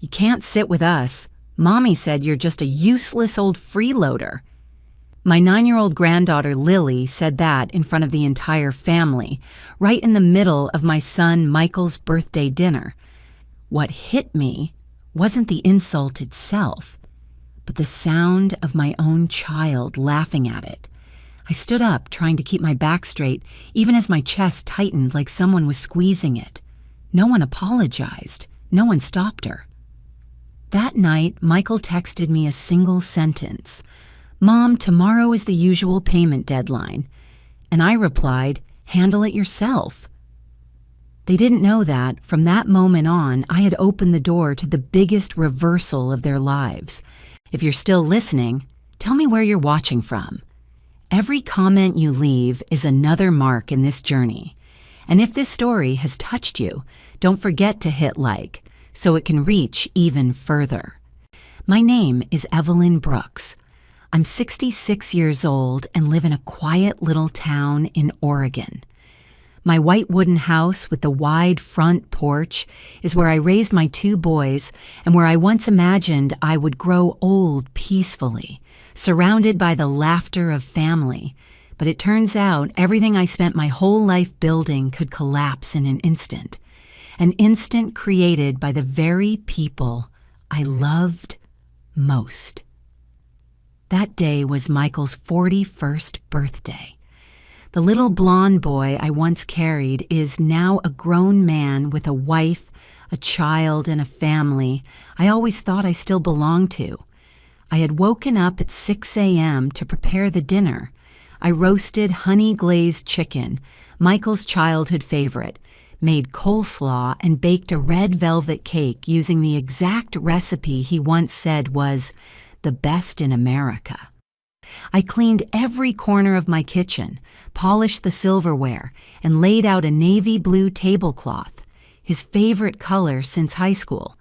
"You can't sit with us. Mommy said you're just a useless old freeloader." My 9-year-old granddaughter Lily said that in front of the entire family, right in the middle of my son Michael's birthday dinner. What hit me wasn't the insult itself, but the sound of my own child laughing at it. I stood up, trying to keep my back straight, even as my chest tightened like someone was squeezing it. No one apologized. No one stopped her. That night, Michael texted me a single sentence: "Mom, tomorrow is the usual payment deadline." And I replied, "Handle it yourself." They didn't know that, from that moment on, I had opened the door to the biggest reversal of their lives. If you're still listening, tell me where you're watching from. Every comment you leave is another mark in this journey. And if this story has touched you, don't forget to hit like, so it can reach even further. My name is Evelyn Brooks. I'm 66 years old and live in a quiet little town in Oregon. My white wooden house with the wide front porch is where I raised my 2 boys and where I once imagined I would grow old peacefully, surrounded by the laughter of family. But it turns out everything I spent my whole life building could collapse in an instant created by the very people I loved most. That day was Michael's 41st birthday. The little blonde boy I once carried is now a grown man with a wife, a child, and a family I always thought I still belonged to. I had woken up at 6 a.m. to prepare the dinner. I roasted honey-glazed chicken, Michael's childhood favorite, made coleslaw, and baked a red velvet cake using the exact recipe he once said was the best in America. I cleaned every corner of my kitchen, polished the silverware, and laid out a navy blue tablecloth, his favorite color since high school.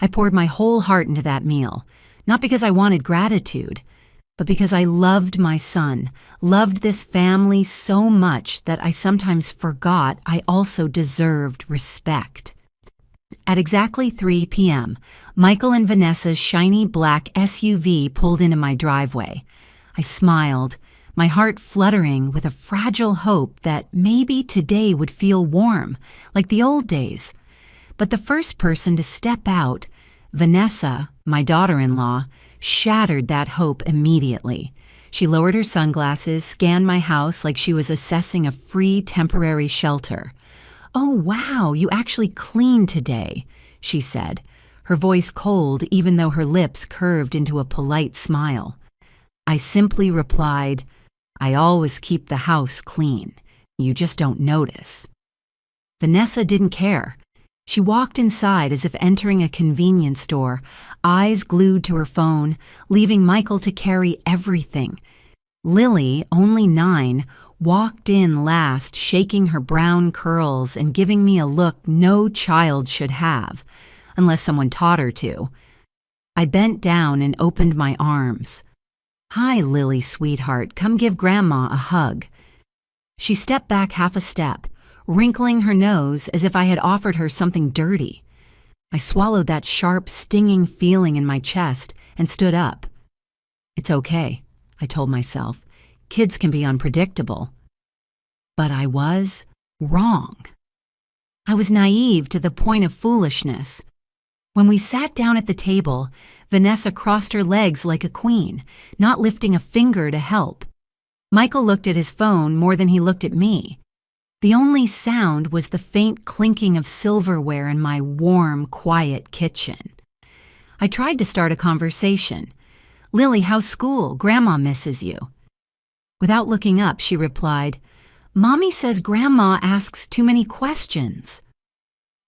I poured my whole heart into that meal, not because I wanted gratitude, but because I loved my son, loved this family so much that I sometimes forgot I also deserved respect. At exactly 3 p.m., Michael and Vanessa's shiny black SUV pulled into my driveway. I smiled, my heart fluttering with a fragile hope that maybe today would feel warm, like the old days. But the first person to step out, Vanessa, my daughter-in-law, shattered that hope immediately. She lowered her sunglasses, scanned my house like she was assessing a free temporary shelter. "Oh, wow, you actually cleaned today," she said, her voice cold even though her lips curved into a polite smile. I simply replied, "I always keep the house clean. You just don't notice." Vanessa didn't care. She walked inside as if entering a convenience store, eyes glued to her phone, leaving Michael to carry everything. Lily, only 9, walked in last, shaking her brown curls and giving me a look no child should have, unless someone taught her to. I bent down and opened my arms. "Hi, Lily, sweetheart, come give Grandma a hug." She stepped back half a step, wrinkling her nose as if I had offered her something dirty. I swallowed that sharp, stinging feeling in my chest and stood up. "It's okay," I told myself. "Kids can be unpredictable." But I was wrong. I was naive to the point of foolishness. When we sat down at the table, Vanessa crossed her legs like a queen, not lifting a finger to help. Michael looked at his phone more than he looked at me. The only sound was the faint clinking of silverware in my warm, quiet kitchen. I tried to start a conversation. "Lily, how's school? Grandma misses you." Without looking up, she replied, "Mommy says Grandma asks too many questions."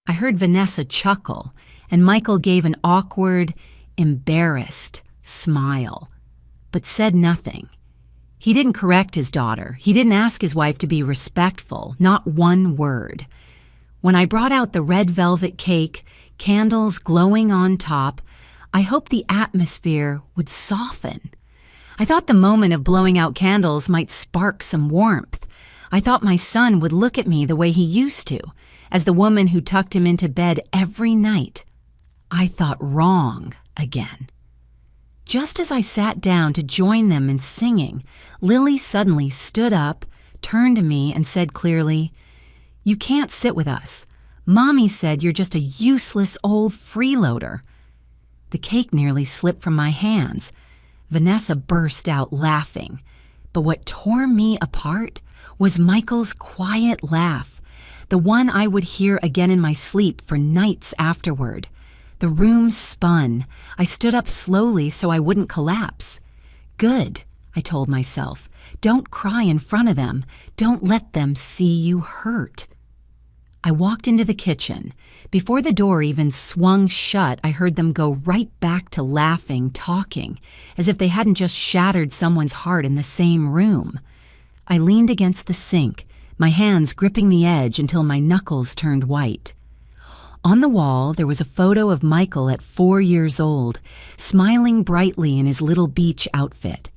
I heard Vanessa chuckle, and Michael gave an awkward, embarrassed smile, but said nothing. He didn't correct his daughter. He didn't ask his wife to be respectful, not one word. When I brought out the red velvet cake, candles glowing on top, I hoped the atmosphere would soften. I thought the moment of blowing out candles might spark some warmth. I thought my son would look at me the way he used to, as the woman who tucked him into bed every night. I thought wrong again. Just as I sat down to join them in singing, Lily suddenly stood up, turned to me, and said clearly, "You can't sit with us. Mommy said you're just a useless old freeloader." The cake nearly slipped from my hands. Vanessa burst out laughing. But what tore me apart was Michael's quiet laugh, the one I would hear again in my sleep for nights afterward. The room spun. I stood up slowly so I wouldn't collapse. "Good," I told myself. "Don't cry in front of them. Don't let them see you hurt." I walked into the kitchen. Before the door even swung shut, I heard them go right back to laughing, talking, as if they hadn't just shattered someone's heart in the same room. I leaned against the sink, my hands gripping the edge until my knuckles turned white. On the wall, there was a photo of Michael at 4 years old, smiling brightly in his little beach outfit.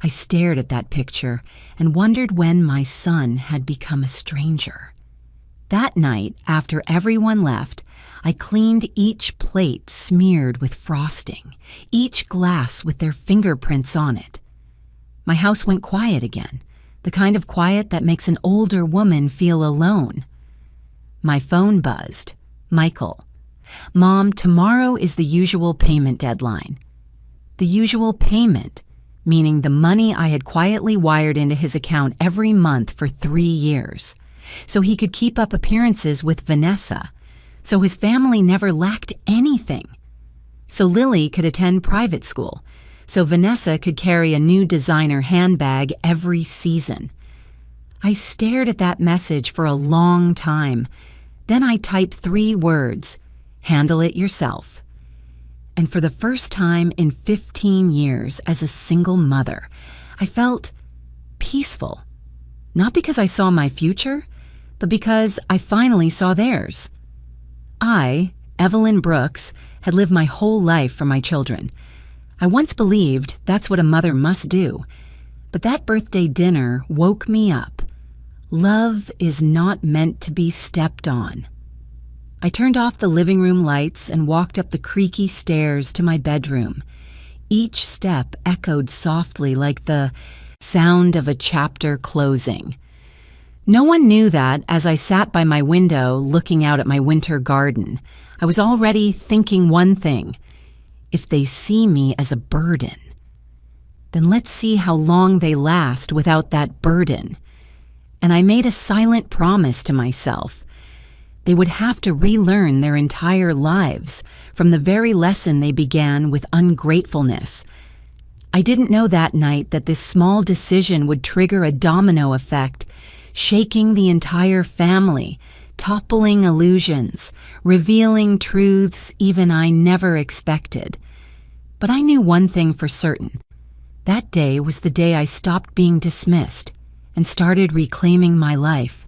I stared at that picture and wondered when my son had become a stranger. That night, after everyone left, I cleaned each plate smeared with frosting, each glass with their fingerprints on it. My house went quiet again, the kind of quiet that makes an older woman feel alone. My phone buzzed. Michael. "Mom, tomorrow is the usual payment deadline." The usual payment, meaning the money I had quietly wired into his account every month for 3 years, so he could keep up appearances with Vanessa, so his family never lacked anything, so Lily could attend private school, so Vanessa could carry a new designer handbag every season. I stared at that message for a long time. Then I typed 3 words, "Handle it yourself." And for the first time in 15 years as a single mother, I felt peaceful. Not because I saw my future, but because I finally saw theirs. I, Evelyn Brooks, had lived my whole life for my children. I once believed that's what a mother must do, but that birthday dinner woke me up. Love is not meant to be stepped on. I turned off the living room lights and walked up the creaky stairs to my bedroom. Each step echoed softly like the sound of a chapter closing. No one knew that as I sat by my window looking out at my winter garden, I was already thinking one thing: if they see me as a burden, then let's see how long they last without that burden. And I made a silent promise to myself. They would have to relearn their entire lives from the very lesson they began with ungratefulness. I didn't know that night that this small decision would trigger a domino effect, shaking the entire family, toppling illusions, revealing truths even I never expected. But I knew one thing for certain. That day was the day I stopped being dismissed and started reclaiming my life.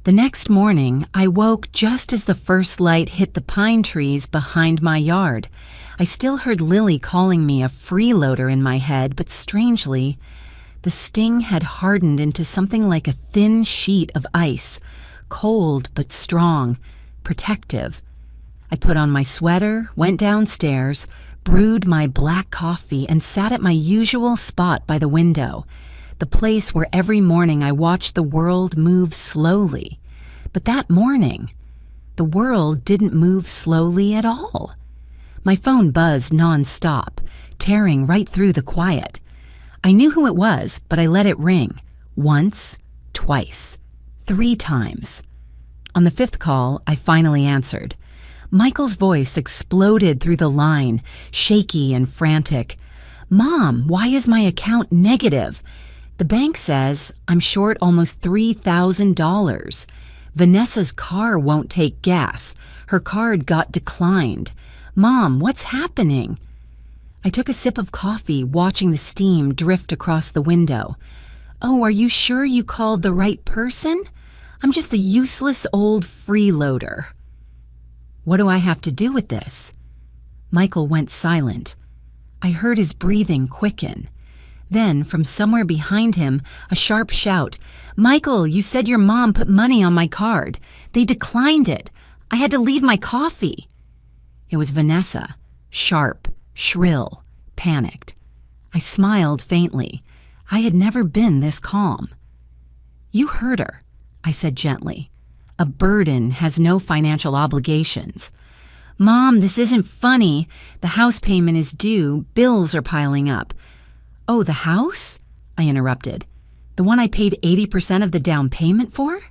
The next morning, I woke just as the first light hit the pine trees behind my yard. I still heard Lily calling me a freeloader in my head, but strangely, the sting had hardened into something like a thin sheet of ice, cold but strong, protective. I put on my sweater, went downstairs, brewed my black coffee, and sat at my usual spot by the window, the place where every morning I watched the world move slowly. But that morning, the world didn't move slowly at all. My phone buzzed nonstop, tearing right through the quiet. I knew who it was, but I let it ring. Once, twice, 3 times. On the 5th call, I finally answered. Michael's voice exploded through the line, shaky and frantic. "Mom, why is my account negative? The bank says I'm short almost $3,000. Vanessa's car won't take gas. Her card got declined. Mom, what's happening?" I took a sip of coffee, watching the steam drift across the window. "Oh, are you sure you called the right person? I'm just the useless old freeloader." "What do I have to do with this?" Michael went silent. I heard his breathing quicken. Then, from somewhere behind him, a sharp shout. "Michael, you said your mom put money on my card. They declined it. I had to leave my coffee." It was Vanessa, sharp, shrill, panicked. I smiled faintly. I had never been this calm. "You heard her," I said gently. "A burden has no financial obligations." "Mom, this isn't funny. The house payment is due. Bills are piling up." "Oh, the house?" I interrupted. "The one I paid 80% of the down payment for?"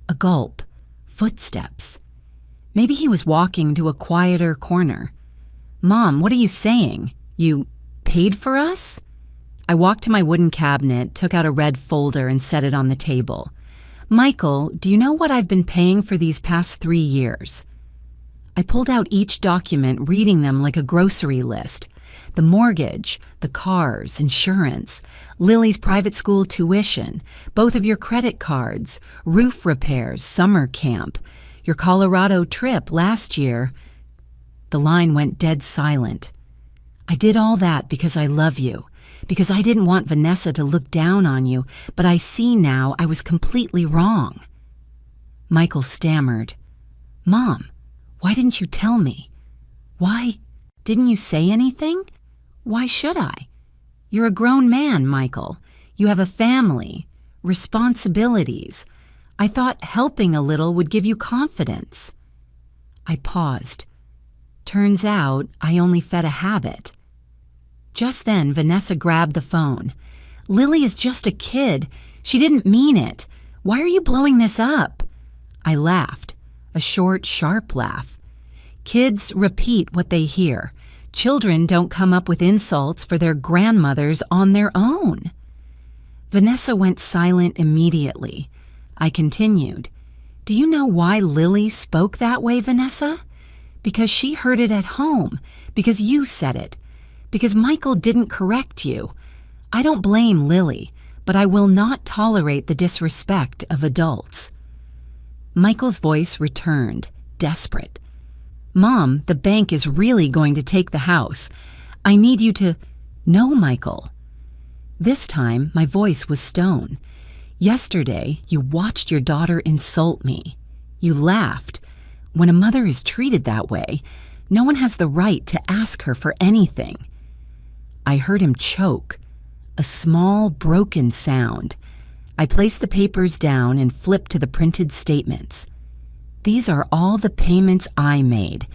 A gulp. Footsteps. Maybe he was walking to a quieter corner. "Mom, what are you saying? You paid for us?" I walked to my wooden cabinet, took out a red folder, and set it on the table. "Michael, do you know what I've been paying for these past 3 years?" I pulled out each document, reading them like a grocery list. The mortgage, the cars, insurance, Lily's private school tuition, both of your credit cards, roof repairs, summer camp, your Colorado trip last year. The line went dead silent. "I did all that because I love you, because I didn't want Vanessa to look down on you, but I see now I was completely wrong." Michael stammered. "Mom, why didn't you tell me? Why didn't you say anything? Why should I? You're a grown man, Michael. You have a family, responsibilities. I thought helping a little would give you confidence." I paused. Turns out I only fed a habit. Just then, Vanessa grabbed the phone. "Lily is just a kid. She didn't mean it. Why are you blowing this up?" I laughed, a short, sharp laugh. Kids repeat what they hear. Children don't come up with insults for their grandmothers on their own. Vanessa went silent immediately. I continued. "Do you know why Lily spoke that way, Vanessa? Because she heard it at home, because you said it, because Michael didn't correct you. I don't blame Lily, but I will not tolerate the disrespect of adults." Michael's voice returned, desperate. "Mom, the bank is really going to take the house. I need you to—" "No, Michael." This time, my voice was stone. "Yesterday, you watched your daughter insult me. You laughed. When a mother is treated that way, no one has the right to ask her for anything." I heard him choke. A small, broken sound. I placed the papers down and flipped to the printed statements. "These are all the payments I made.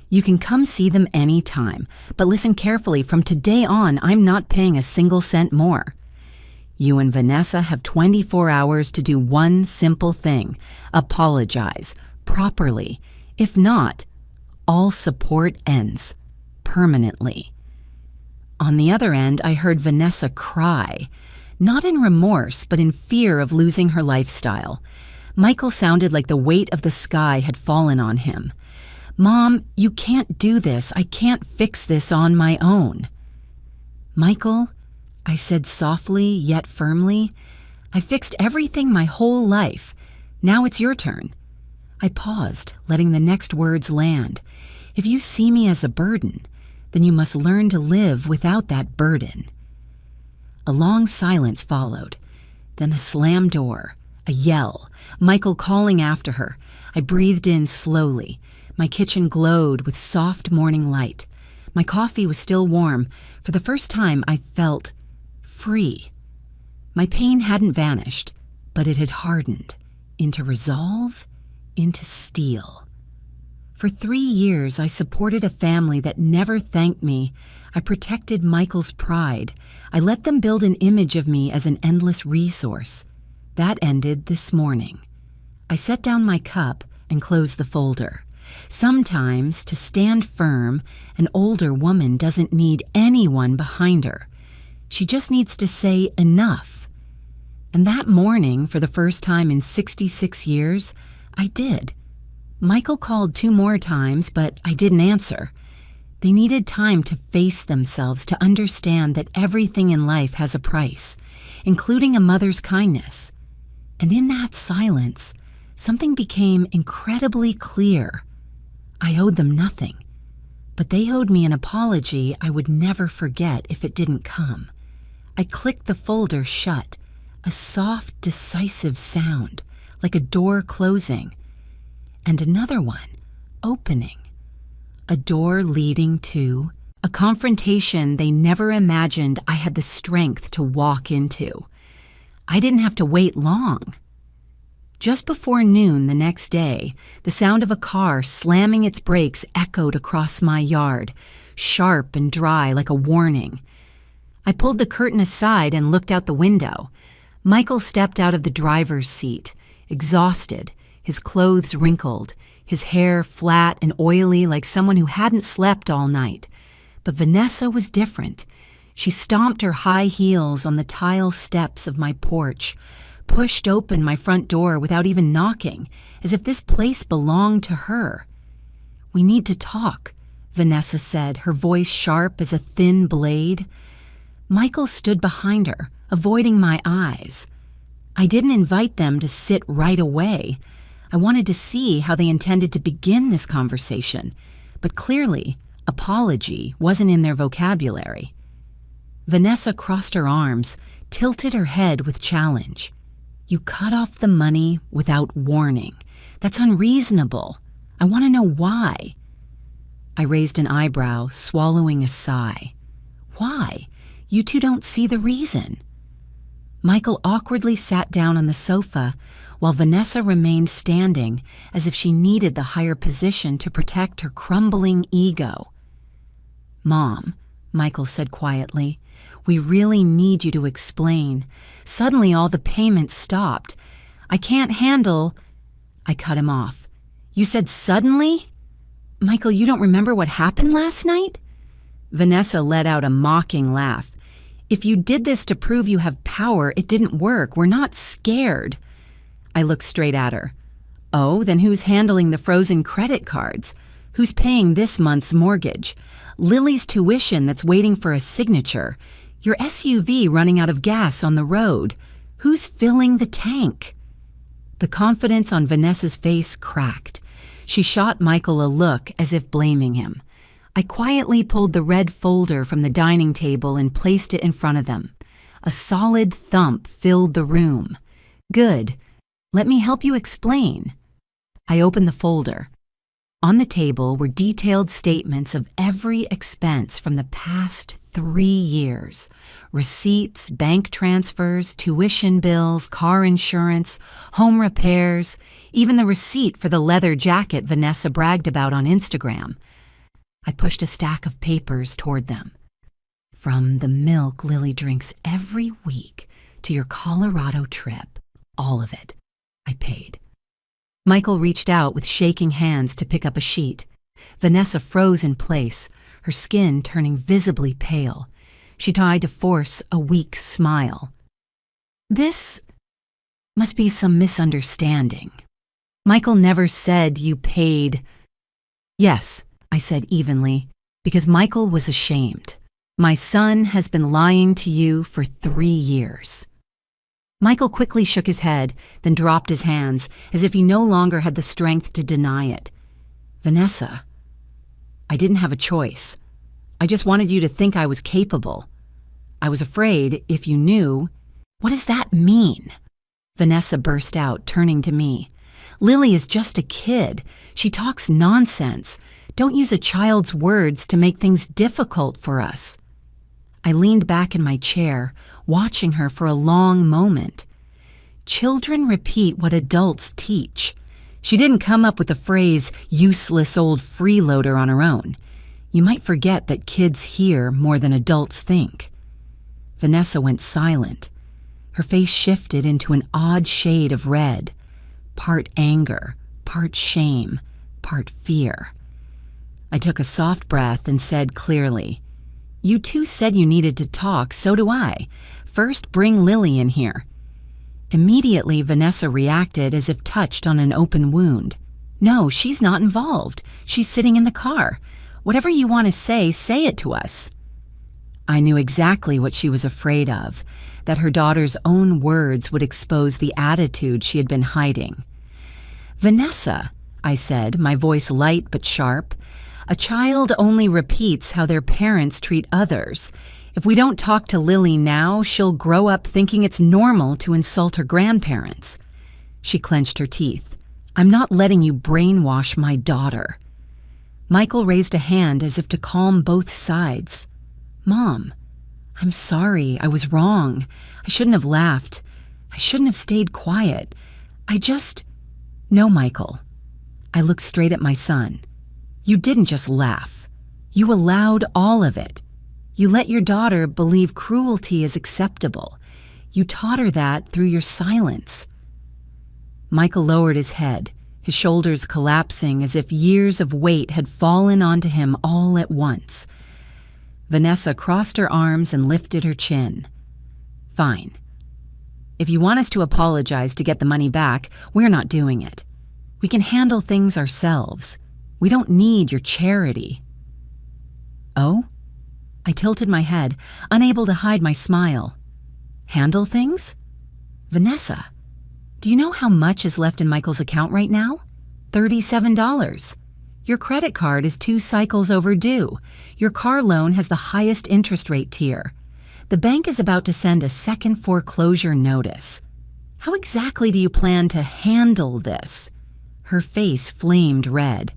You can come see them any time, but listen carefully. From today on, I'm not paying a single cent more. You and Vanessa have 24 hours to do one simple thing: apologize, properly. If not, all support ends, permanently." On the other end, I heard Vanessa cry, not in remorse, but in fear of losing her lifestyle. Michael sounded like the weight of the sky had fallen on him. "Mom, you can't do this. I can't fix this on my own." "Michael," I said softly yet firmly, "I fixed everything my whole life. Now it's your turn." I paused, letting the next words land. "If you see me as a burden, then you must learn to live without that burden." A long silence followed, then a slammed door, a yell, Michael calling after her. I breathed in slowly. My kitchen glowed with soft morning light. My coffee was still warm. For the first time, I felt free. My pain hadn't vanished, but it had hardened into resolve, into steel. For 3 years, I supported a family that never thanked me. I protected Michael's pride. I let them build an image of me as an endless resource. That ended this morning. I set down my cup and closed the folder. Sometimes, to stand firm, an older woman doesn't need anyone behind her. She just needs to say enough. And that morning, for the first time in 66 years, I did. Michael called 2 more times, but I didn't answer. They needed time to face themselves, to understand that everything in life has a price, including a mother's kindness. And in that silence, something became incredibly clear. I owed them nothing, but they owed me an apology I would never forget if it didn't come. I clicked the folder shut, a soft, decisive sound, like a door closing, and another one opening. A door leading to a confrontation they never imagined I had the strength to walk into. I didn't have to wait long. Just before noon the next day, the sound of a car slamming its brakes echoed across my yard, sharp and dry like a warning. I pulled the curtain aside and looked out the window. Michael stepped out of the driver's seat, exhausted, his clothes wrinkled, his hair flat and oily like someone who hadn't slept all night. But Vanessa was different. She stomped her high heels on the tile steps of my porch, pushed open my front door without even knocking, as if this place belonged to her. "We need to talk," Vanessa said, her voice sharp as a thin blade. Michael stood behind her, avoiding my eyes. I didn't invite them to sit right away. I wanted to see how they intended to begin this conversation, but clearly, apology wasn't in their vocabulary. Vanessa crossed her arms, tilted her head with challenge. "You cut off the money without warning. That's unreasonable. I want to know why." I raised an eyebrow, swallowing a sigh. "Why? You two don't see the reason." Michael awkwardly sat down on the sofa, while Vanessa remained standing as if she needed the higher position to protect her crumbling ego. "Mom," Michael said quietly, "we really need you to explain. Suddenly all the payments stopped. I can't handle—" I cut him off. "You said suddenly? Michael, you don't remember what happened last night?" Vanessa let out a mocking laugh. "If you did this to prove you have power, it didn't work. We're not scared." I looked straight at her. "Oh, then who's handling the frozen credit cards? Who's paying this month's mortgage? Lily's tuition that's waiting for a signature? Your SUV running out of gas on the road? Who's filling the tank?" The confidence on Vanessa's face cracked. She shot Michael a look as if blaming him. I quietly pulled the red folder from the dining table and placed it in front of them. A solid thump filled the room. "Good. Let me help you explain." I opened the folder. On the table were detailed statements of every expense from the past 3 years. Receipts, bank transfers, tuition bills, car insurance, home repairs, even the receipt for the leather jacket Vanessa bragged about on Instagram. I pushed a stack of papers toward them. "From the milk Lily drinks every week to your Colorado trip, all of it. I paid." Michael reached out with shaking hands to pick up a sheet. Vanessa froze in place, her skin turning visibly pale. She tried to force a weak smile. "This must be some misunderstanding. Michael never said you paid." "Yes," I said evenly, because Michael was ashamed. "My son has been lying to you for 3 years." Michael quickly shook his head, then dropped his hands, as if he no longer had the strength to deny it. "Vanessa, I didn't have a choice. I just wanted you to think I was capable. I was afraid, if you knew—" "What does that mean?" Vanessa burst out, turning to me. "Lily is just a kid. She talks nonsense. Don't use a child's words to make things difficult for us." I leaned back in my chair, watching her for a long moment. Children repeat what adults teach. She didn't come up with the phrase, "useless old freeloader," on her own. You might forget that kids hear more than adults think. Vanessa went silent. Her face shifted into an odd shade of red, part anger, part shame, part fear. I took a soft breath and said clearly, "You two said you needed to talk, so do I. First, bring Lily in here." Immediately, Vanessa reacted as if touched on an open wound. "No, she's not involved. She's sitting in the car. Whatever you want to say it to us." I knew exactly what she was afraid of, that her daughter's own words would expose the attitude she had been hiding. "Vanessa," I said, my voice light but sharp, "a child only repeats how their parents treat others. If we don't talk to Lily now, she'll grow up thinking it's normal to insult her grandparents." She clenched her teeth. "I'm not letting you brainwash my daughter." Michael raised a hand as if to calm both sides. "Mom, I'm sorry. I was wrong. I shouldn't have laughed. I shouldn't have stayed quiet. No, Michael." I looked straight at my son. "You didn't just laugh. You allowed all of it. You let your daughter believe cruelty is acceptable. You taught her that through your silence." Michael lowered his head, his shoulders collapsing as if years of weight had fallen onto him all at once. Vanessa crossed her arms and lifted her chin. "Fine. If you want us to apologize to get the money back, we're not doing it. We can handle things ourselves. We don't need your charity." "Oh?" I tilted my head, unable to hide my smile. "Handle things? Vanessa, do you know how much is left in Michael's account right now? $37. Your credit card is 2 cycles overdue. Your car loan has the highest interest rate tier. The bank is about to send a second foreclosure notice. How exactly do you plan to handle this?" Her face flamed red.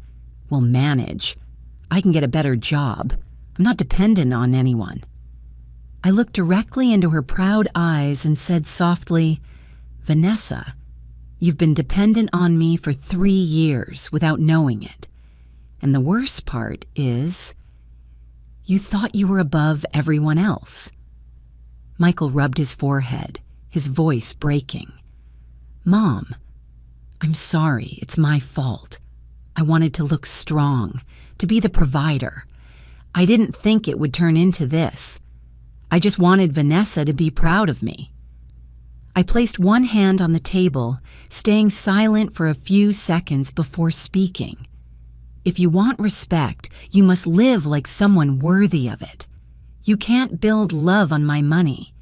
"We'll manage. I can get a better job. I'm not dependent on anyone." I looked directly into her proud eyes and said softly, "Vanessa, you've been dependent on me for 3 years without knowing it. And the worst part is, you thought you were above everyone else." Michael rubbed his forehead, his voice breaking. "Mom, I'm sorry. It's my fault. I wanted to look strong, to be the provider. I didn't think it would turn into this. I just wanted Vanessa to be proud of me." I placed one hand on the table, staying silent for a few seconds before speaking. "If you want respect, you must live like someone worthy of it. You can't build love on my money."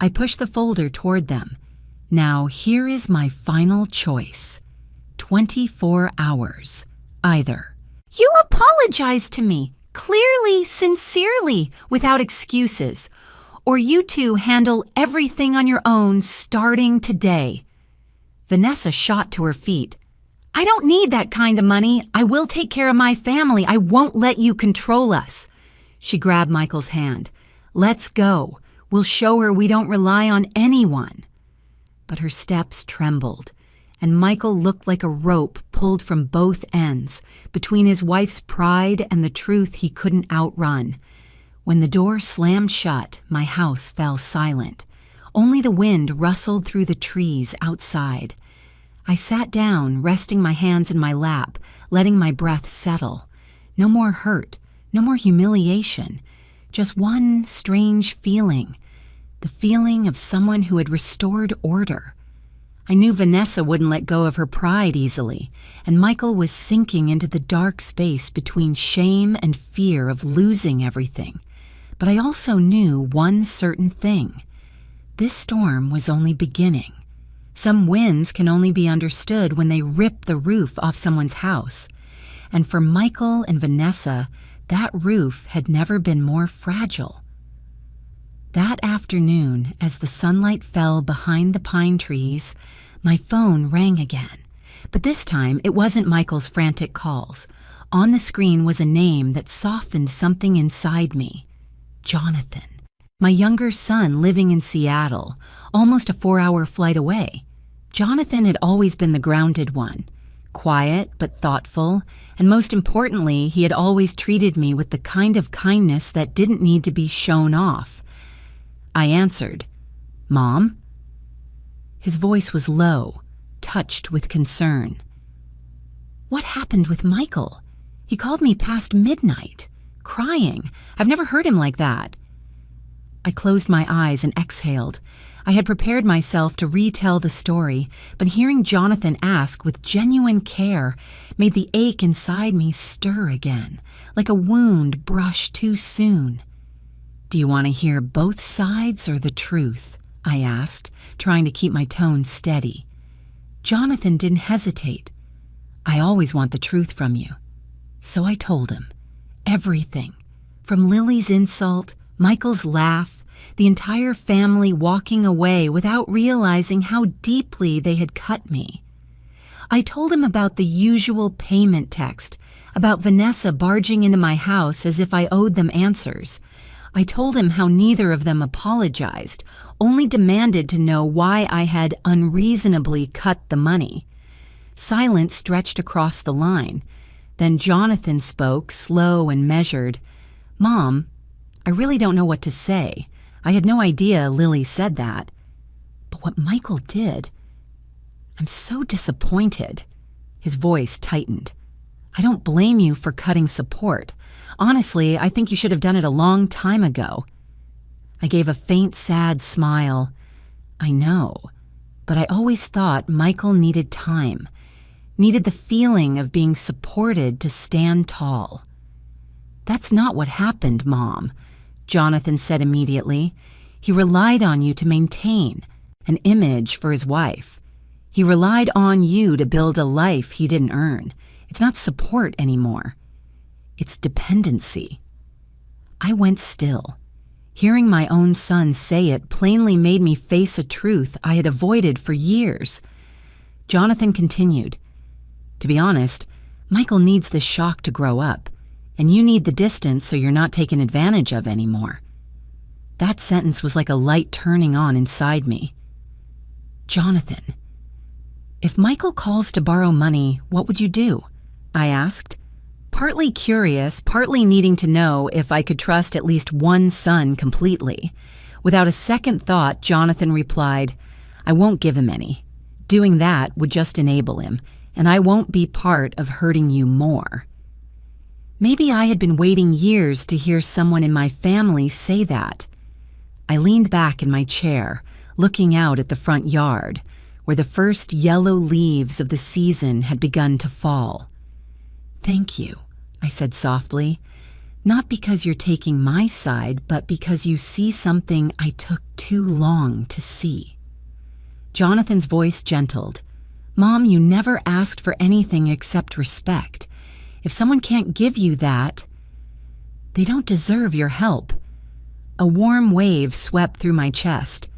I pushed the folder toward them. "Now here is my final choice. 24 hours. Either you apologize to me, clearly, sincerely, without excuses, or you two handle everything on your own starting today." Vanessa shot to her feet. "I don't need that kind of money. I will take care of my family. I won't let you control us." She grabbed Michael's hand. "Let's go. We'll show her we don't rely on anyone." But her steps trembled, and Michael looked like a rope pulled from both ends, between his wife's pride and the truth he couldn't outrun. When the door slammed shut, my house fell silent. Only the wind rustled through the trees outside. I sat down, resting my hands in my lap, letting my breath settle. No more hurt, no more humiliation, just one strange feeling, the feeling of someone who had restored order. I knew Vanessa wouldn't let go of her pride easily, and Michael was sinking into the dark space between shame and fear of losing everything. But I also knew one certain thing. This storm was only beginning. Some winds can only be understood when they rip the roof off someone's house. And for Michael and Vanessa, that roof had never been more fragile. That afternoon, as the sunlight fell behind the pine trees, my phone rang again. But this time, it wasn't Michael's frantic calls. On the screen was a name that softened something inside me. Jonathan. My younger son living in Seattle, almost a 4-hour flight away. Jonathan had always been the grounded one. Quiet but thoughtful, and most importantly, he had always treated me with the kind of kindness that didn't need to be shown off. I answered, "Mom?" His voice was low, touched with concern. "What happened with Michael? He called me past midnight, crying. I've never heard him like that." I closed my eyes and exhaled. I had prepared myself to retell the story, but hearing Jonathan ask with genuine care made the ache inside me stir again, like a wound brushed too soon. "Do you want to hear both sides or the truth?" I asked, trying to keep my tone steady. Jonathan didn't hesitate. "I always want the truth from you." So I told him. Everything. From Lily's insult, Michael's laugh, the entire family walking away without realizing how deeply they had cut me. I told him about the usual payment text, about Vanessa barging into my house as if I owed them answers. I told him how neither of them apologized, only demanded to know why I had unreasonably cut the money. Silence stretched across the line. Then Jonathan spoke, slow and measured. "Mom, I really don't know what to say. I had no idea Lily said that. But what Michael did, I'm so disappointed." His voice tightened. "I don't blame you for cutting support. Honestly, I think you should have done it a long time ago." I gave a faint, sad smile. "I know, but I always thought Michael needed time, needed the feeling of being supported to stand tall." "That's not what happened, Mom," Jonathan said immediately. "He relied on you to maintain an image for his wife. He relied on you to build a life he didn't earn. It's not support anymore. It's dependency." I went still. Hearing my own son say it plainly made me face a truth I had avoided for years. Jonathan continued, "To be honest, Michael needs this shock to grow up, and you need the distance so you're not taken advantage of anymore." That sentence was like a light turning on inside me. "Jonathan, if Michael calls to borrow money, what would you do?" I asked, partly curious, partly needing to know if I could trust at least one son completely. Without a second thought, Jonathan replied, "I won't give him any. Doing that would just enable him, and I won't be part of hurting you more." Maybe I had been waiting years to hear someone in my family say that. I leaned back in my chair, looking out at the front yard, where the first yellow leaves of the season had begun to fall. "Thank you," I said softly, "not because you're taking my side, but because you see something I took too long to see." Jonathan's voice gentled. "Mom, you never asked for anything except respect. If someone can't give you that, they don't deserve your help." A warm wave swept through my chest.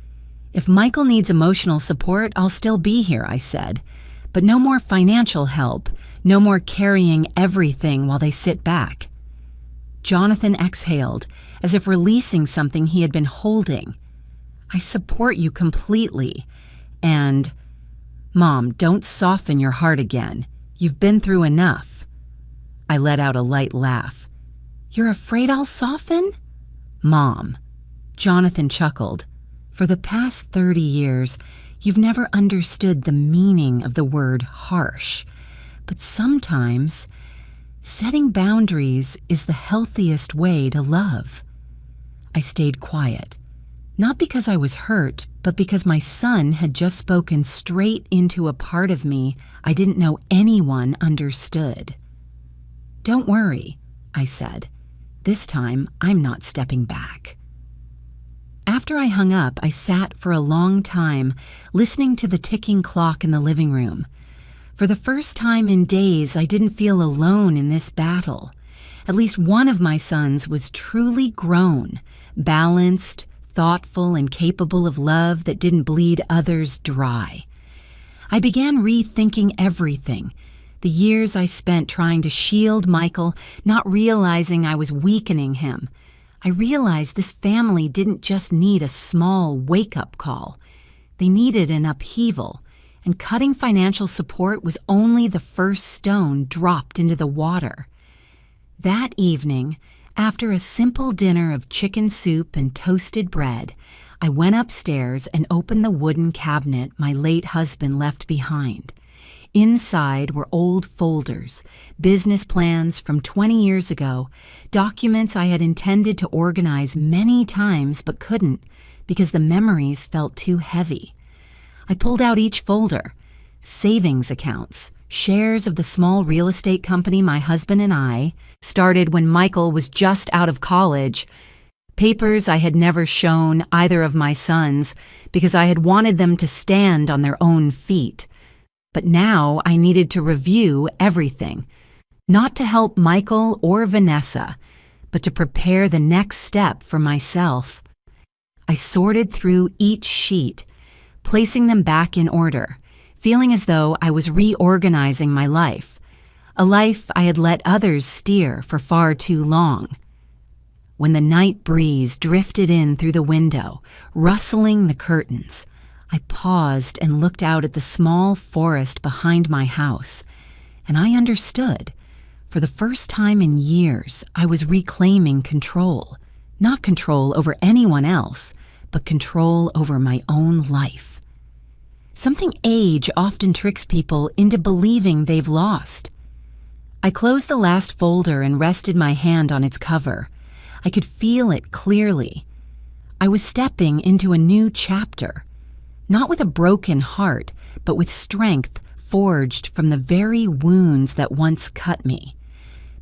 "If Michael needs emotional support, I'll still be here," I said. "But no more financial help, no more carrying everything while they sit back." Jonathan exhaled, as if releasing something he had been holding. "I support you completely. And, Mom, don't soften your heart again. You've been through enough." I let out a light laugh. "You're afraid I'll soften?" "Mom," Jonathan chuckled, "for the past 30 years, you've never understood the meaning of the word harsh. But sometimes, setting boundaries is the healthiest way to love." I stayed quiet, not because I was hurt, but because my son had just spoken straight into a part of me I didn't know anyone understood. "Don't worry," I said. "This time, I'm not stepping back." After I hung up, I sat for a long time, listening to the ticking clock in the living room. For the first time in days, I didn't feel alone in this battle. At least one of my sons was truly grown, balanced, thoughtful, and capable of love that didn't bleed others dry. I began rethinking everything. The years I spent trying to shield Michael, not realizing I was weakening him. I realized this family didn't just need a small wake-up call. They needed an upheaval, and cutting financial support was only the first stone dropped into the water. That evening, after a simple dinner of chicken soup and toasted bread, I went upstairs and opened the wooden cabinet my late husband left behind. Inside were old folders, business plans from 20 years ago, documents I had intended to organize many times but couldn't because the memories felt too heavy. I pulled out each folder: savings accounts, shares of the small real estate company my husband and I started when Michael was just out of college, papers I had never shown either of my sons because I had wanted them to stand on their own feet. But now I needed to review everything, not to help Michael or Vanessa, but to prepare the next step for myself. I sorted through each sheet, placing them back in order, feeling as though I was reorganizing my life, a life I had let others steer for far too long. When the night breeze drifted in through the window, rustling the curtains, I paused and looked out at the small forest behind my house, and I understood. For the first time in years, I was reclaiming control. Not control over anyone else, but control over my own life. Something age often tricks people into believing they've lost. I closed the last folder and rested my hand on its cover. I could feel it clearly. I was stepping into a new chapter, not with a broken heart, but with strength forged from the very wounds that once cut me.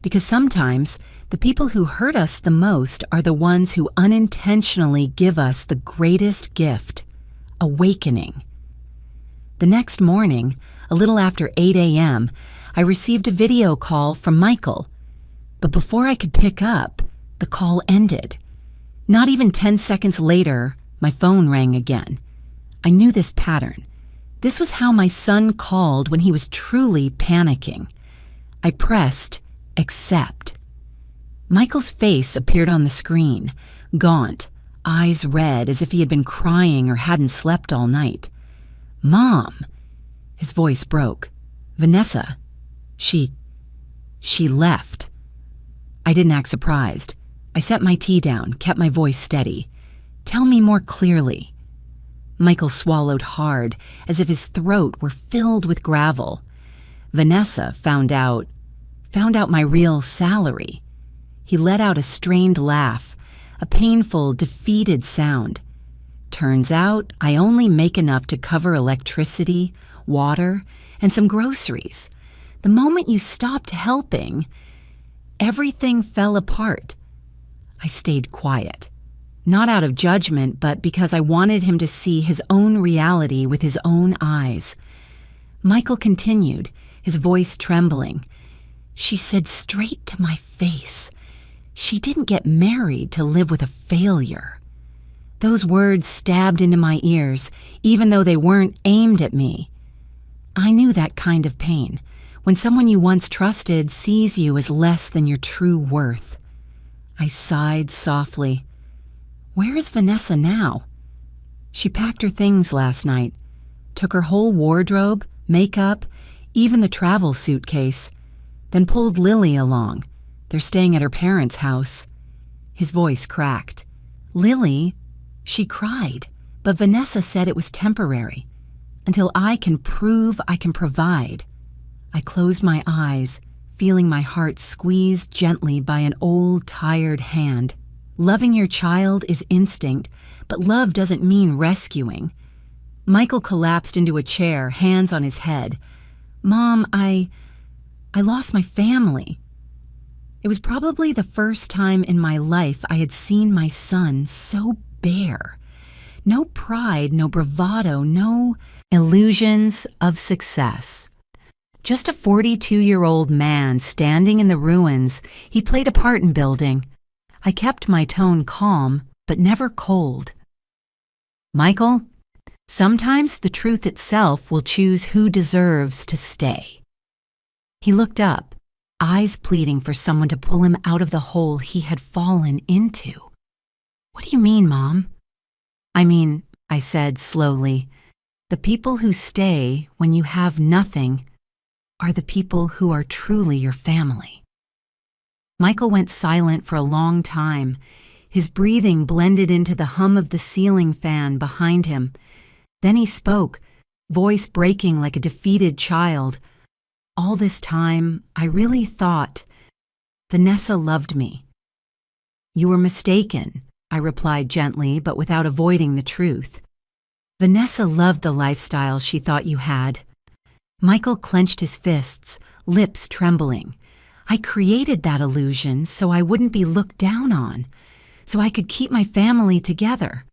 Because sometimes the people who hurt us the most are the ones who unintentionally give us the greatest gift, awakening. The next morning, a little after 8 a.m., I received a video call from Michael. But before I could pick up, the call ended. Not even 10 seconds later, my phone rang again. I knew this pattern. This was how my son called when he was truly panicking. I pressed accept. Michael's face appeared on the screen, gaunt, eyes red as if he had been crying or hadn't slept all night. "Mom!" His voice broke. "Vanessa, she left." I didn't act surprised. I set my tea down, kept my voice steady. "Tell me more clearly." Michael swallowed hard, as if his throat were filled with gravel. "Vanessa found out my real salary." He let out a strained laugh, a painful, defeated sound. "Turns out I only make enough to cover electricity, water, and some groceries. The moment you stopped helping, everything fell apart." I stayed quiet, not out of judgment, but because I wanted him to see his own reality with his own eyes. Michael continued, his voice trembling. "She said straight to my face, she didn't get married to live with a failure." Those words stabbed into my ears, even though they weren't aimed at me. I knew that kind of pain, when someone you once trusted sees you as less than your true worth. I sighed softly. "Where is Vanessa now?" "She packed her things last night, took her whole wardrobe, makeup, even the travel suitcase, then pulled Lily along. They're staying at her parents' house." His voice cracked. "Lily? She cried, but Vanessa said it was temporary, until I can prove I can provide." I closed my eyes, feeling my heart squeezed gently by an old, tired hand. Loving your child is instinct, but love doesn't mean rescuing. Michael collapsed into a chair, hands on his head. "Mom, I lost my family." It was probably the first time in my life I had seen my son so bare. No pride, no bravado, no illusions of success. Just a 42-year-old man standing in the ruins he played a part in building. I kept my tone calm, but never cold. "Michael, sometimes the truth itself will choose who deserves to stay." He looked up, eyes pleading for someone to pull him out of the hole he had fallen into. "What do you mean, Mom?" I said slowly, "the people who stay when you have nothing are the people who are truly your family." Michael went silent for a long time. His breathing blended into the hum of the ceiling fan behind him. Then he spoke, voice breaking like a defeated child. "All this time, I really thought Vanessa loved me." "You were mistaken," I replied gently, but without avoiding the truth. "Vanessa loved the lifestyle she thought you had." Michael clenched his fists, lips trembling. "I created that illusion so I wouldn't be looked down on, so I could keep my family together."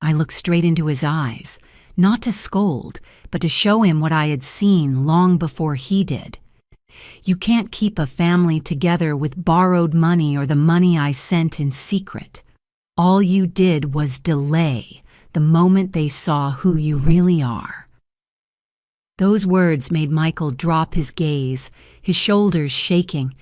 I looked straight into his eyes, not to scold, but to show him what I had seen long before he did. "You can't keep a family together with borrowed money or the money I sent in secret. All you did was delay the moment they saw who you really are." Those words made Michael drop his gaze, his shoulders shaking.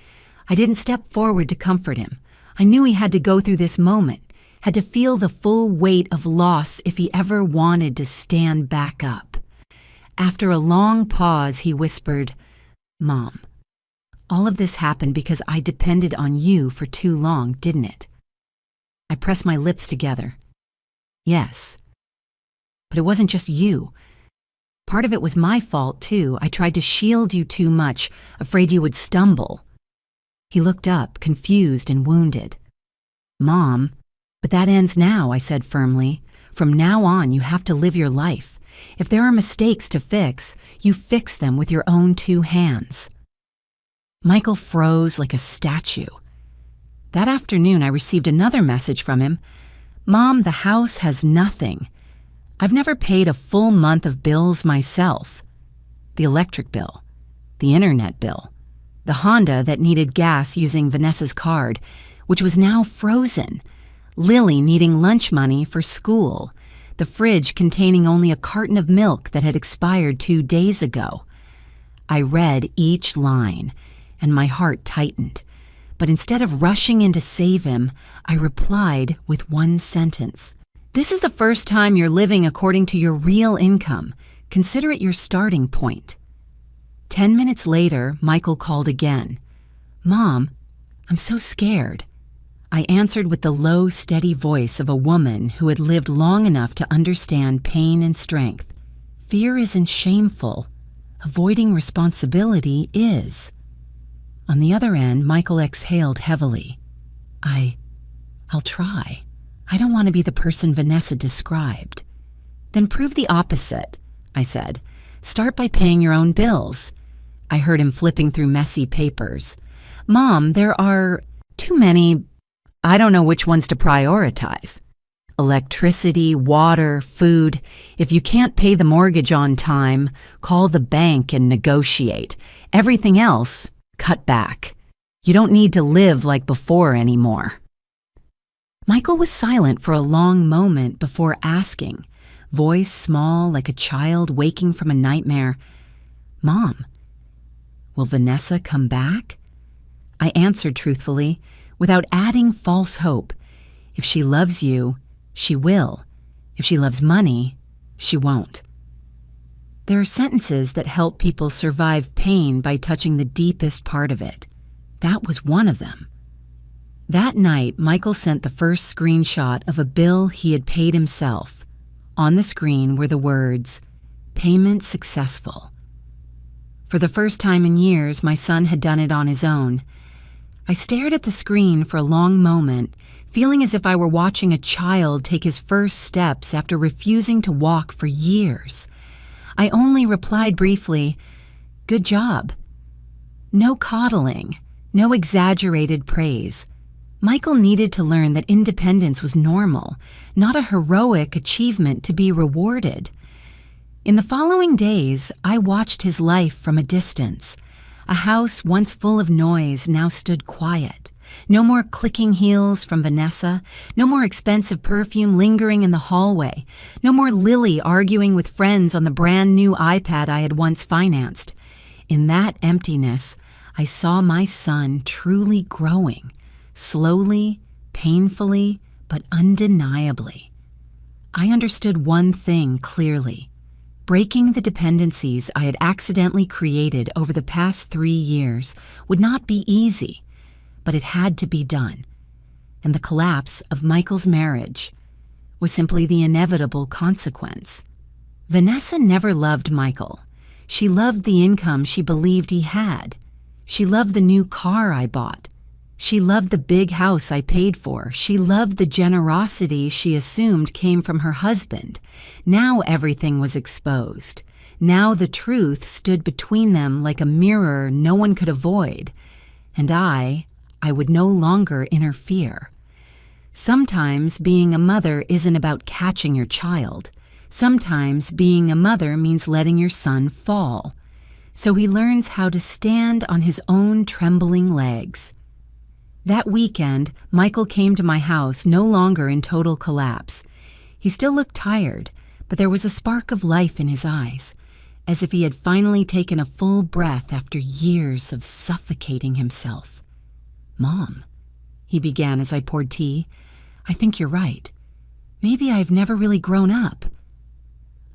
I didn't step forward to comfort him. I knew he had to go through this moment, had to feel the full weight of loss if he ever wanted to stand back up. After a long pause, he whispered, "Mom, all of this happened because I depended on you for too long, didn't it?" I pressed my lips together. "Yes. But it wasn't just you. Part of it was my fault, too. I tried to shield you too much, afraid you would stumble." He looked up, confused and wounded. "Mom, but that ends now," I said firmly. "From now on, you have to live your life. If there are mistakes to fix, you fix them with your own two hands." Michael froze like a statue. That afternoon, I received another message from him. "Mom, the house has nothing. I've never paid a full month of bills myself. The electric bill, the internet bill, the Honda that needed gas using Vanessa's card, which was now frozen, Lily needing lunch money for school, the fridge containing only a carton of milk that had expired 2 days ago." I read each line, and my heart tightened. But instead of rushing in to save him, I replied with one sentence. "This is the first time you're living according to your real income. Consider it your starting point." 10 minutes later, Michael called again. "Mom, I'm so scared." I answered with the low, steady voice of a woman who had lived long enough to understand pain and strength. "Fear isn't shameful. Avoiding responsibility is." On the other end, Michael exhaled heavily. I'll try. I don't want to be the person Vanessa described." "Then prove the opposite," I said. "Start by paying your own bills." I heard him flipping through messy papers. "Mom, there are too many. I don't know which ones to prioritize. Electricity, water, food. If you can't pay the mortgage on time, call the bank and negotiate. Everything else, cut back. You don't need to live like before anymore." Michael was silent for a long moment before asking, voice small like a child waking from a nightmare, "Mom, will Vanessa come back?" I answered truthfully, without adding false hope. "If she loves you, she will. If she loves money, she won't." There are sentences that help people survive pain by touching the deepest part of it. That was one of them. That night, Michael sent the first screenshot of a bill he had paid himself. On the screen were the words, "Payment successful." For the first time in years, my son had done it on his own. I stared at the screen for a long moment, feeling as if I were watching a child take his first steps after refusing to walk for years. I only replied briefly, "Good job." No coddling, no exaggerated praise. Michael needed to learn that independence was normal, not a heroic achievement to be rewarded. In the following days, I watched his life from a distance. A house once full of noise now stood quiet. No more clicking heels from Vanessa, no more expensive perfume lingering in the hallway, no more Lily arguing with friends on the brand new iPad I had once financed. In that emptiness, I saw my son truly growing, slowly, painfully, but undeniably. I understood one thing clearly. Breaking the dependencies I had accidentally created over the past 3 years would not be easy, but it had to be done. And the collapse of Michael's marriage was simply the inevitable consequence. Vanessa never loved Michael. She loved the income she believed he had. She loved the new car I bought. She loved the big house I paid for. She loved the generosity she assumed came from her husband. Now everything was exposed. Now the truth stood between them like a mirror no one could avoid. And I would no longer interfere. Sometimes being a mother isn't about catching your child. Sometimes being a mother means letting your son fall, so he learns how to stand on his own trembling legs. That weekend, Michael came to my house no longer in total collapse. He still looked tired, but there was a spark of life in his eyes. as if he had finally taken a full breath after years of suffocating himself. "Mom," he began as I poured tea, "I think you're right. Maybe I've never really grown up."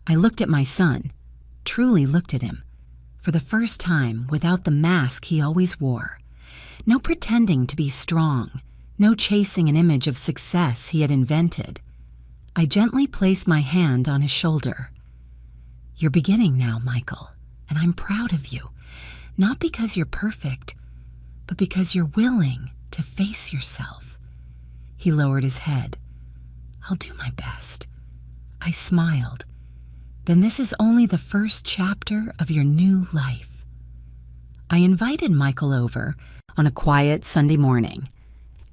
I looked at my son, truly looked at him, for the first time without the mask he always wore. No pretending to be strong, no chasing an image of success he had invented. I gently placed my hand on his shoulder. "You're beginning now, Michael, and I'm proud of you. Not because you're perfect, but because you're willing to face yourself." He lowered his head. "I'll do my best." I smiled. "Then this is only the first chapter of your new life." I invited Michael over on a quiet Sunday morning.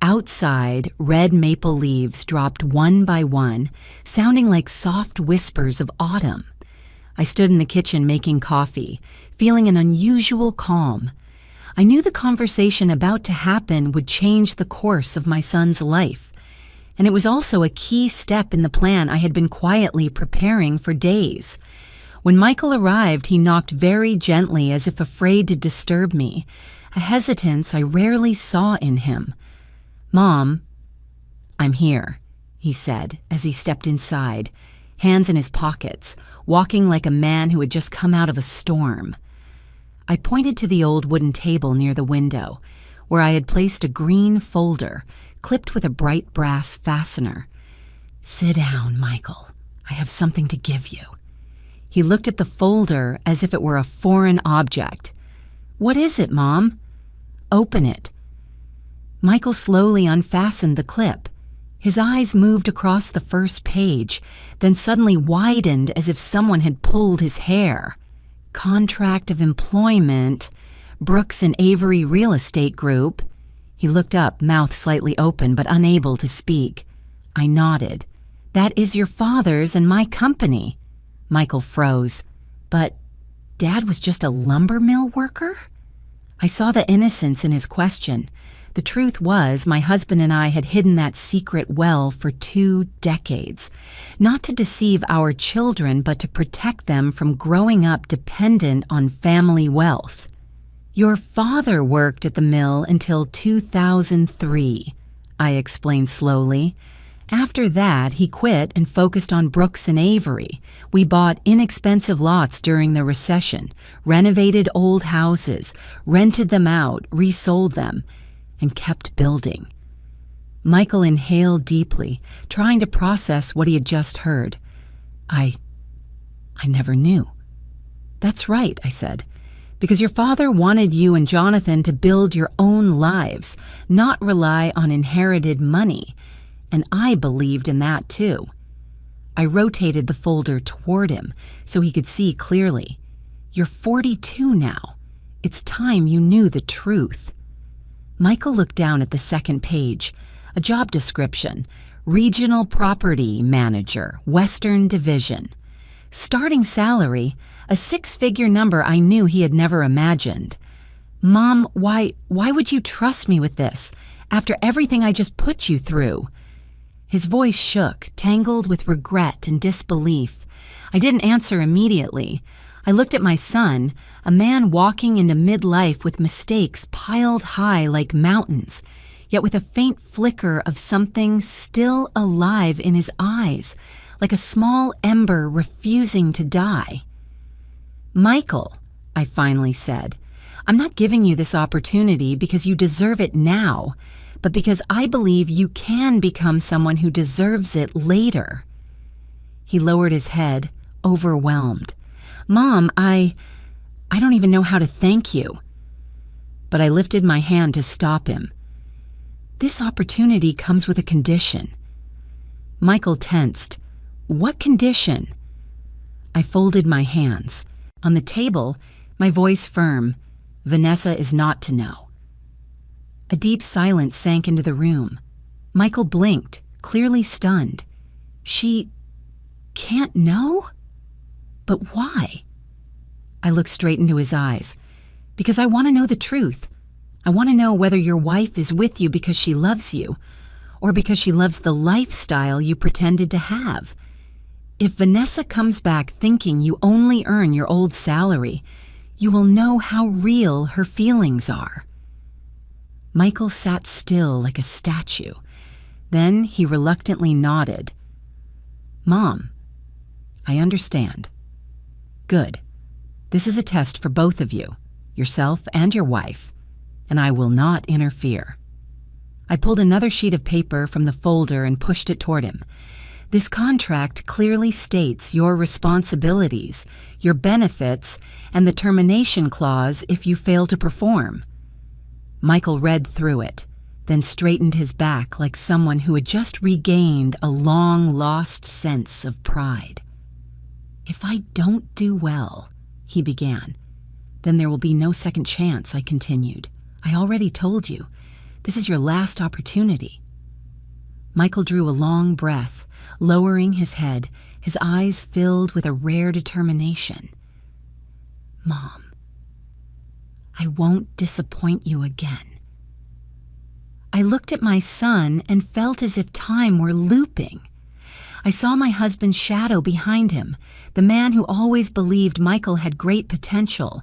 Outside, red maple leaves dropped one by one, sounding like soft whispers of autumn. I stood in the kitchen making coffee, feeling an unusual calm. I knew the conversation about to happen would change the course of my son's life, and it was also a key step in the plan I had been quietly preparing for days. When Michael arrived, he knocked very gently as if afraid to disturb me, a hesitance I rarely saw in him. "Mom, I'm here," he said as he stepped inside, hands in his pockets, walking like a man who had just come out of a storm. I pointed to the old wooden table near the window, where I had placed a green folder, clipped with a bright brass fastener. "Sit down, Michael. I have something to give you." He looked at the folder as if it were a foreign object. "What is it, Mom?" "Open it." Michael slowly unfastened the clip. His eyes moved across the first page, then suddenly widened as if someone had pulled his hair. "Contract of employment, Brooks and Avery Real Estate Group." He looked up, mouth slightly open but unable to speak. I nodded. "That is your father's and my company." Michael froze. "But Dad was just a lumber mill worker?" I saw the innocence in his question. The truth was, my husband and I had hidden that secret well for 2 decades, not to deceive our children, but to protect them from growing up dependent on family wealth. "Your father worked at the mill until 2003, I explained slowly. "After that, he quit and focused on Brooks and Avery. We bought inexpensive lots during the recession, renovated old houses, rented them out, resold them, and kept building." Michael inhaled deeply, trying to process what he had just heard. I never knew." "That's right," I said, "because your father wanted you and Jonathan to build your own lives, not rely on inherited money, and I believed in that too." I rotated the folder toward him so he could see clearly. "You're 42 now. It's time you knew the truth." Michael looked down at the second page, a job description, Regional Property Manager, Western Division. Starting salary, a 6-figure number I knew he had never imagined. "Mom, why would you trust me with this, after everything I just put you through?" His voice shook, tangled with regret and disbelief. I didn't answer immediately. I looked at my son, a man walking into midlife with mistakes piled high like mountains, yet with a faint flicker of something still alive in his eyes, like a small ember refusing to die. "Michael," I finally said, "I'm not giving you this opportunity because you deserve it now, but because I believe you can become someone who deserves it later." He lowered his head, overwhelmed. "Mom, I don't even know how to thank you." But I lifted my hand to stop him. "This opportunity comes with a condition." Michael tensed. "What condition?" I folded my hands. On the table, my voice firm. "Vanessa is not to know." A deep silence sank into the room. Michael blinked, clearly stunned. "She can't know? But why?" I looked straight into his eyes. "Because I want to know the truth. I want to know whether your wife is with you because she loves you, or because she loves the lifestyle you pretended to have. If Vanessa comes back thinking you only earn your old salary, you will know how real her feelings are." Michael sat still like a statue. Then he reluctantly nodded. "Mom, I understand. Good. This is a test for both of you, yourself and your wife, and I will not interfere." I pulled another sheet of paper from the folder and pushed it toward him. "This contract clearly states your responsibilities, your benefits, and the termination clause if you fail to perform." Michael read through it, then straightened his back like someone who had just regained a long-lost sense of pride. "If I don't do well," he began. "Then there will be no second chance," I continued. "I already told you. This is your last opportunity." Michael drew a long breath, lowering his head, his eyes filled with a rare determination. "Mom, I won't disappoint you again." I looked at my son and felt as if time were looping. I saw my husband's shadow behind him, the man who always believed Michael had great potential,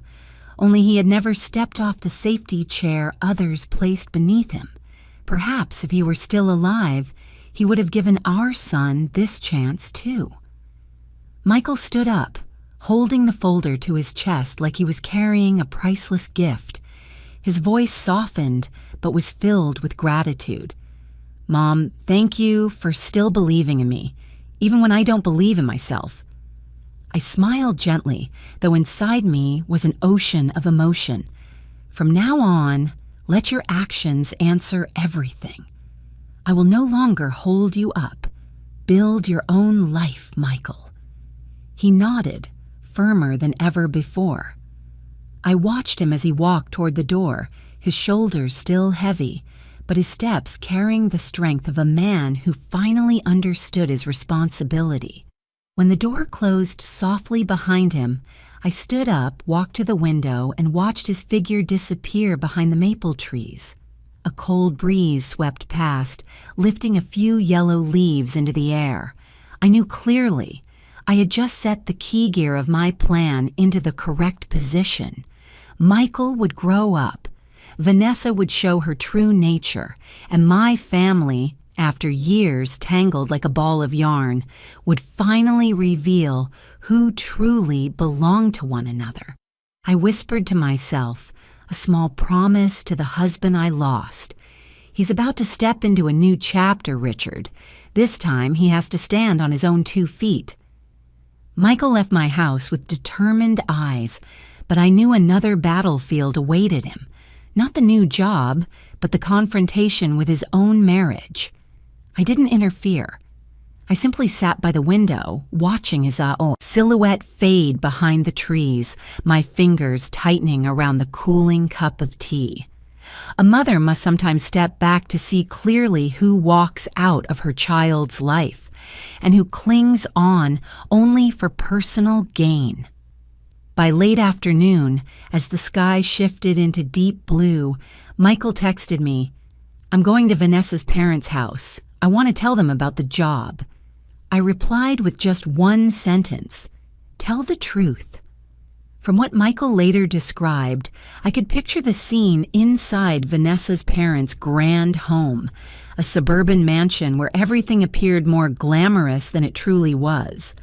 only he had never stepped off the safety chair others placed beneath him. Perhaps if he were still alive, he would have given our son this chance too. Michael stood up, holding the folder to his chest like he was carrying a priceless gift. His voice softened, but was filled with gratitude. "Mom, thank you for still believing in me, even when I don't believe in myself." I smiled gently, though inside me was an ocean of emotion. "From now on, let your actions answer everything. I will no longer hold you up. Build your own life, Michael." He nodded, firmer than ever before. I watched him as he walked toward the door, his shoulders still heavy, but his steps carrying the strength of a man who finally understood his responsibility. When the door closed softly behind him, I stood up, walked to the window, and watched his figure disappear behind the maple trees. A cold breeze swept past, lifting a few yellow leaves into the air. I knew clearly I had just set the key gear of my plan into the correct position. Michael would grow up, Vanessa would show her true nature, and my family, after years tangled like a ball of yarn, would finally reveal who truly belonged to one another. I whispered to myself, a small promise to the husband I lost. He's about to step into a new chapter, Richard. This time he has to stand on his own 2 feet. Michael left my house with determined eyes, but I knew another battlefield awaited him. Not the new job, but the confrontation with his own marriage. I didn't interfere. I simply sat by the window, watching his silhouette fade behind the trees, my fingers tightening around the cooling cup of tea. A mother must sometimes step back to see clearly who walks out of her child's life, and who clings on only for personal gain. By late afternoon, as the sky shifted into deep blue, Michael texted me, "I'm going to Vanessa's parents' house. I want to tell them about the job." I replied with just one sentence, "Tell the truth." From what Michael later described, I could picture the scene inside Vanessa's parents' grand home, a suburban mansion where everything appeared more glamorous than it truly was.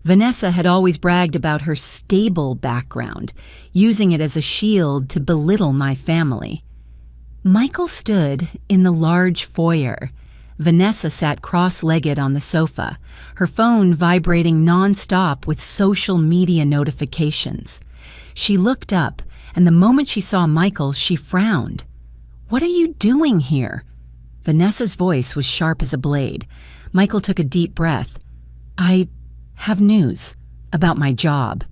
Vanessa had always bragged about her stable background, using it as a shield to belittle my family. Michael stood in the large foyer. Vanessa sat cross-legged on the sofa, her phone vibrating nonstop with social media notifications. She looked up, and the moment she saw Michael, she frowned. "What are you doing here?" Vanessa's voice was sharp as a blade. Michael took a deep breath. "I have news about my job."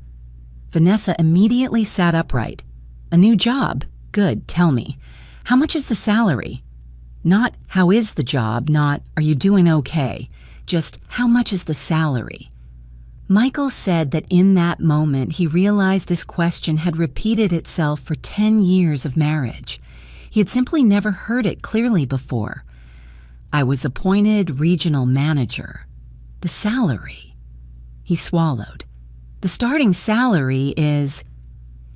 Vanessa immediately sat upright. "A new job? Good, tell me. How much is the salary?" Not how is the job, not are you doing okay, just how much is the salary? Michael said that in that moment he realized this question had repeated itself for 10 years of marriage. He had simply never heard it clearly before. "I was appointed regional manager. The salary." He swallowed. "The starting salary is—"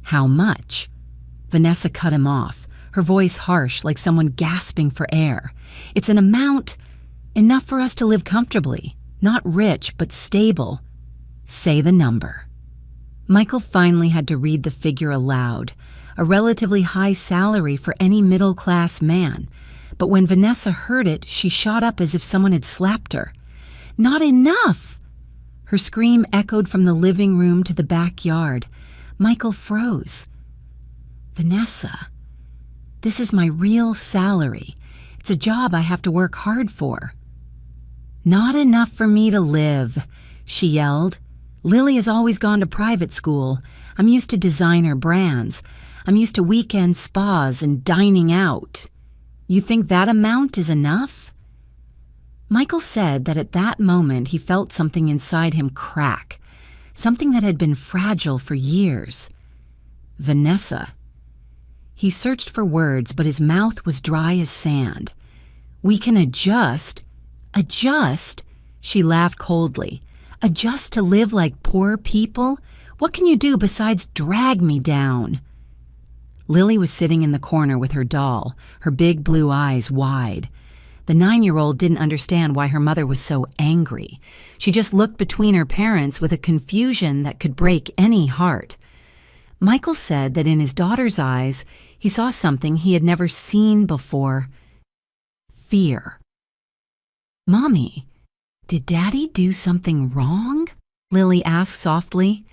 "How much?" Vanessa cut him off, her voice harsh like someone gasping for air. "It's an amount enough for us to live comfortably. Not rich, but stable." "Say the number." Michael finally had to read the figure aloud, a relatively high salary for any middle-class man. But when Vanessa heard it, she shot up as if someone had slapped her. "Not enough!" Her scream echoed from the living room to the backyard. Michael froze. "Vanessa, this is my real salary. It's a job I have to work hard for." "Not enough for me to live," she yelled. "Lily has always gone to private school. I'm used to designer brands. I'm used to weekend spas and dining out. You think that amount is enough?" Michael said that at that moment he felt something inside him crack, something that had been fragile for years. Vanessa. He searched for words, but his mouth was dry as sand. "We can adjust." "Adjust?" She laughed coldly. "Adjust to live like poor people? What can you do besides drag me down?" Lily was sitting in the corner with her doll, her big blue eyes wide. The 9-year-old didn't understand why her mother was so angry. She just looked between her parents with a confusion that could break any heart. Michael said that in his daughter's eyes, he saw something he had never seen before. Fear. "Mommy, did Daddy do something wrong?" Lily asked softly.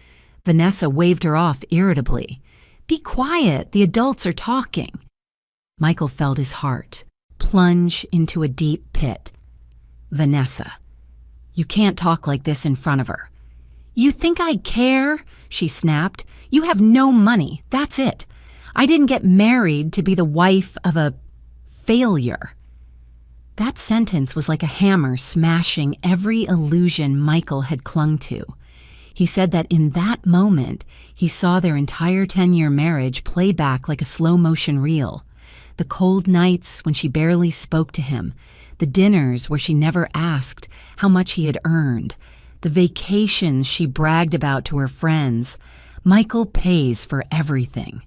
Vanessa waved her off irritably. "Be quiet, the adults are talking." Michael felt his heart plunge into a deep pit. "Vanessa, you can't talk like this in front of her." "You think I care?" she snapped. "You have no money, that's it. I didn't get married to be the wife of a failure." That sentence was like a hammer smashing every illusion Michael had clung to. He said that in that moment, he saw their entire 10-year marriage play back like a slow-motion reel. The cold nights when she barely spoke to him, the dinners where she never asked how much he had earned, the vacations she bragged about to her friends. Michael pays for everything.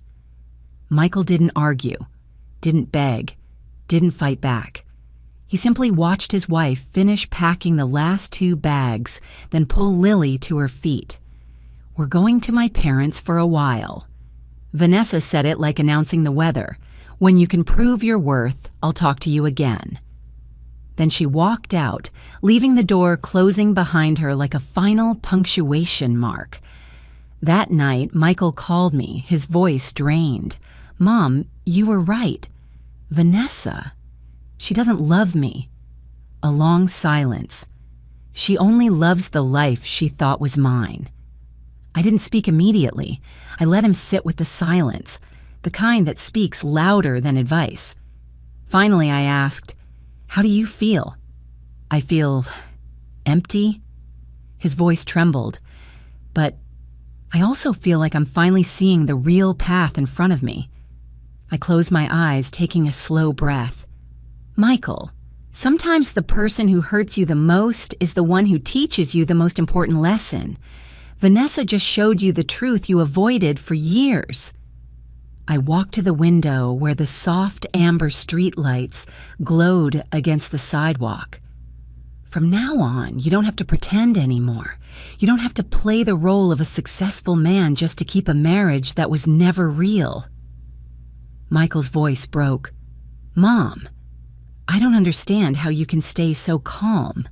Michael didn't argue, didn't beg, didn't fight back. He simply watched his wife finish packing the last 2 bags, then pull Lily to her feet. "We're going to my parents for a while." Vanessa said it like announcing the weather. "When you can prove your worth, I'll talk to you again." Then she walked out, leaving the door closing behind her like a final punctuation mark. That night, Michael called me, his voice drained. "Mom, you were right. Vanessa, she doesn't love me." A long silence. "She only loves the life she thought was mine." I didn't speak immediately. I let him sit with the silence, the kind that speaks louder than advice. Finally, I asked, "How do you feel?" "I feel empty." His voice trembled. "But I also feel like I'm finally seeing the real path in front of me." I closed my eyes, taking a slow breath. "Michael, sometimes the person who hurts you the most is the one who teaches you the most important lesson. Vanessa just showed you the truth you avoided for years." I walked to the window where the soft amber streetlights glowed against the sidewalk. "From now on, you don't have to pretend anymore. You don't have to play the role of a successful man just to keep a marriage that was never real." Michael's voice broke. "Mom, I don't understand how you can stay so calm."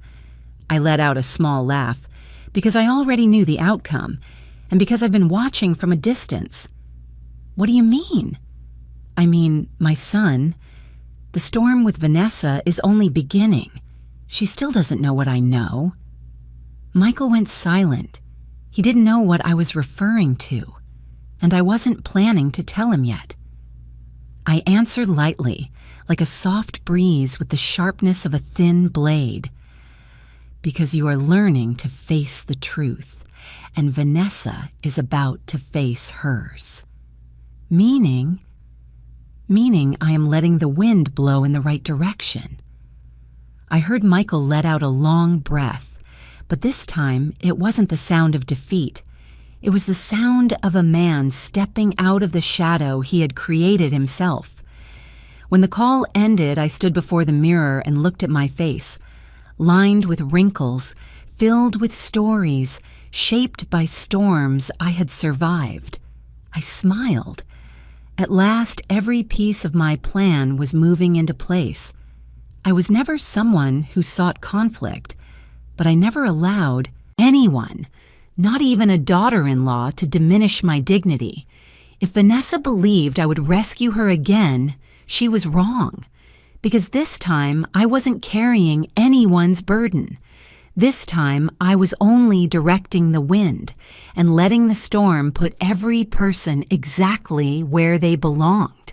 I let out a small laugh, because I already knew the outcome, and because I've been watching from a distance. "What do you mean?" "I mean, my son. The storm with Vanessa is only beginning. She still doesn't know what I know." Michael went silent. He didn't know what I was referring to, and I wasn't planning to tell him yet. I answered lightly, like a soft breeze with the sharpness of a thin blade. "Because you are learning to face the truth, and Vanessa is about to face hers." Meaning I am letting the wind blow in the right direction. I heard Michael let out a long breath, But this time, it wasn't the sound of defeat. It was the sound of a man stepping out of the shadow he had created himself. When the call ended, I stood before the mirror and looked at my face, lined with wrinkles, filled with stories, shaped by storms I had survived. I smiled. At last, every piece of my plan was moving into place. I was never someone who sought conflict, but I never allowed anyone, not even a daughter-in-law, to diminish my dignity. If Vanessa believed I would rescue her again, she was wrong, because this time I wasn't carrying anyone's burden. This time I was only directing the wind and letting the storm put every person exactly where they belonged.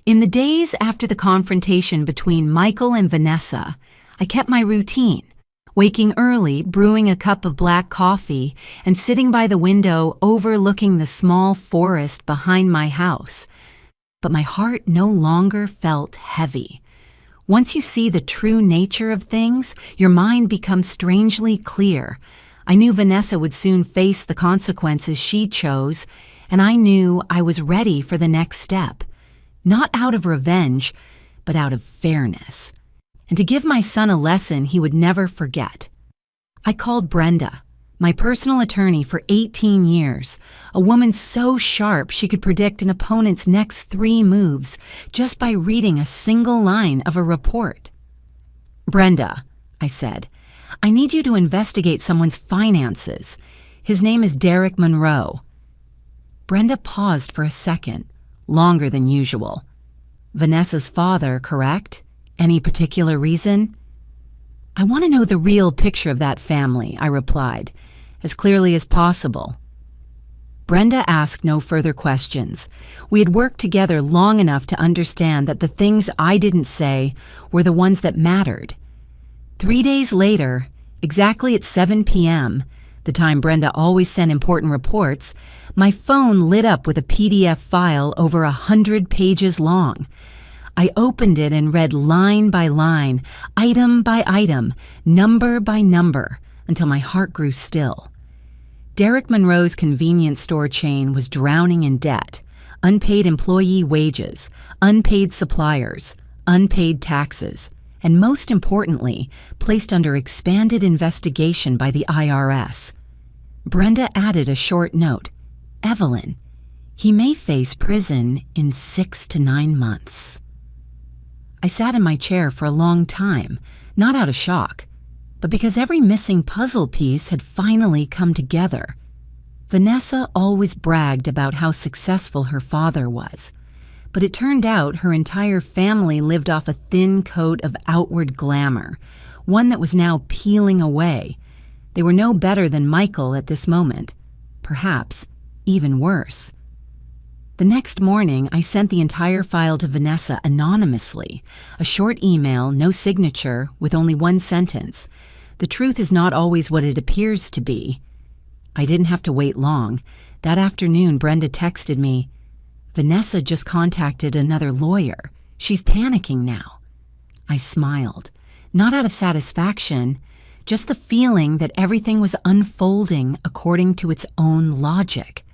In the days after the confrontation between Michael and Vanessa, I kept my routine, waking early, brewing a cup of black coffee, and sitting by the window overlooking the small forest behind my house. But my heart no longer felt heavy. Once you see the true nature of things, your mind becomes strangely clear. I knew Vanessa would soon face the consequences she chose, and I knew I was ready for the next step. Not out of revenge, but out of fairness. And to give my son a lesson he would never forget. I called Brenda, my personal attorney for 18 years, a woman so sharp she could predict an opponent's next 3 moves just by reading a single line of a report. "Brenda," I said, "I need you to investigate someone's finances. His name is Derek Monroe." Brenda paused for a second, longer than usual. "Vanessa's father, correct? Any particular reason?" "I want to know the real picture of that family," I replied, as clearly as possible. Brenda asked no further questions. We had worked together long enough to understand that the things I didn't say were the ones that mattered. 3 days later, exactly at 7 p.m., the time Brenda always sent important reports, my phone lit up with a PDF file over 100 pages long. I opened it and read line by line, item by item, number by number, until my heart grew still. Derek Monroe's convenience store chain was drowning in debt, unpaid employee wages, unpaid suppliers, unpaid taxes, and most importantly, placed under expanded investigation by the IRS. Brenda added a short note, "Evelyn, he may face prison in 6 to 9 months." I sat in my chair for a long time, not out of shock, but because every missing puzzle piece had finally come together. Vanessa always bragged about how successful her father was, but it turned out her entire family lived off a thin coat of outward glamour, one that was now peeling away. They were no better than Michael at this moment, perhaps even worse. The next morning, I sent the entire file to Vanessa anonymously, a short email, no signature, with only one sentence. "The truth is not always what it appears to be." I didn't have to wait long. That afternoon, Brenda texted me, "Vanessa just contacted another lawyer. She's panicking now." I smiled, not out of satisfaction, just the feeling that everything was unfolding according to its own logic.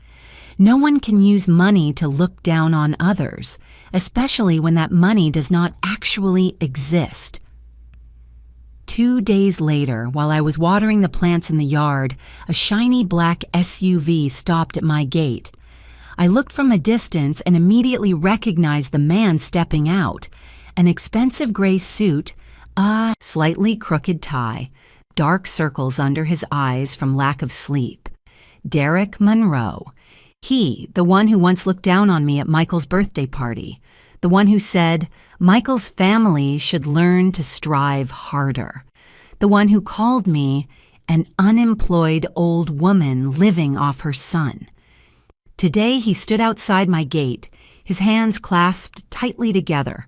No one can use money to look down on others, especially when that money does not actually exist. 2 days later, while I was watering the plants in the yard, a shiny black SUV stopped at my gate. I looked from a distance and immediately recognized the man stepping out. An expensive gray suit, a slightly crooked tie, dark circles under his eyes from lack of sleep. Derek Monroe. He, the one who once looked down on me at Michael's birthday party. The one who said, Michael's family should learn to strive harder. The one who called me an unemployed old woman living off her son. Today he stood outside my gate, his hands clasped tightly together.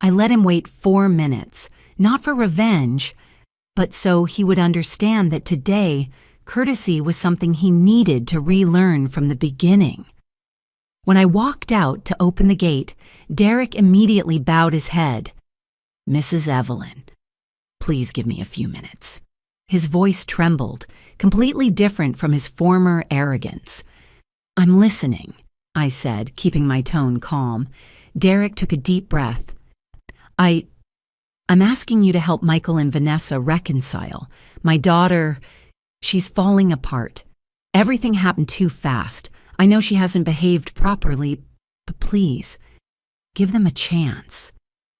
I let him wait 4 minutes, not for revenge, but so he would understand that today courtesy was something he needed to relearn from the beginning. When I walked out to open the gate, Derek immediately bowed his head. "Mrs. Evelyn, please give me a few minutes." His voice trembled, completely different from his former arrogance. "I'm listening," I said, keeping my tone calm. Derek took a deep breath. I'm asking you to help Michael and Vanessa reconcile. My daughter, she's falling apart. Everything happened too fast. I know she hasn't behaved properly, but please, give them a chance."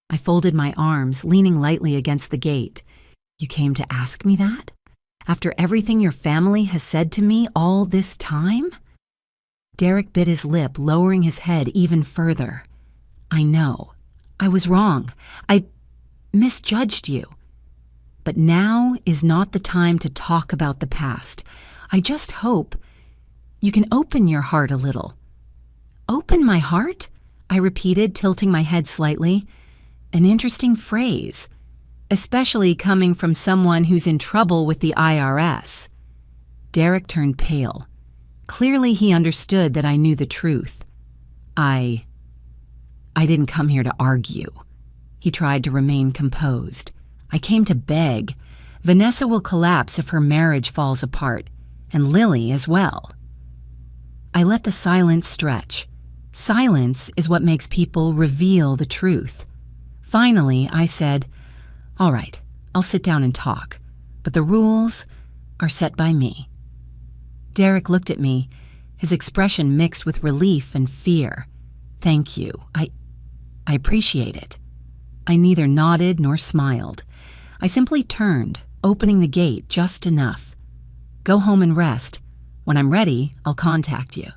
I folded my arms, leaning lightly against the gate. "You came to ask me that? After everything your family has said to me all this time?" Derek bit his lip, lowering his head even further. "I know. I was wrong. I misjudged you. But now is not the time to talk about the past. I just hope you can open your heart a little." "Open my heart?" I repeated, tilting my head slightly. An interesting phrase, especially coming from someone who's in trouble with the IRS. Derek turned pale. Clearly he understood that I knew the truth. I didn't come here to argue." He tried to remain composed. "I came to beg. Vanessa will collapse if her marriage falls apart, and Lily as well." I let the silence stretch. Silence is what makes people reveal the truth. Finally, I said, "All right, I'll sit down and talk, but the rules are set by me." Derek looked at me, his expression mixed with relief and fear. "Thank you. I appreciate it." I neither nodded nor smiled. I simply turned, opening the gate just enough. "Go home and rest. When I'm ready, I'll contact you."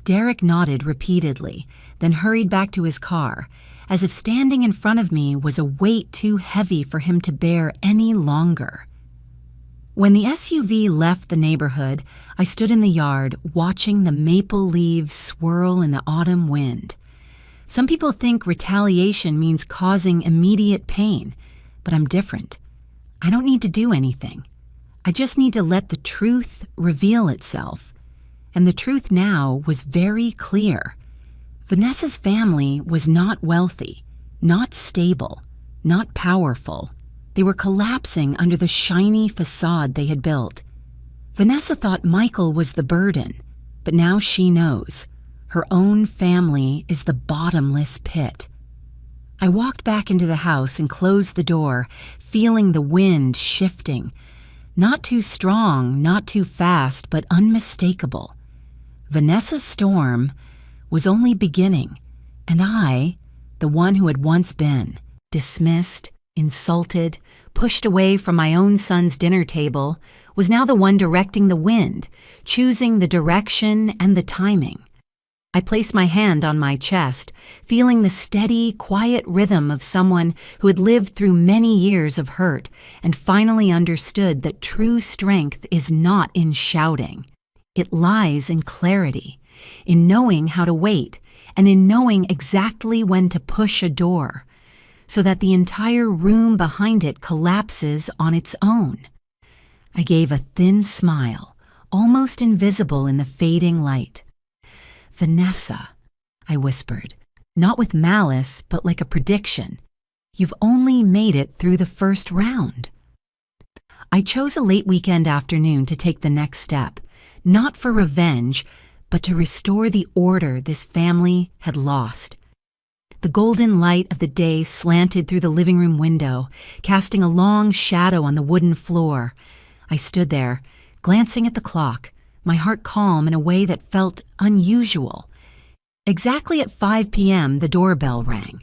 Derek nodded repeatedly, then hurried back to his car, as if standing in front of me was a weight too heavy for him to bear any longer. When the SUV left the neighborhood, I stood in the yard, watching the maple leaves swirl in the autumn wind. Some people think retaliation means causing immediate pain, but I'm different. I don't need to do anything. I just need to let the truth reveal itself. And the truth now was very clear. Vanessa's family was not wealthy, not stable, not powerful. They were collapsing under the shiny facade they had built. Vanessa thought Michael was the burden, but now she knows. Her own family is the bottomless pit. I walked back into the house and closed the door, feeling the wind shifting. Not too strong, not too fast, but unmistakable. Vanessa's storm was only beginning, and I, the one who had once been, dismissed, insulted, pushed away from my own son's dinner table, was now the one directing the wind, choosing the direction and the timing. I placed my hand on my chest, feeling the steady, quiet rhythm of someone who had lived through many years of hurt and finally understood that true strength is not in shouting. It lies in clarity, in knowing how to wait, and in knowing exactly when to push a door, so that the entire room behind it collapses on its own. I gave a thin smile, almost invisible in the fading light. "Vanessa," I whispered, not with malice, but like a prediction. "You've only made it through the first round." I chose a late weekend afternoon to take the next step, not for revenge, but to restore the order this family had lost. The golden light of the day slanted through the living room window, casting a long shadow on the wooden floor. I stood there, glancing at the clock, my heart calm in a way that felt unusual. Exactly at 5 p.m., the doorbell rang.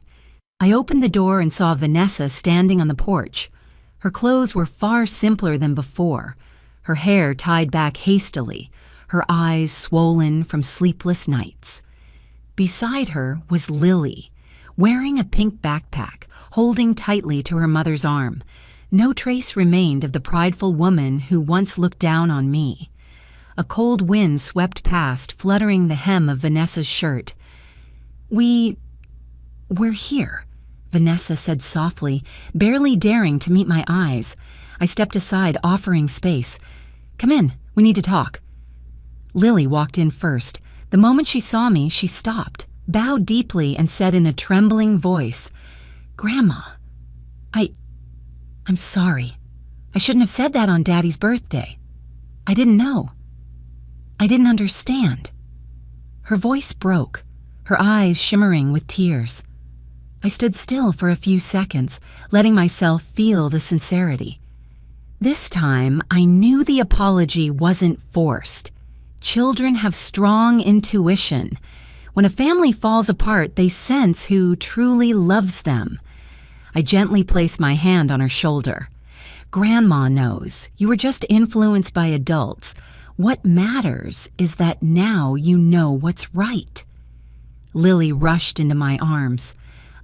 I opened the door and saw Vanessa standing on the porch. Her clothes were far simpler than before, her hair tied back hastily, her eyes swollen from sleepless nights. Beside her was Lily, wearing a pink backpack, holding tightly to her mother's arm. No trace remained of the prideful woman who once looked down on me. A cold wind swept past, fluttering the hem of Vanessa's shirt. We're here," Vanessa said softly, barely daring to meet my eyes. I stepped aside, offering space. "Come in, we need to talk." Lily walked in first. The moment she saw me, she stopped, bowed deeply, and said in a trembling voice, "Grandma, I'm sorry. I shouldn't have said that on Daddy's birthday. I didn't know. I didn't understand. Her voice broke, her eyes shimmering with tears. I stood still for a few seconds, letting myself feel the sincerity. This time, I knew the apology wasn't forced. Children have strong intuition. When a family falls apart, they sense who truly loves them. I gently placed my hand on her shoulder. Grandma knows. You were just influenced by adults. What matters is that now you know what's right. Lily rushed into my arms.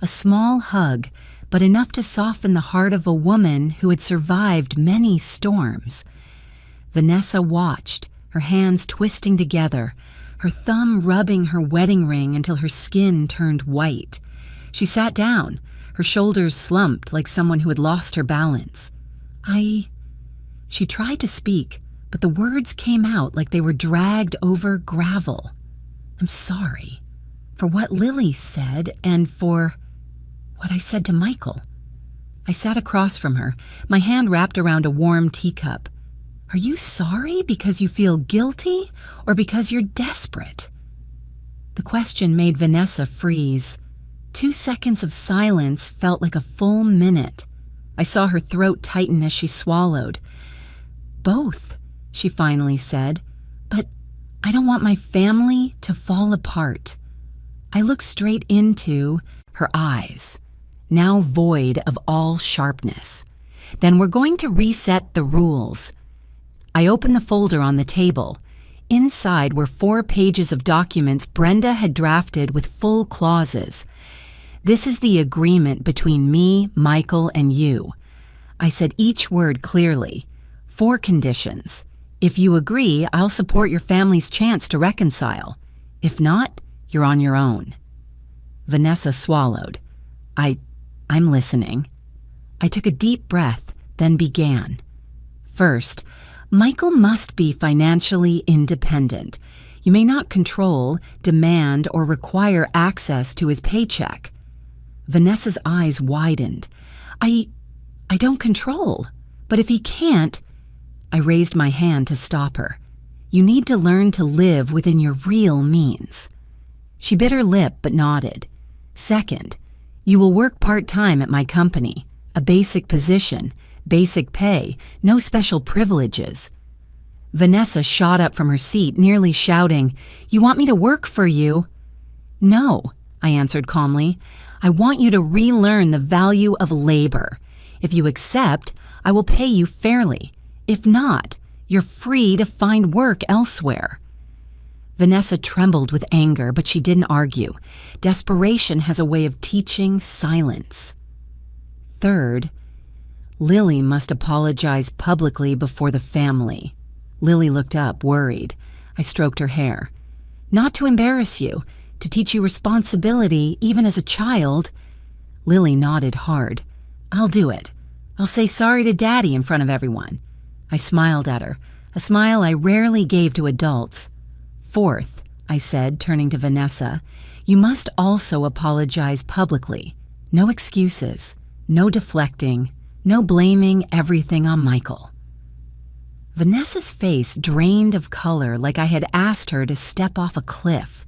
A small hug, but enough to soften the heart of a woman who had survived many storms. Vanessa watched, her hands twisting together, her thumb rubbing her wedding ring until her skin turned white. She sat down, her shoulders slumped like someone who had lost her balance. She tried to speak, but the words came out like they were dragged over gravel. I'm sorry for what Lily said and for what I said to Michael. I sat across from her, my hand wrapped around a warm teacup. Are you sorry because you feel guilty or because you're desperate? The question made Vanessa freeze. 2 seconds of silence felt like a full minute. I saw her throat tighten as she swallowed. Both, she finally said, but I don't want my family to fall apart. I looked straight into her eyes, now void of all sharpness. Then we're going to reset the rules. I opened the folder on the table. Inside were 4 pages of documents Brenda had drafted with full clauses. This is the agreement between me, Michael, and you. I said each word clearly. 4 conditions. If you agree, I'll support your family's chance to reconcile. If not, you're on your own. Vanessa swallowed. I'm listening. I took a deep breath, then began. First, Michael must be financially independent. You may not control, demand, or require access to his paycheck. Vanessa's eyes widened. I don't control, but if he can't, I raised my hand to stop her. You need to learn to live within your real means. She bit her lip but nodded. Second, you will work part-time at my company, a basic position, basic pay, no special privileges. Vanessa shot up from her seat, nearly shouting, "You want me to work for you?" "No," I answered calmly. "I want you to relearn the value of labor. If you accept, I will pay you fairly. If not, you're free to find work elsewhere." Vanessa trembled with anger, but she didn't argue. Desperation has a way of teaching silence. Third, Lily must apologize publicly before the family. Lily looked up, worried. I stroked her hair. "Not to embarrass you, to teach you responsibility even as a child." Lily nodded hard. "I'll do it. I'll say sorry to Daddy in front of everyone." I smiled at her, a smile I rarely gave to adults. "Fourth," I said, turning to Vanessa, "you must also apologize publicly. No excuses, no deflecting, no blaming everything on Michael." Vanessa's face drained of color like I had asked her to step off a cliff.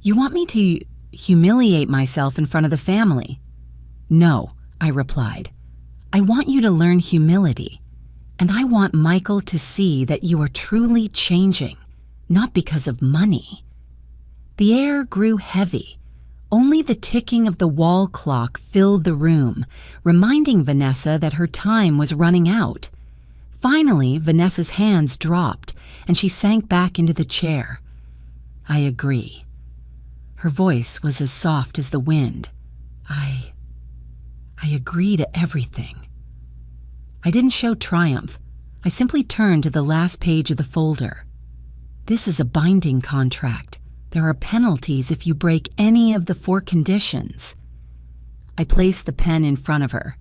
"You want me to humiliate myself in front of the family?" "No," I replied. "I want you to learn humility, and I want Michael to see that you are truly changing, not because of money." The air grew heavy. Only the ticking of the wall clock filled the room, reminding Vanessa that her time was running out. Finally, Vanessa's hands dropped, and she sank back into the chair. "I agree." Her voice was as soft as the wind. I agree to everything." I didn't show triumph. I simply turned to the last page of the folder. "This is a binding contract. There are penalties if you break any of the 4 conditions." I placed the pen in front of her.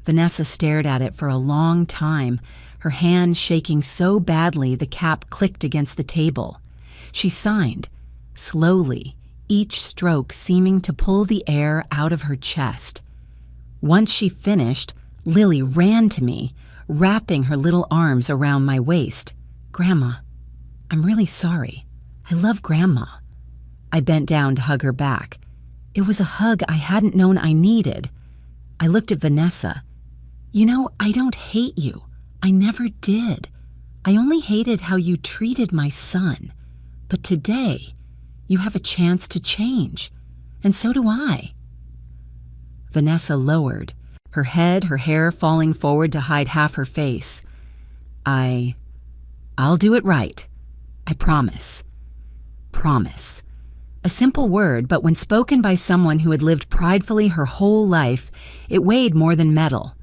Vanessa stared at it for a long time, her hand shaking so badly the cap clicked against the table. She signed, slowly, each stroke seeming to pull the air out of her chest. Once she finished, Lily ran to me, wrapping her little arms around my waist. "Grandma, I'm really sorry. I love Grandma." I bent down to hug her back. It was a hug I hadn't known I needed. I looked at Vanessa. "You know, I don't hate you. I never did. I only hated how you treated my son. But today, you have a chance to change. And so do I." Vanessa lowered, her head, her hair falling forward to hide half her face. I'll do it right. I promise." Promise. A simple word, but when spoken by someone who had lived pridefully her whole life, it weighed more than metal.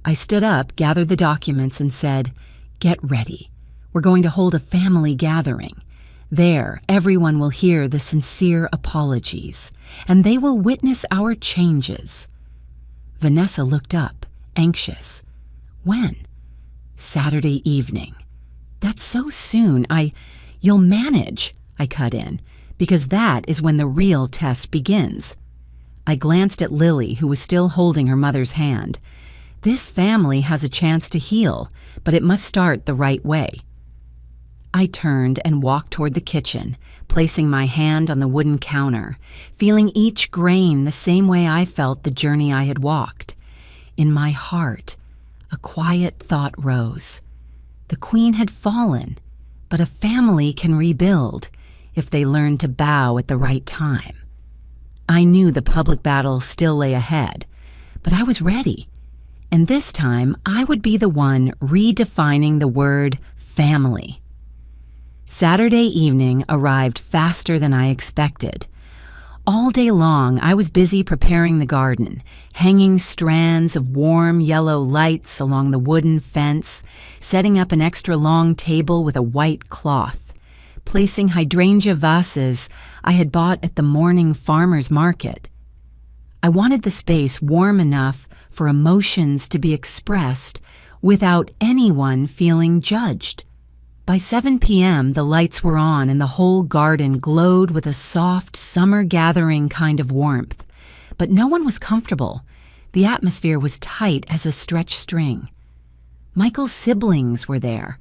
I stood up, gathered the documents, and said, "Get ready. We're going to hold a family gathering. There, everyone will hear the sincere apologies, and they will witness our changes." Vanessa looked up, anxious. "When?" "Saturday evening." "That's so soon. You'll manage," I cut in, "because that is when the real test begins." I glanced at Lily, who was still holding her mother's hand. This family has a chance to heal, but it must start the right way. I turned and walked toward the kitchen, placing my hand on the wooden counter, feeling each grain the same way I felt the journey I had walked. In my heart, a quiet thought rose. The queen had fallen, but a family can rebuild if they learn to bow at the right time. I knew the public battle still lay ahead, but I was ready. And this time, I would be the one redefining the word family. Saturday evening arrived faster than I expected. All day long, I was busy preparing the garden, hanging strands of warm yellow lights along the wooden fence, setting up an extra long table with a white cloth, placing hydrangea vases I had bought at the morning farmer's market. I wanted the space warm enough for emotions to be expressed without anyone feeling judged. By 7 p.m., the lights were on and the whole garden glowed with a soft, summer gathering kind of warmth. But no one was comfortable. The atmosphere was tight as a stretched string. Michael's siblings were there.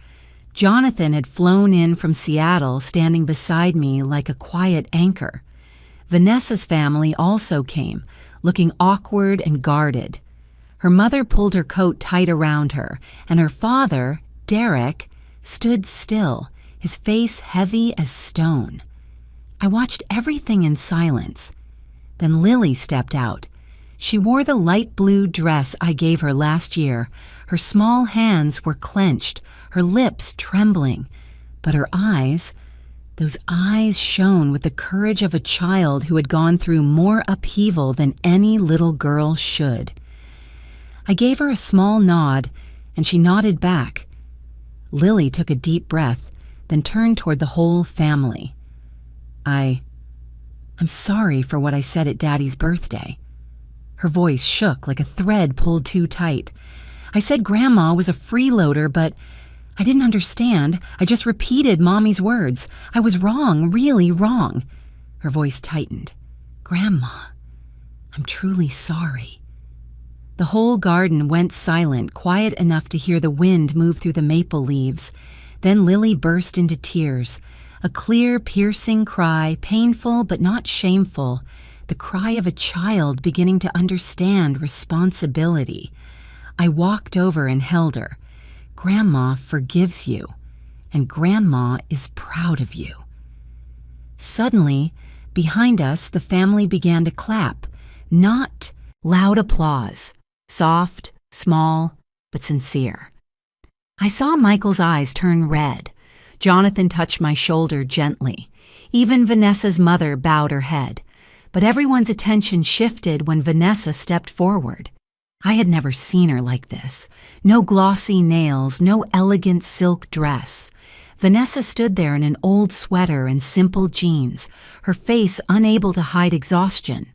Jonathan had flown in from Seattle, standing beside me like a quiet anchor. Vanessa's family also came, looking awkward and guarded. Her mother pulled her coat tight around her, and her father, Derek, stood still, his face heavy as stone. I watched everything in silence. Then Lily stepped out. She wore the light blue dress I gave her last year. Her small hands were clenched, her lips trembling, but her eyes, those eyes shone with the courage of a child who had gone through more upheaval than any little girl should. I gave her a small nod, and she nodded back. Lily took a deep breath, then turned toward the whole family. I'm sorry for what I said at Daddy's birthday." Her voice shook like a thread pulled too tight. "I said Grandma was a freeloader, but I didn't understand. I just repeated Mommy's words. I was wrong, really wrong." Her voice tightened. "Grandma, I'm truly sorry." The whole garden went silent, quiet enough to hear the wind move through the maple leaves. Then Lily burst into tears, a clear, piercing cry, painful but not shameful, the cry of a child beginning to understand responsibility. I walked over and held her. "Grandma forgives you, and Grandma is proud of you." Suddenly, behind us, the family began to clap, not loud applause. Soft, small, but sincere. I saw Michael's eyes turn red. Jonathan touched my shoulder gently. Even Vanessa's mother bowed her head. But everyone's attention shifted when Vanessa stepped forward. I had never seen her like this. No glossy nails, no elegant silk dress. Vanessa stood there in an old sweater and simple jeans, her face unable to hide exhaustion.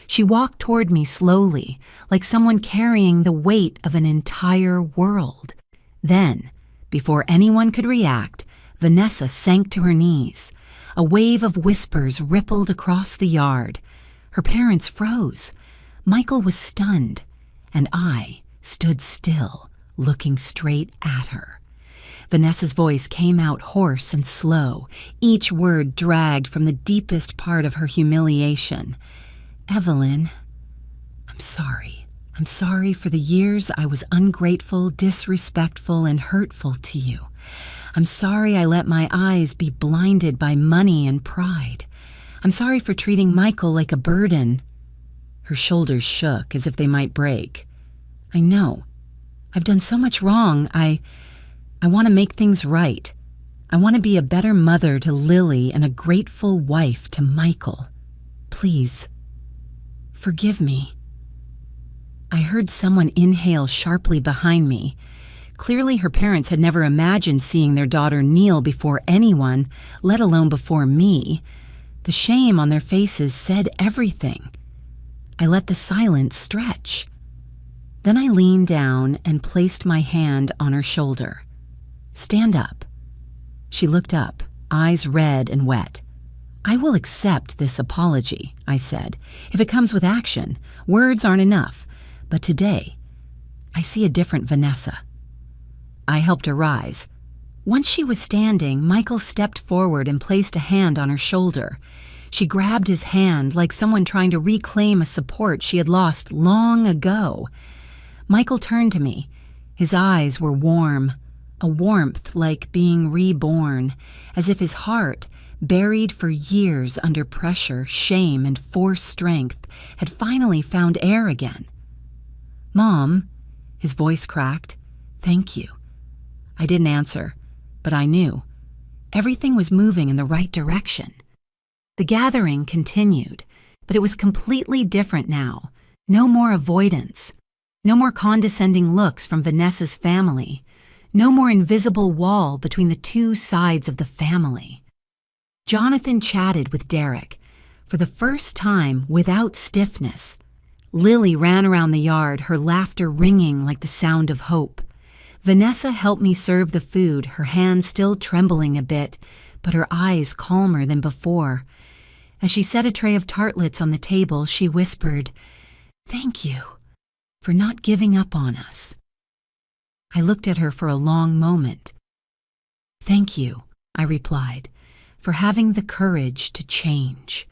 She walked toward me slowly, like someone carrying the weight of an entire world. Then, before anyone could react, Vanessa sank to her knees. A wave of whispers rippled across the yard. Her parents froze. Michael was stunned, and I stood still, looking straight at her. Vanessa's voice came out hoarse and slow, each word dragged from the deepest part of her humiliation. "Evelyn, I'm sorry. I'm sorry for the years I was ungrateful, disrespectful, and hurtful to you. I'm sorry I let my eyes be blinded by money and pride. I'm sorry for treating Michael like a burden." Her shoulders shook as if they might break. "I know. I've done so much wrong. I want to make things right. I want to be a better mother to Lily and a grateful wife to Michael. Please, forgive me." I heard someone inhale sharply behind me. Clearly her parents had never imagined seeing their daughter kneel before anyone, let alone before me. The shame on their faces said everything. I let the silence stretch. Then I leaned down and placed my hand on her shoulder. "Stand up." She looked up, eyes red and wet. "I will accept this apology," I said, "if it comes with action. Words aren't enough. But today, I see a different Vanessa." I helped her rise. Once she was standing, Michael stepped forward and placed a hand on her shoulder. She grabbed his hand like someone trying to reclaim a support she had lost long ago. Michael turned to me. His eyes were warm, a warmth like being reborn, as if his heart, buried for years under pressure, shame, and forced strength, had finally found air again. "Mom," his voice cracked, "thank you." I didn't answer, but I knew. Everything was moving in the right direction. The gathering continued, but it was completely different now. No more avoidance. No more condescending looks from Vanessa's family. No more invisible wall between the two sides of the family. Jonathan chatted with Derek, for the first time without stiffness. Lily ran around the yard, her laughter ringing like the sound of hope. Vanessa helped me serve the food, her hands still trembling a bit, but her eyes calmer than before. As she set a tray of tartlets on the table, she whispered, "Thank you for not giving up on us." I looked at her for a long moment. "Thank you," I replied, "for having the courage to change."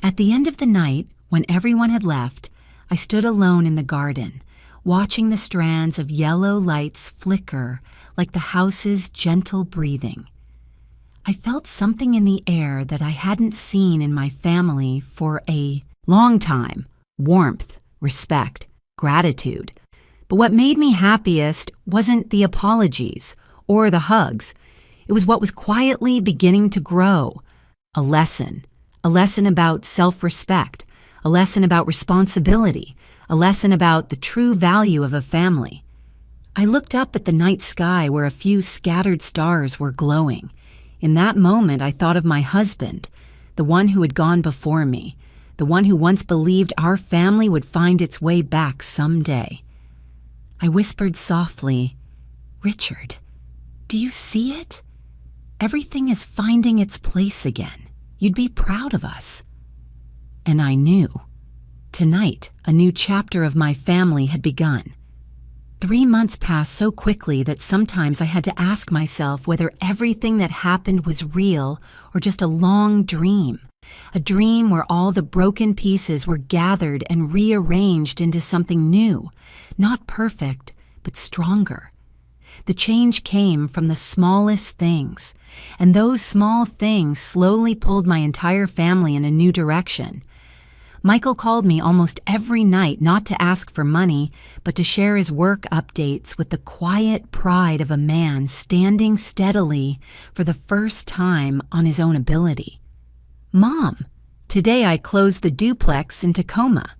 At the end of the night, when everyone had left, I stood alone in the garden, watching the strands of yellow lights flicker like the house's gentle breathing. I felt something in the air that I hadn't seen in my family for a long time: warmth, respect, gratitude. But what made me happiest wasn't the apologies or the hugs. It was what was quietly beginning to grow. A lesson about self-respect, a lesson about responsibility, a lesson about the true value of a family. I looked up at the night sky where a few scattered stars were glowing. In that moment, I thought of my husband, the one who had gone before me, the one who once believed our family would find its way back someday. I whispered softly, "Richard, do you see it? Everything is finding its place again. You'd be proud of us." And I knew. Tonight, a new chapter of my family had begun. 3 months passed so quickly that sometimes I had to ask myself whether everything that happened was real or just a long dream. A dream where all the broken pieces were gathered and rearranged into something new, not perfect, but stronger. The change came from the smallest things, and those small things slowly pulled my entire family in a new direction. Michael called me almost every night not to ask for money, but to share his work updates with the quiet pride of a man standing steadily for the first time on his own ability. "Mom, today I closed the duplex in Tacoma."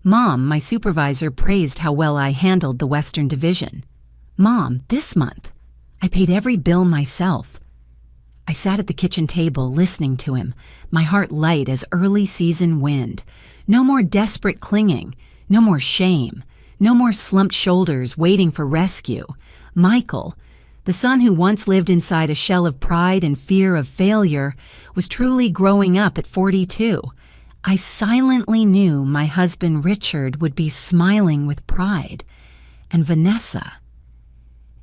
"Mom," my supervisor praised how well I handled the Western Division. "Mom, this month, I paid every bill myself." I sat at the kitchen table listening to him, my heart light as early season wind. No more desperate clinging, no more shame, no more slumped shoulders waiting for rescue. Michael, the son who once lived inside a shell of pride and fear of failure, was truly growing up at 42. I silently knew my husband Richard would be smiling with pride. and Vanessa.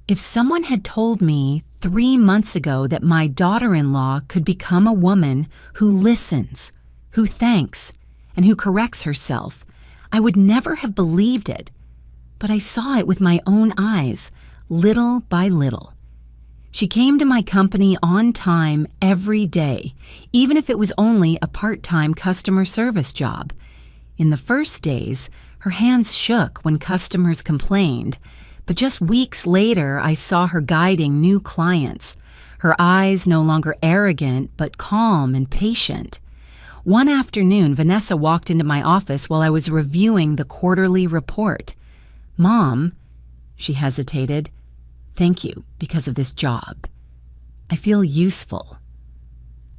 If someone had told me 3 months ago that my daughter-in-law could become a woman who listens, who thanks, and who corrects herself, I would never have believed it. But I saw it with my own eyes, little by little. She came to my company on time every day, even if it was only a part-time customer service job. In the first days, her hands shook when customers complained, but just weeks later I saw her guiding new clients, her eyes no longer arrogant but calm and patient. One afternoon, Vanessa walked into my office while I was reviewing the quarterly report. "Mom," she hesitated, "thank you because of this job. I feel useful."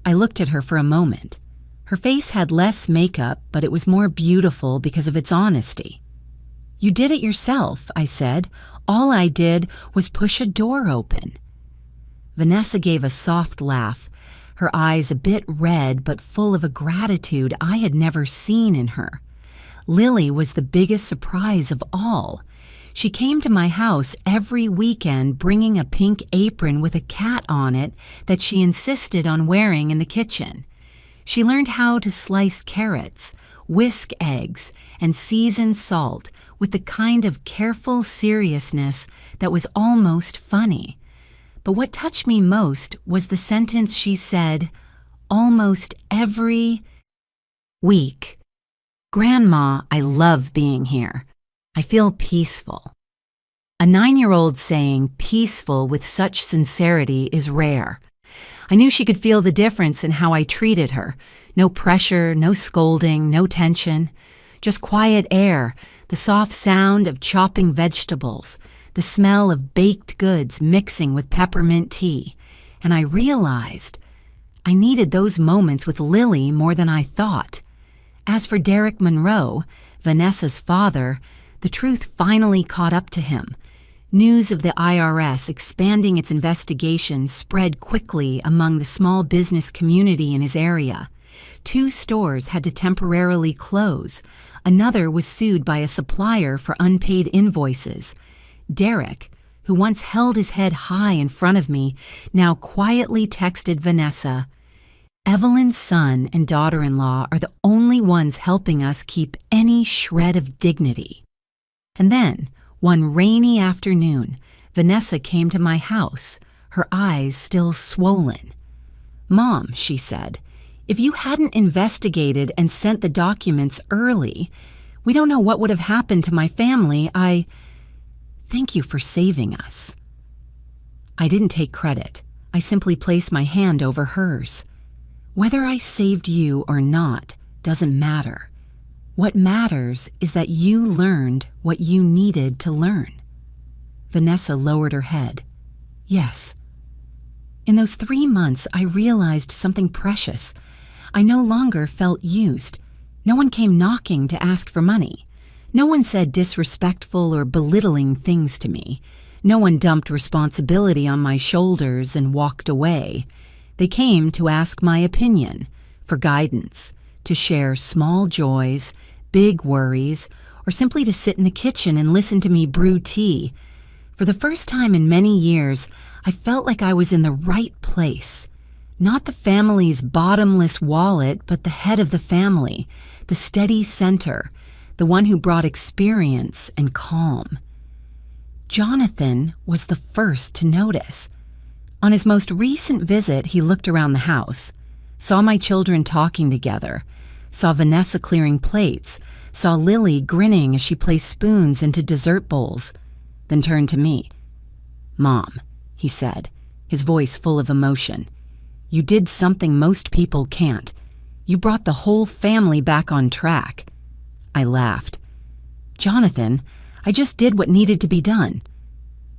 I looked at her for a moment. Her face had less makeup, but it was more beautiful because of its honesty. "You did it yourself," I said. "All I did was push a door open." Vanessa gave a soft laugh, her eyes a bit red but full of a gratitude I had never seen in her. Lily was the biggest surprise of all. She came to my house every weekend bringing a pink apron with a cat on it that she insisted on wearing in the kitchen. She learned how to slice carrots, whisk eggs, and season salt with the kind of careful seriousness that was almost funny. But what touched me most was the sentence she said almost every week. "Grandma, I love being here. I feel peaceful." A 9-year-old saying peaceful with such sincerity is rare. I knew she could feel the difference in how I treated her. No pressure, no scolding, no tension. Just quiet air, the soft sound of chopping vegetables, the smell of baked goods mixing with peppermint tea. And I realized I needed those moments with Lily more than I thought. As for Derek Monroe, Vanessa's father, the truth finally caught up to him. News of the IRS expanding its investigation spread quickly among the small business community in his area. 2 stores had to temporarily close. Another was sued by a supplier for unpaid invoices. Derek, who once held his head high in front of me, now quietly texted Vanessa, "Evelyn's son and daughter-in-law are the only ones helping us keep any shred of dignity." And then, one rainy afternoon, Vanessa came to my house, her eyes still swollen. "Mom," she said, "if you hadn't investigated and sent the documents early, we don't know what would have happened to my family. Thank you for saving us." I didn't take credit. I simply placed my hand over hers. Whether I saved you or not doesn't matter. What matters is that you learned what you needed to learn. Vanessa lowered her head. "Yes." In those 3 months, I realized something precious. I no longer felt used. No one came knocking to ask for money. No one said disrespectful or belittling things to me. No one dumped responsibility on my shoulders and walked away. They came to ask my opinion, for guidance, to share small joys, big worries, or simply to sit in the kitchen and listen to me brew tea. For the first time in many years, I felt like I was in the right place. Not the family's bottomless wallet, but the head of the family, the steady center, the one who brought experience and calm. Jonathan was the first to notice. On his most recent visit, he looked around the house, saw my children talking together, saw Vanessa clearing plates, saw Lily grinning as she placed spoons into dessert bowls, then turned to me. "Mom," he said, his voice full of emotion, "you did something most people can't. You brought the whole family back on track." I laughed. "Jonathan, I just did what needed to be done."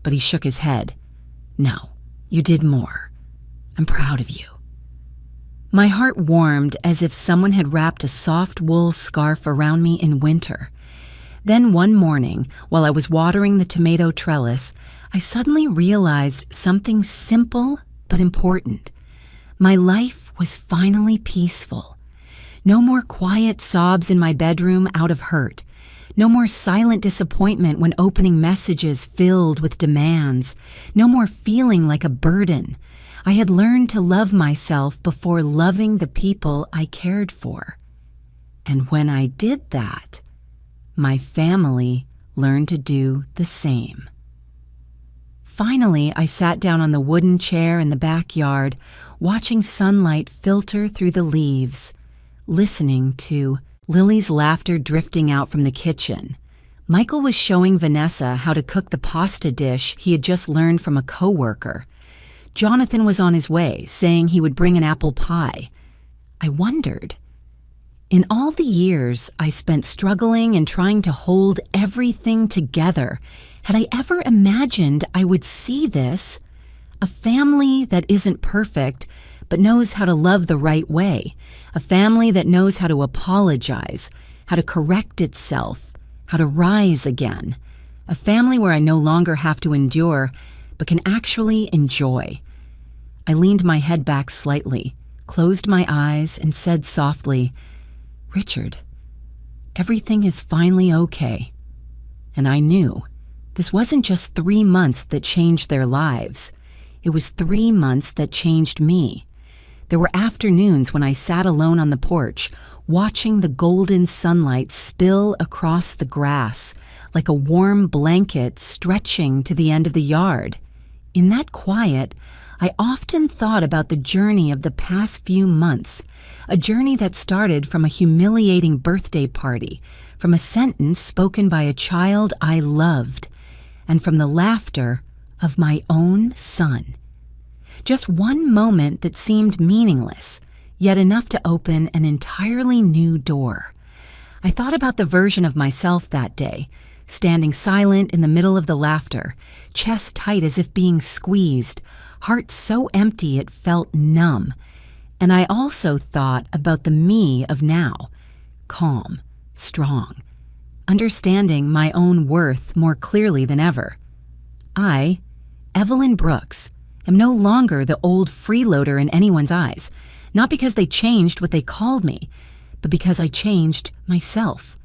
But he shook his head. "No, you did more. I'm proud of you." My heart warmed as if someone had wrapped a soft wool scarf around me in winter. Then one morning, while I was watering the tomato trellis, I suddenly realized something simple but important. My life was finally peaceful. No more quiet sobs in my bedroom out of hurt. No more silent disappointment when opening messages filled with demands. No more feeling like a burden. I had learned to love myself before loving the people I cared for. And when I did that, my family learned to do the same. Finally, I sat down on the wooden chair in the backyard, watching sunlight filter through the leaves, listening to Lily's laughter drifting out from the kitchen. Michael was showing Vanessa how to cook the pasta dish he had just learned from a coworker. Jonathan was on his way, saying he would bring an apple pie. I wondered. In all the years I spent struggling and trying to hold everything together, had I ever imagined I would see this? A family that isn't perfect, but knows how to love the right way. A family that knows how to apologize, how to correct itself, how to rise again. A family where I no longer have to endure, but can actually enjoy. I leaned my head back slightly, closed my eyes, and said softly, "Richard, everything is finally okay." And I knew this wasn't just 3 months that changed their lives. It was 3 months that changed me. There were afternoons when I sat alone on the porch, watching the golden sunlight spill across the grass, like a warm blanket stretching to the end of the yard. In that quiet, I often thought about the journey of the past few months, a journey that started from a humiliating birthday party, from a sentence spoken by a child I loved, and from the laughter of my own son. Just one moment that seemed meaningless, yet enough to open an entirely new door. I thought about the version of myself that day, standing silent in the middle of the laughter, chest tight as if being squeezed, heart so empty it felt numb. And I also thought about the me of now, calm, strong, understanding my own worth more clearly than ever. I, Evelyn Brooks, am no longer the old freeloader in anyone's eyes, not because they changed what they called me, but because I changed myself.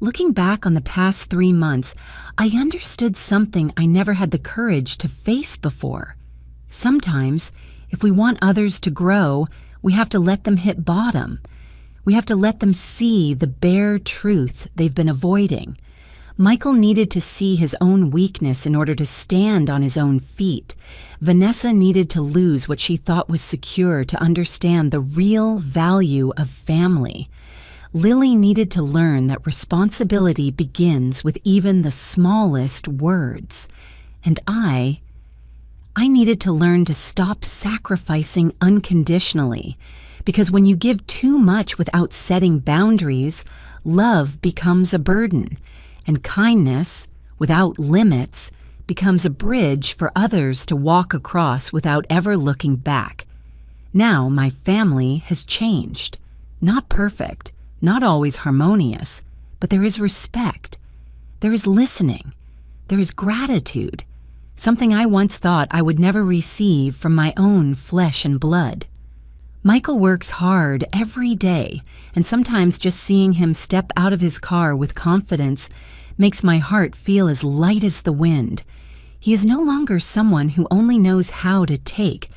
Looking back on the past 3 months, I understood something I never had the courage to face before. Sometimes, if we want others to grow, we have to let them hit bottom. We have to let them see the bare truth they've been avoiding. Michael needed to see his own weakness in order to stand on his own feet. Vanessa needed to lose what she thought was secure to understand the real value of family. Lily needed to learn that responsibility begins with even the smallest words. And I needed to learn to stop sacrificing unconditionally, because when you give too much without setting boundaries, love becomes a burden, and kindness, without limits, becomes a bridge for others to walk across without ever looking back. Now my family has changed. Not perfect, not always harmonious, but there is respect. There is listening. There is gratitude. Something I once thought I would never receive from my own flesh and blood. Michael works hard every day, and sometimes just seeing him step out of his car with confidence makes my heart feel as light as the wind. He is no longer someone who only knows how to take,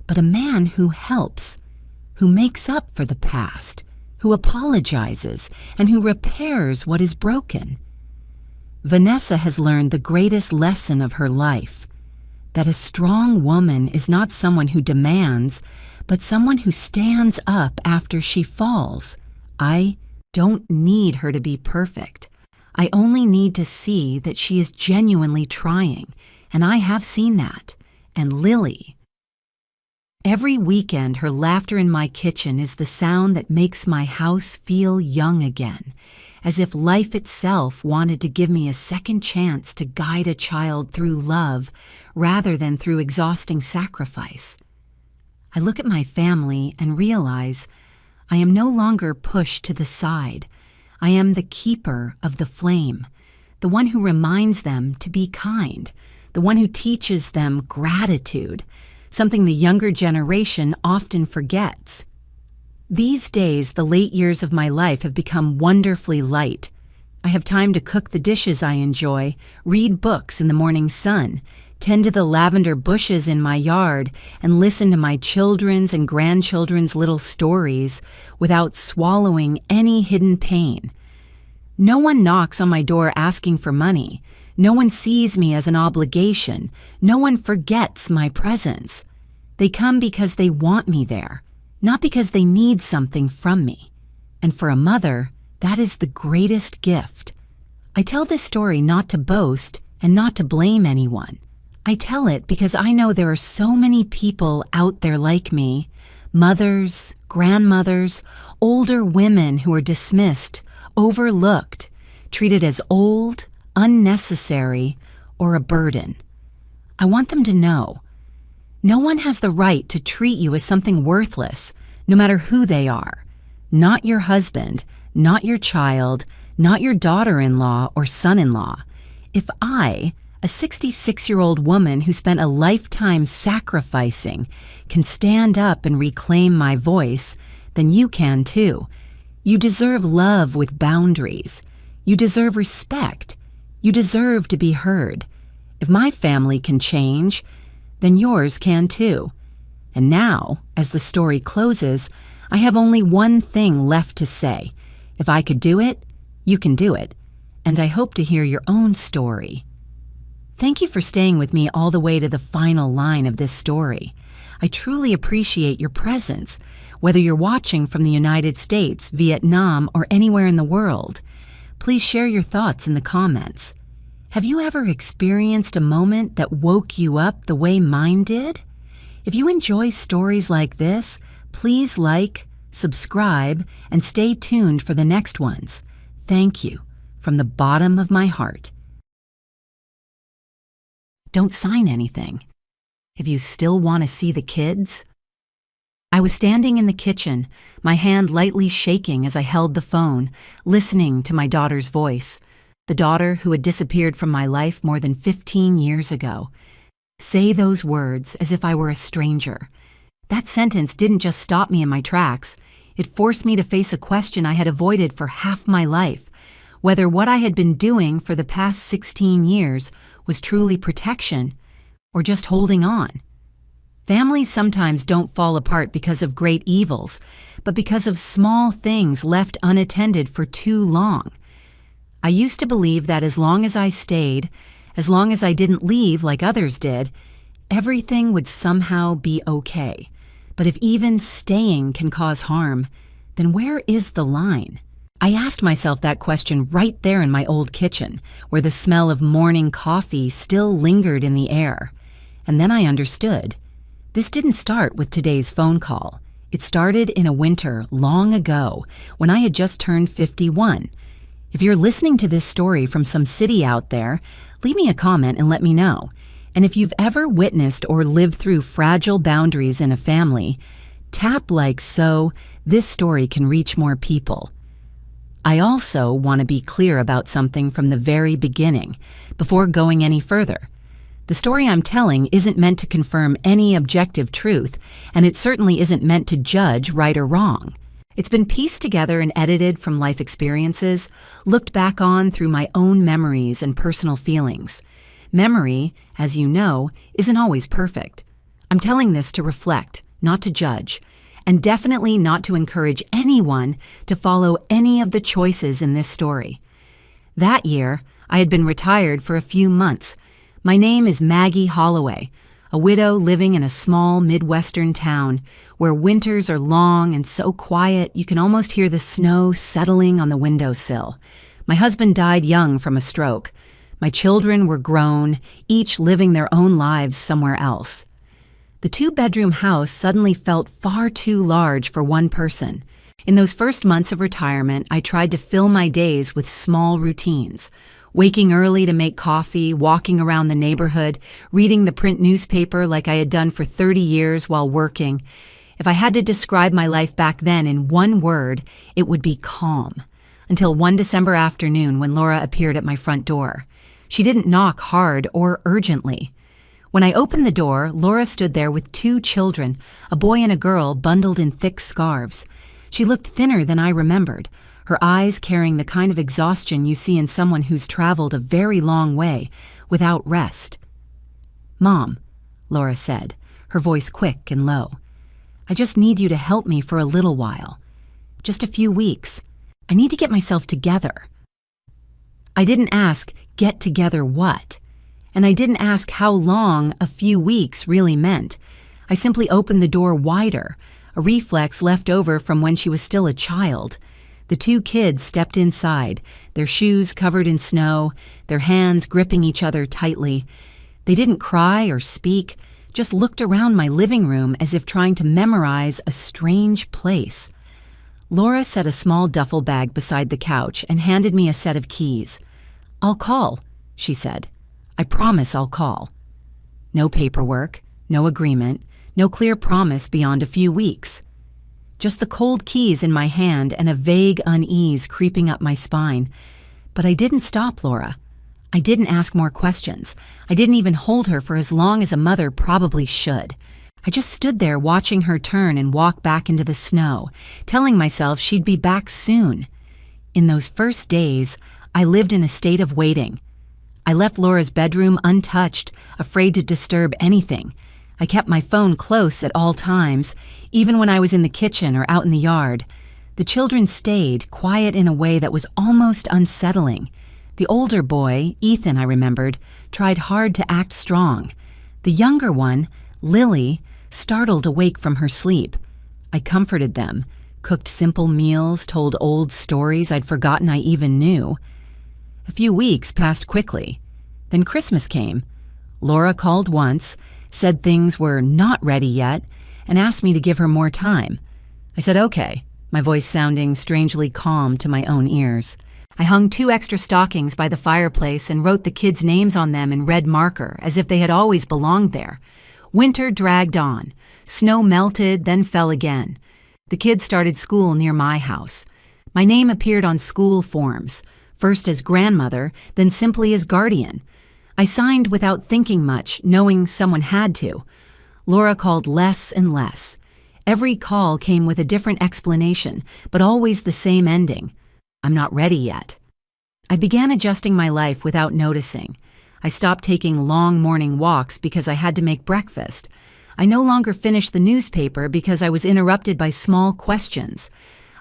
but a man who helps, who makes up for the past, who apologizes, and who repairs what is broken. Vanessa has learned the greatest lesson of her life, that a strong woman is not someone who demands, but someone who stands up after she falls. I don't need her to be perfect. I only need to see that she is genuinely trying, and I have seen that. And Lily. Every weekend, her laughter in my kitchen is the sound that makes my house feel young again, as if life itself wanted to give me a second chance to guide a child through love rather than through exhausting sacrifice. I look at my family and realize I am no longer pushed to the side. I am the keeper of the flame, the one who reminds them to be kind, the one who teaches them gratitude, something the younger generation often forgets. These days, the late years of my life have become wonderfully light. I have time to cook the dishes I enjoy, read books in the morning sun, tend to the lavender bushes in my yard, and listen to my children's and grandchildren's little stories without swallowing any hidden pain. No one knocks on my door asking for money. No one sees me as an obligation. No one forgets my presence. They come because they want me there, not because they need something from me. And for a mother, that is the greatest gift. I tell this story not to boast and not to blame anyone. I tell it because I know there are so many people out there like me, mothers, grandmothers, older women who are dismissed, overlooked, treated as old, unnecessary, or a burden. I want them to know, no one has the right to treat you as something worthless, no matter who they are. Not your husband, not your child, not your daughter-in-law or son-in-law. If I, a 66-year-old woman who spent a lifetime sacrificing, can stand up and reclaim my voice, then you can too. You deserve love with boundaries. You deserve respect. You deserve to be heard. If my family can change, then yours can too. And now, as the story closes, I have only one thing left to say. If I could do it, you can do it. And I hope to hear your own story. Thank you for staying with me all the way to the final line of this story. I truly appreciate your presence, whether you're watching from the United States, Vietnam, or anywhere in the world. Please share your thoughts in the comments. Have you ever experienced a moment that woke you up the way mine did? If you enjoy stories like this, please like, subscribe, and stay tuned for the next ones. Thank you from the bottom of my heart. Don't sign anything. If you still want to see the kids. I was standing in the kitchen, my hand lightly shaking as I held the phone, listening to my daughter's voice, the daughter who had disappeared from my life more than 15 years ago. Say those words as if I were a stranger. That sentence didn't just stop me in my tracks. It forced me to face a question I had avoided for half my life, whether what I had been doing for the past 16 years was truly protection or just holding on. Families sometimes don't fall apart because of great evils, but because of small things left unattended for too long. I used to believe that as long as I stayed, as long as I didn't leave like others did, everything would somehow be okay. But if even staying can cause harm, then where is the line? I asked myself that question right there in my old kitchen, where the smell of morning coffee still lingered in the air. And then I understood. This didn't start with today's phone call. It started in a winter long ago, when I had just turned 51. If you're listening to this story from some city out there, leave me a comment and let me know. And if you've ever witnessed or lived through fragile boundaries in a family, tap like so this story can reach more people. I also want to be clear about something from the very beginning, before going any further. The story I'm telling isn't meant to confirm any objective truth, and it certainly isn't meant to judge right or wrong. It's been pieced together and edited from life experiences, looked back on through my own memories and personal feelings. Memory, as you know, isn't always perfect. I'm telling this to reflect, not to judge, and definitely not to encourage anyone to follow any of the choices in this story. That year, I had been retired for a few months. My name is Maggie Holloway, a widow living in a small Midwestern town where winters are long and so quiet you can almost hear the snow settling on the windowsill. My husband died young from a stroke. My children were grown, each living their own lives somewhere else. The two-bedroom house suddenly felt far too large for one person. In those first months of retirement, I tried to fill my days with small routines. Waking early to make coffee, walking around the neighborhood, reading the print newspaper like I had done for 30 years while working. If I had to describe my life back then in one word, it would be calm. Until one December afternoon when Laura appeared at my front door. She didn't knock hard or urgently. When I opened the door, Laura stood there with two children, a boy and a girl bundled in thick scarves. She looked thinner than I remembered, her eyes carrying the kind of exhaustion you see in someone who's traveled a very long way without rest. "Mom," Laura said, her voice quick and low, "I just need you to help me for a little while. Just a few weeks. I need to get myself together." I didn't ask, get together what? And I didn't ask how long a few weeks really meant. I simply opened the door wider, a reflex left over from when she was still a child. The two kids stepped inside, their shoes covered in snow, their hands gripping each other tightly. They didn't cry or speak, just looked around my living room as if trying to memorize a strange place. Laura set a small duffel bag beside the couch and handed me a set of keys. "I'll call," she said. "I promise I'll call." No paperwork, no agreement, no clear promise beyond a few weeks. Just the cold keys in my hand and a vague unease creeping up my spine. But I didn't stop Laura. I didn't ask more questions. I didn't even hold her for as long as a mother probably should. I just stood there watching her turn and walk back into the snow, telling myself she'd be back soon. In those first days, I lived in a state of waiting. I left Laura's bedroom untouched, afraid to disturb anything. I kept my phone close at all times, even when I was in the kitchen or out in the yard. The children stayed, quiet in a way that was almost unsettling. The older boy, Ethan, I remembered, tried hard to act strong. The younger one, Lily, startled awake from her sleep. I comforted them, cooked simple meals, told old stories I'd forgotten I even knew. A few weeks passed quickly. Then Christmas came. Laura called once, said things were not ready yet, and asked me to give her more time. I said okay, my voice sounding strangely calm to my own ears. I hung 2 extra stockings by the fireplace and wrote the kids' names on them in red marker, as if they had always belonged there. Winter dragged on. Snow melted, then fell again. The kids started school near my house. My name appeared on school forms, first as grandmother, then simply as guardian. I signed without thinking much, knowing someone had to. Laura called less and less. Every call came with a different explanation, but always the same ending. "I'm not ready yet." I began adjusting my life without noticing. I stopped taking long morning walks because I had to make breakfast. I no longer finished the newspaper because I was interrupted by small questions.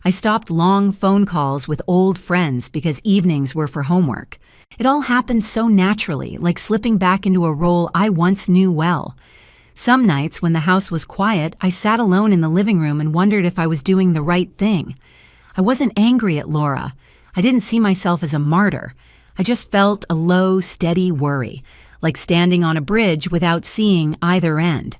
I stopped long phone calls with old friends because evenings were for homework. It all happened so naturally, like slipping back into a role I once knew well. Some nights when the house was quiet, I sat alone in the living room and wondered if I was doing the right thing. I wasn't angry at Laura. I didn't see myself as a martyr. I just felt a low, steady worry, like standing on a bridge without seeing either end.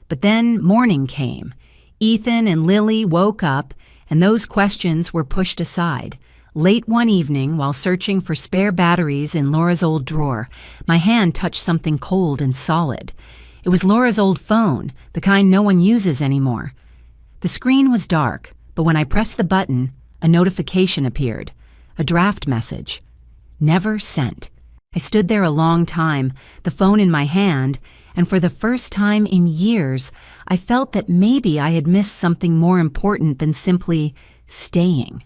But then morning came. Ethan and Lily woke up, and those questions were pushed aside. Late one evening, while searching for spare batteries in Laura's old drawer, my hand touched something cold and solid. It was Laura's old phone, the kind no one uses anymore. The screen was dark, but when I pressed the button, a notification appeared. A draft message. Never sent. I stood there a long time, the phone in my hand, and for the first time in years, I felt that maybe I had missed something more important than simply staying.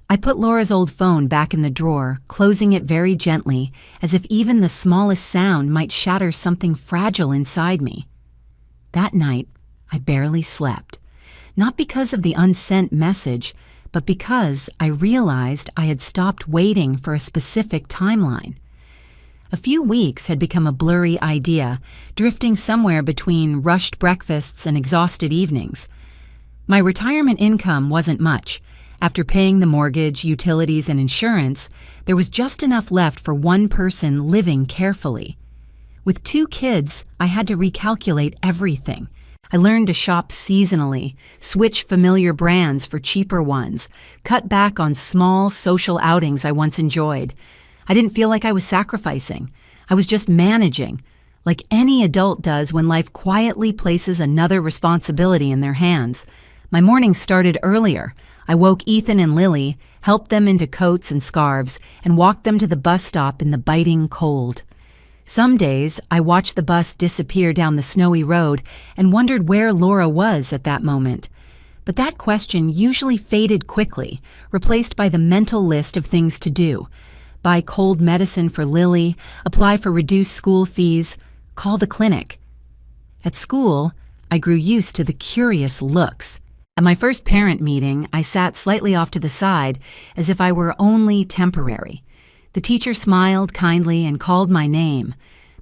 I put Laura's old phone back in the drawer, closing it very gently, as if even the smallest sound might shatter something fragile inside me. That night, I barely slept. Not because of the unsent message, but because I realized I had stopped waiting for a specific timeline. A few weeks had become a blurry idea, drifting somewhere between rushed breakfasts and exhausted evenings. My retirement income wasn't much. After paying the mortgage, utilities, and insurance, there was just enough left for one person living carefully. With 2 kids, I had to recalculate everything. I learned to shop seasonally, switch familiar brands for cheaper ones, cut back on small social outings I once enjoyed. I didn't feel like I was sacrificing. I was just managing, like any adult does when life quietly places another responsibility in their hands. My mornings started earlier. I woke Ethan and Lily, helped them into coats and scarves, and walked them to the bus stop in the biting cold. Some days, I watched the bus disappear down the snowy road and wondered where Laura was at that moment. But that question usually faded quickly, replaced by the mental list of things to do. Buy cold medicine for Lily, apply for reduced school fees, call the clinic. At school, I grew used to the curious looks. At my first parent meeting, I sat slightly off to the side as if I were only temporary. The teacher smiled kindly and called my name,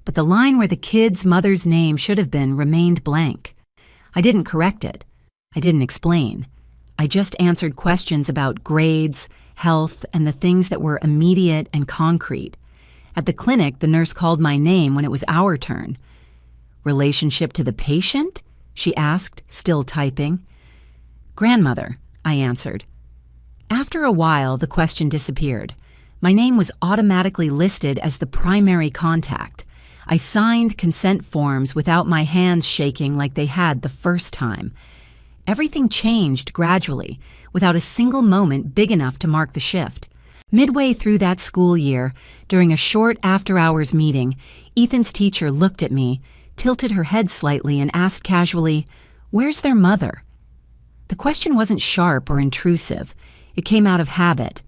but the line where the kid's mother's name should have been remained blank. I didn't correct it. I didn't explain. I just answered questions about grades, health, and the things that were immediate and concrete. At the clinic, the nurse called my name when it was our turn. "Relationship to the patient?" she asked, still typing. "Grandmother," I answered. After a while, the question disappeared. My name was automatically listed as the primary contact. I signed consent forms without my hands shaking like they had the first time. Everything changed gradually, without a single moment big enough to mark the shift. Midway through that school year, during a short after-hours meeting, Ethan's teacher looked at me, tilted her head slightly, and asked casually, "Where's their mother?" The question wasn't sharp or intrusive. It came out of habit.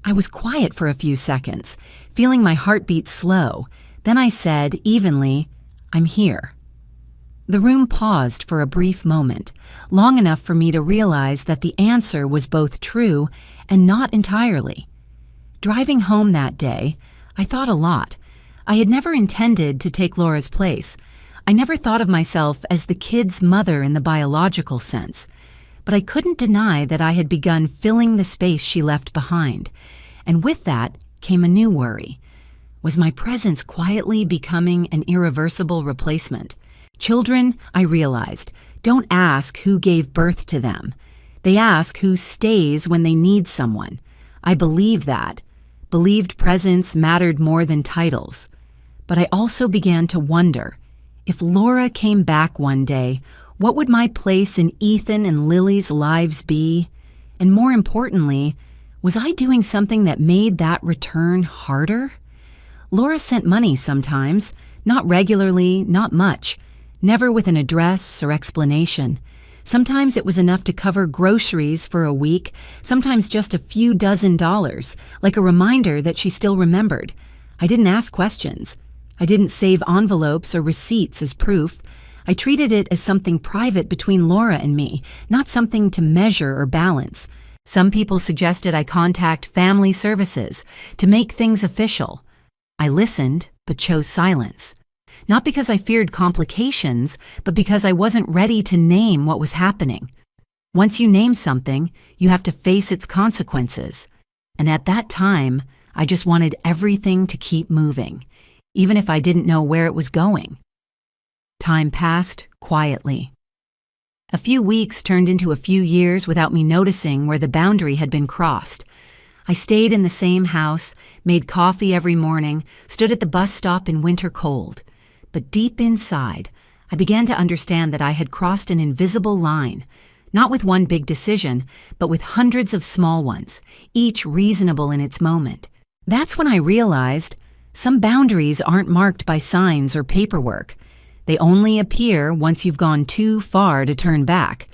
I was quiet for a few seconds, feeling my heartbeat slow. Then I said, evenly, "I'm here." The room paused for a brief moment, long enough for me to realize that the answer was both true and not entirely. Driving home that day, I thought a lot. I had never intended to take Laura's place. I never thought of myself as the kid's mother in the biological sense. But I couldn't deny that I had begun filling the space she left behind. And with that came a new worry. Was my presence quietly becoming an irreversible replacement? Children, I realized, don't ask who gave birth to them. They ask who stays when they need someone. I believed that. Believed presence mattered more than titles. But I also began to wonder, if Laura came back one day, what would my place in Ethan and Lily's lives be? And more importantly, was I doing something that made that return harder? Laura sent money sometimes, not regularly, not much, never with an address or explanation. Sometimes it was enough to cover groceries for a week, sometimes just a few dozen dollars, like a reminder that she still remembered. I didn't ask questions. I didn't save envelopes or receipts as proof. I treated it as something private between Laura and me, not something to measure or balance. Some people suggested I contact family services to make things official. I listened, but chose silence. Not because I feared complications, but because I wasn't ready to name what was happening. Once you name something, you have to face its consequences. And at that time, I just wanted everything to keep moving, even if I didn't know where it was going. Time passed quietly. A few weeks turned into a few years without me noticing where the boundary had been crossed. I stayed in the same house, made coffee every morning, stood at the bus stop in winter cold. But deep inside, I began to understand that I had crossed an invisible line, not with one big decision, but with hundreds of small ones, each reasonable in its moment. That's when I realized some boundaries aren't marked by signs or paperwork. They only appear once you've gone too far to turn back.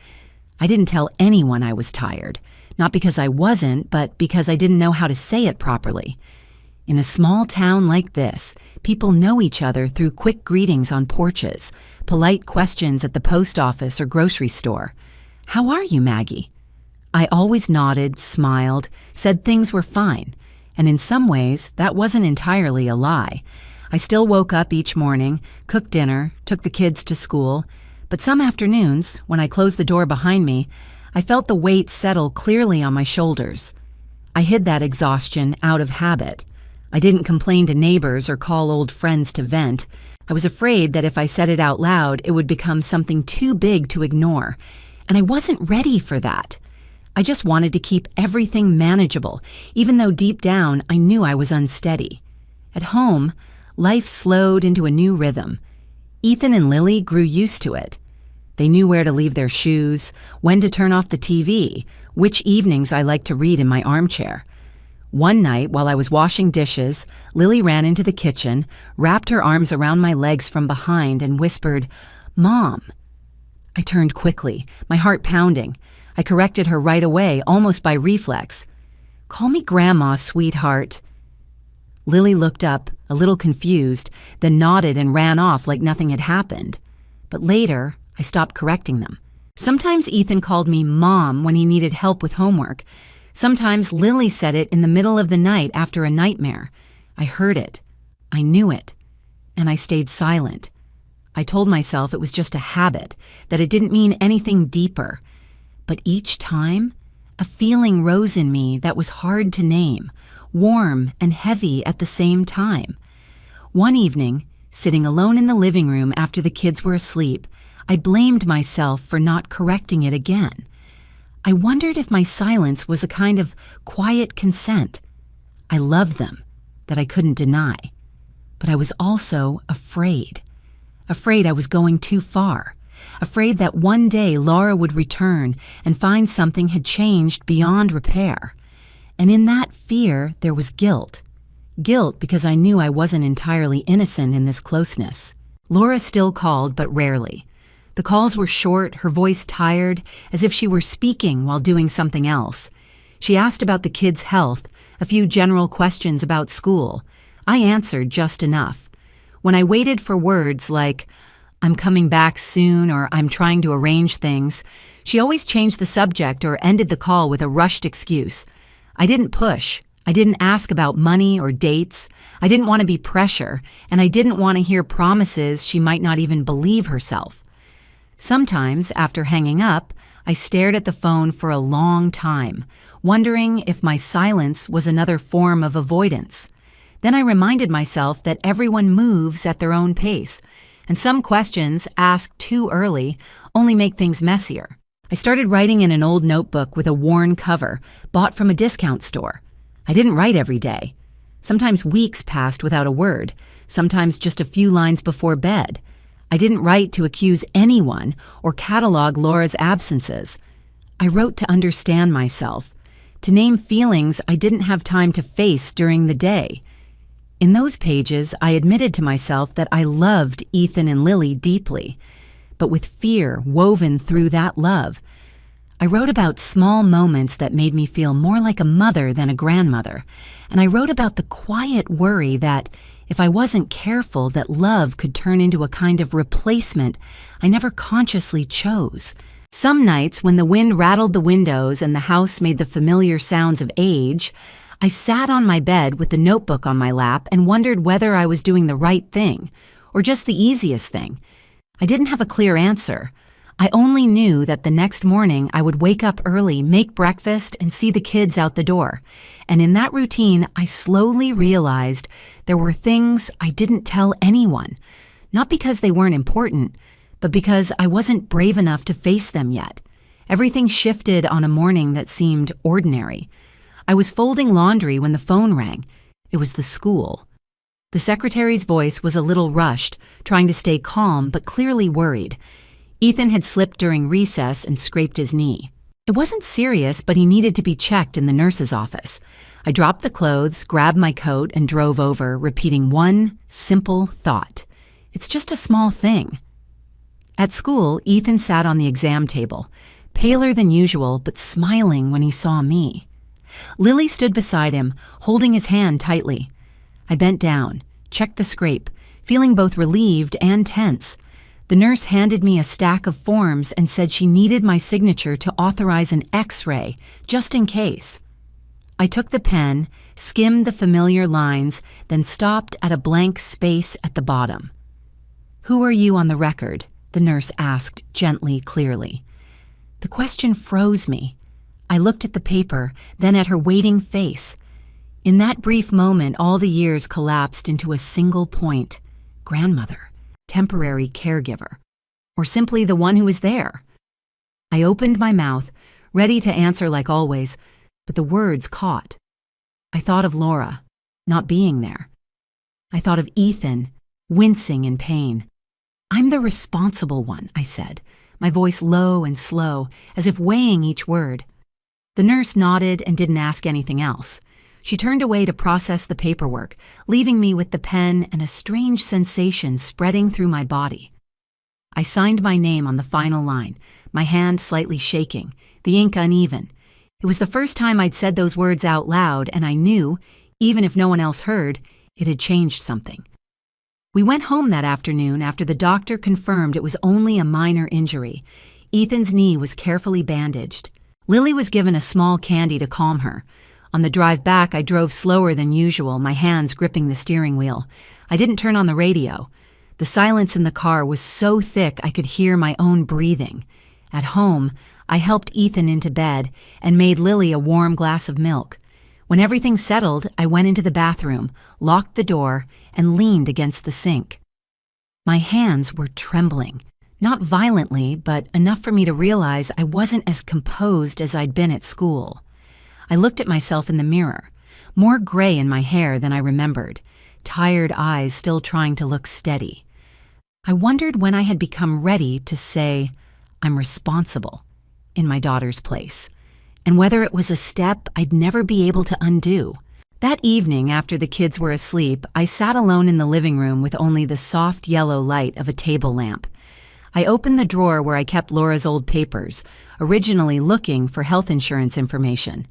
I didn't tell anyone I was tired, not because I wasn't, but because I didn't know how to say it properly. In a small town like this, people know each other through quick greetings on porches, polite questions at the post office or grocery store. "How are you, Maggie?" I always nodded, smiled, said things were fine. And in some ways, that wasn't entirely a lie. I still woke up each morning, cooked dinner, took the kids to school. But some afternoons, when I closed the door behind me, I felt the weight settle clearly on my shoulders. I hid that exhaustion out of habit. I didn't complain to neighbors or call old friends to vent. I was afraid that if I said it out loud, it would become something too big to ignore. And I wasn't ready for that. I just wanted to keep everything manageable, even though deep down I knew I was unsteady. At home, life slowed into a new rhythm. Ethan and Lily grew used to it. They knew where to leave their shoes, when to turn off the TV, which evenings I liked to read in my armchair. One night, while I was washing dishes, Lily ran into the kitchen, wrapped her arms around my legs from behind, and whispered, "Mom." I turned quickly, my heart pounding. I corrected her right away, almost by reflex. "Call me Grandma, sweetheart." Lily looked up, a little confused, then nodded and ran off like nothing had happened. But later, I stopped correcting them. Sometimes Ethan called me Mom when he needed help with homework. Sometimes Lily said it in the middle of the night after a nightmare. I heard it. I knew it. And I stayed silent. I told myself it was just a habit, that it didn't mean anything deeper. But each time, a feeling rose in me that was hard to name, warm and heavy at the same time. One evening, sitting alone in the living room after the kids were asleep, I blamed myself for not correcting it again. I wondered if my silence was a kind of quiet consent. I loved them, that I couldn't deny. But I was also afraid. Afraid I was going too far. Afraid that one day Laura would return and find something had changed beyond repair. And in that fear, there was guilt. Guilt because I knew I wasn't entirely innocent in this closeness. Laura still called, but rarely. The calls were short, her voice tired, as if she were speaking while doing something else. She asked about the kids' health, a few general questions about school. I answered just enough. When I waited for words like, "I'm coming back soon," or "I'm trying to arrange things," she always changed the subject or ended the call with a rushed excuse. I didn't push. I didn't ask about money or dates. I didn't want to be pressure, and I didn't want to hear promises she might not even believe herself. Sometimes, after hanging up, I stared at the phone for a long time, wondering if my silence was another form of avoidance. Then I reminded myself that everyone moves at their own pace, and some questions asked too early only make things messier. I started writing in an old notebook with a worn cover, bought from a discount store. I didn't write every day. Sometimes weeks passed without a word, sometimes just a few lines before bed. I didn't write to accuse anyone or catalog Laura's absences. I wrote to understand myself, to name feelings I didn't have time to face during the day. In those pages, I admitted to myself that I loved Ethan and Lily deeply, but with fear woven through that love. I wrote about small moments that made me feel more like a mother than a grandmother, and I wrote about the quiet worry that, if I wasn't careful, that love could turn into a kind of replacement I never consciously chose. Some nights, when the wind rattled the windows and the house made the familiar sounds of age, I sat on my bed with the notebook on my lap and wondered whether I was doing the right thing, or just the easiest thing. I didn't have a clear answer. I only knew that the next morning I would wake up early, make breakfast, and see the kids out the door. And in that routine, I slowly realized there were things I didn't tell anyone, not because they weren't important, but because I wasn't brave enough to face them yet. Everything shifted on a morning that seemed ordinary. I was folding laundry when the phone rang. It was the school. The secretary's voice was a little rushed, trying to stay calm but clearly worried. Ethan had slipped during recess and scraped his knee. It wasn't serious, but he needed to be checked in the nurse's office. I dropped the clothes, grabbed my coat, and drove over, repeating one simple thought. It's just a small thing. At school, Ethan sat on the exam table, paler than usual, but smiling when he saw me. Lily stood beside him, holding his hand tightly. I bent down, checked the scrape, feeling both relieved and tense. The nurse handed me a stack of forms and said she needed my signature to authorize an X-ray, just in case. I took the pen, skimmed the familiar lines, then stopped at a blank space at the bottom. "Who are you on the record?" the nurse asked gently, clearly. The question froze me. I looked at the paper, then at her waiting face. In that brief moment, all the years collapsed into a single point. Grandmother. Temporary caregiver, or simply the one who was there. I opened my mouth, ready to answer like always, but the words caught. I thought of Laura, not being there. I thought of Ethan, wincing in pain. "I'm the responsible one," I said, my voice low and slow, as if weighing each word. The nurse nodded and didn't ask anything else. She turned away to process the paperwork, leaving me with the pen and a strange sensation spreading through my body. I signed my name on the final line, my hand slightly shaking, the ink uneven. It was the first time I'd said those words out loud, and I knew, even if no one else heard, it had changed something. We went home that afternoon after the doctor confirmed it was only a minor injury. Ethan's knee was carefully bandaged. Lily was given a small candy to calm her. On the drive back, I drove slower than usual, my hands gripping the steering wheel. I didn't turn on the radio. The silence in the car was so thick I could hear my own breathing. At home, I helped Ethan into bed and made Lily a warm glass of milk. When everything settled, I went into the bathroom, locked the door, and leaned against the sink. My hands were trembling. Not violently, but enough for me to realize I wasn't as composed as I'd been at school. I looked at myself in the mirror, more gray in my hair than I remembered, tired eyes still trying to look steady. I wondered when I had become ready to say, I'm responsible, in my daughter's place, and whether it was a step I'd never be able to undo. That evening, after the kids were asleep, I sat alone in the living room with only the soft yellow light of a table lamp. I opened the drawer where I kept Laura's old papers, originally looking for health insurance information.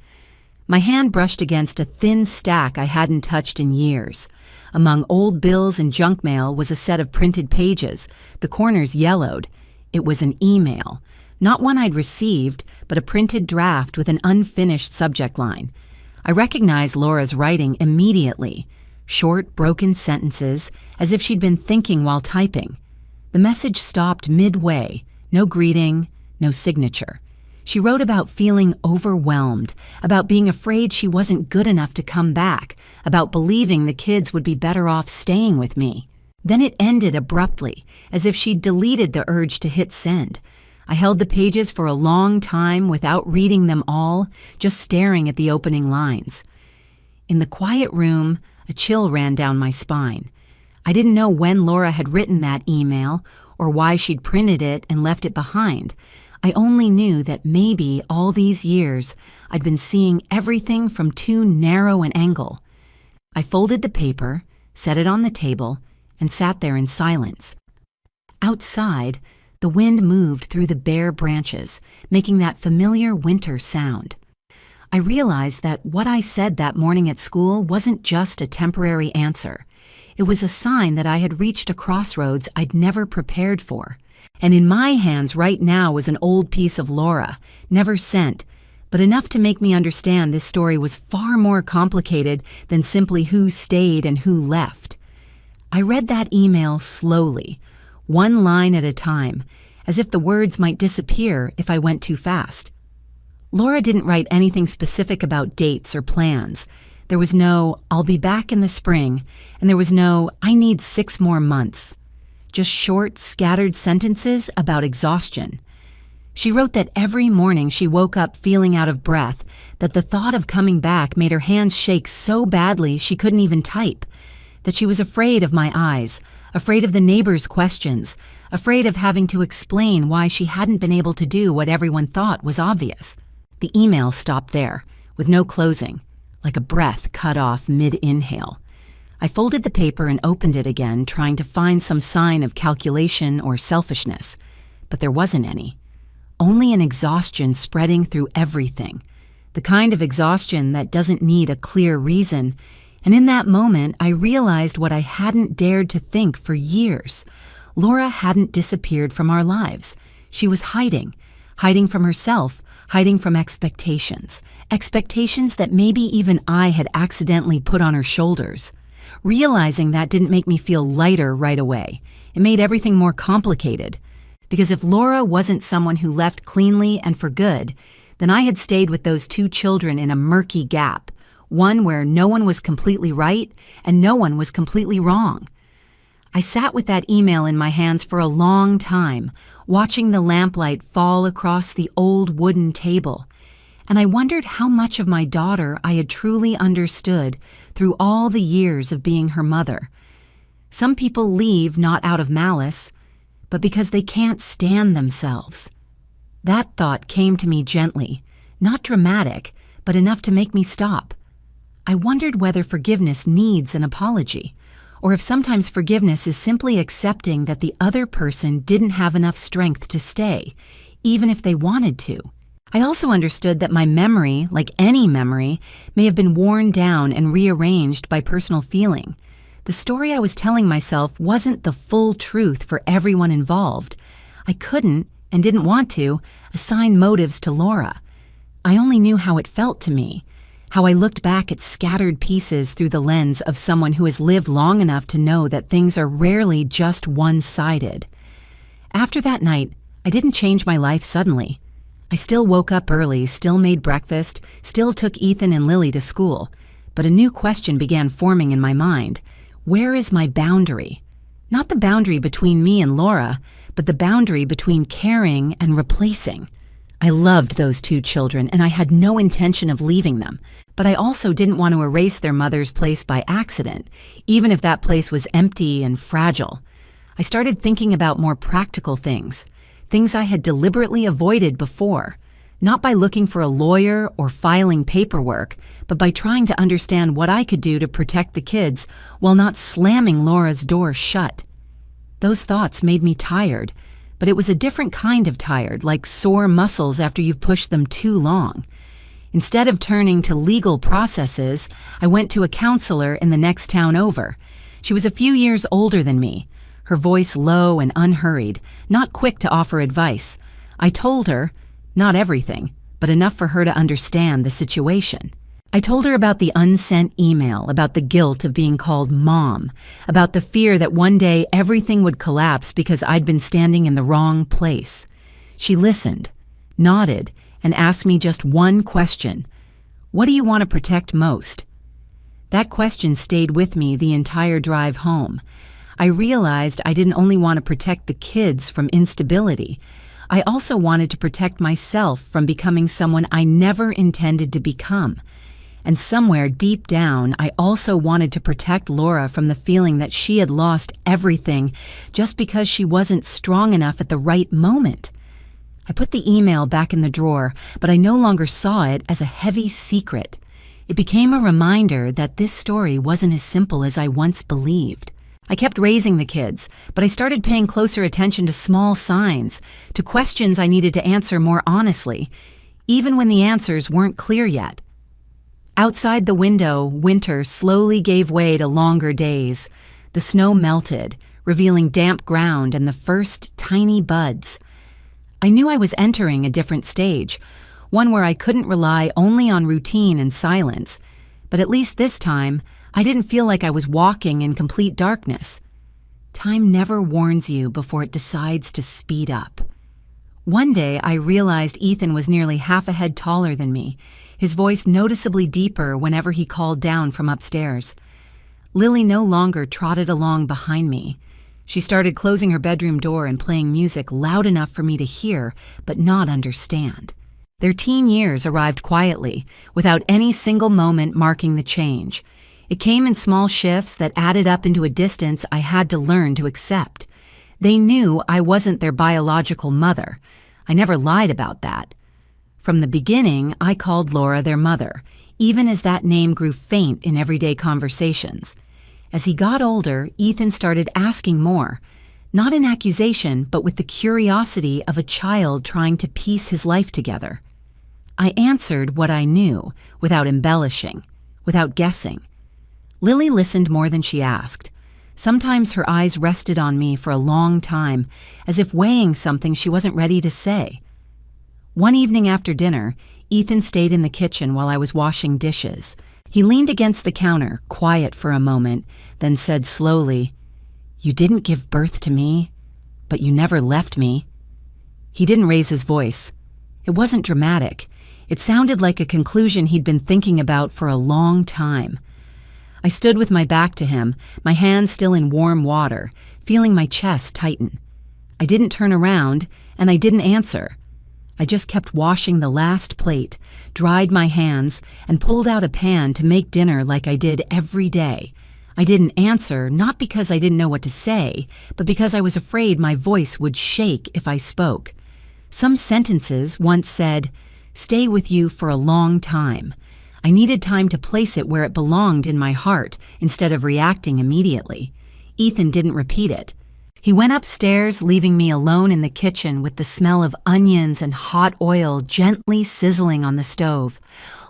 My hand brushed against a thin stack I hadn't touched in years. Among old bills and junk mail was a set of printed pages, the corners yellowed. It was an email, not one I'd received, but a printed draft with an unfinished subject line. I recognized Laura's writing immediately, short, broken sentences, as if she'd been thinking while typing. The message stopped midway, no greeting, no signature. She wrote about feeling overwhelmed, about being afraid she wasn't good enough to come back, about believing the kids would be better off staying with me. Then it ended abruptly, as if she'd deleted the urge to hit send. I held the pages for a long time without reading them all, just staring at the opening lines. In the quiet room, a chill ran down my spine. I didn't know when Laura had written that email or why she'd printed it and left it behind. I only knew that maybe all these years I'd been seeing everything from too narrow an angle. I folded the paper, set it on the table, and sat there in silence. Outside, the wind moved through the bare branches, making that familiar winter sound. I realized that what I said that morning at school wasn't just a temporary answer. It was a sign that I had reached a crossroads I'd never prepared for. And in my hands right now was an old piece of Laura, never sent, but enough to make me understand this story was far more complicated than simply who stayed and who left. I read that email slowly, one line at a time, as if the words might disappear if I went too fast. Laura didn't write anything specific about dates or plans. There was no, I'll be back in the spring, and there was no, I need 6 more months. Just short, scattered sentences about exhaustion. She wrote that every morning she woke up feeling out of breath, that the thought of coming back made her hands shake so badly she couldn't even type, that she was afraid of my eyes, afraid of the neighbors' questions, afraid of having to explain why she hadn't been able to do what everyone thought was obvious. The email stopped there, with no closing, like a breath cut off mid-inhale. I folded the paper and opened it again, trying to find some sign of calculation or selfishness, but there wasn't any. Only an exhaustion spreading through everything, the kind of exhaustion that doesn't need a clear reason. And in that moment, I realized what I hadn't dared to think for years. Laura hadn't disappeared from our lives. She was hiding from herself, hiding from expectations that maybe even I had accidentally put on her shoulders. Realizing that didn't make me feel lighter right away. It made everything more complicated. Because if Laura wasn't someone who left cleanly and for good, then I had stayed with those 2 children in a murky gap, one where no one was completely right and no one was completely wrong. I sat with that email in my hands for a long time, watching the lamplight fall across the old wooden table, and I wondered how much of my daughter I had truly understood through all the years of being her mother. Some people leave not out of malice, but because they can't stand themselves. That thought came to me gently, not dramatic, but enough to make me stop. I wondered whether forgiveness needs an apology, or if sometimes forgiveness is simply accepting that the other person didn't have enough strength to stay, even if they wanted to. I also understood that my memory, like any memory, may have been worn down and rearranged by personal feeling. The story I was telling myself wasn't the full truth for everyone involved. I couldn't, and didn't want to, assign motives to Laura. I only knew how it felt to me, how I looked back at scattered pieces through the lens of someone who has lived long enough to know that things are rarely just one-sided. After that night, I didn't change my life suddenly. I still woke up early, still made breakfast, still took Ethan and Lily to school, but a new question began forming in my mind. Where is my boundary? Not the boundary between me and Laura, but the boundary between caring and replacing. I loved those two children, and I had no intention of leaving them, but I also didn't want to erase their mother's place by accident, even if that place was empty and fragile. I started thinking about more practical things I had deliberately avoided before, not by looking for a lawyer or filing paperwork, but by trying to understand what I could do to protect the kids while not slamming Laura's door shut. Those thoughts made me tired, but it was a different kind of tired, like sore muscles after you've pushed them too long. Instead of turning to legal processes, I went to a counselor in the next town over. She was a few years older than me, her voice low and unhurried, not quick to offer advice. I told her, not everything, but enough for her to understand the situation. I told her about the unsent email, about the guilt of being called Mom, about the fear that one day everything would collapse because I'd been standing in the wrong place. She listened, nodded, and asked me just one question. What do you want to protect most? That question stayed with me the entire drive home. I realized I didn't only want to protect the kids from instability. I also wanted to protect myself from becoming someone I never intended to become. And somewhere deep down, I also wanted to protect Laura from the feeling that she had lost everything just because she wasn't strong enough at the right moment. I put the email back in the drawer, but I no longer saw it as a heavy secret. It became a reminder that this story wasn't as simple as I once believed. I kept raising the kids, but I started paying closer attention to small signs, to questions I needed to answer more honestly, even when the answers weren't clear yet. Outside the window, winter slowly gave way to longer days. The snow melted, revealing damp ground and the first tiny buds. I knew I was entering a different stage, one where I couldn't rely only on routine and silence, but at least this time, I didn't feel like I was walking in complete darkness. Time never warns you before it decides to speed up. One day, I realized Ethan was nearly half a head taller than me, his voice noticeably deeper whenever he called down from upstairs. Lily no longer trotted along behind me. She started closing her bedroom door and playing music loud enough for me to hear, but not understand. Their teen years arrived quietly, without any single moment marking the change. It came in small shifts that added up into a distance I had to learn to accept. They knew I wasn't their biological mother. I never lied about that. From the beginning, I called Laura their mother, even as that name grew faint in everyday conversations. As he got older, Ethan started asking more, not in accusation, but with the curiosity of a child trying to piece his life together. I answered what I knew, without embellishing, without guessing. Lily listened more than she asked. Sometimes her eyes rested on me for a long time, as if weighing something she wasn't ready to say. One evening after dinner, Ethan stayed in the kitchen while I was washing dishes. He leaned against the counter, quiet for a moment, then said slowly, "You didn't give birth to me, but you never left me." He didn't raise his voice. It wasn't dramatic. It sounded like a conclusion he'd been thinking about for a long time. I stood with my back to him, my hands still in warm water, feeling my chest tighten. I didn't turn around, and I didn't answer. I just kept washing the last plate, dried my hands, and pulled out a pan to make dinner like I did every day. I didn't answer, not because I didn't know what to say, but because I was afraid my voice would shake if I spoke. Some sentences once said, "Stay with you for a long time." I needed time to place it where it belonged in my heart, instead of reacting immediately. Ethan didn't repeat it. He went upstairs, leaving me alone in the kitchen with the smell of onions and hot oil gently sizzling on the stove.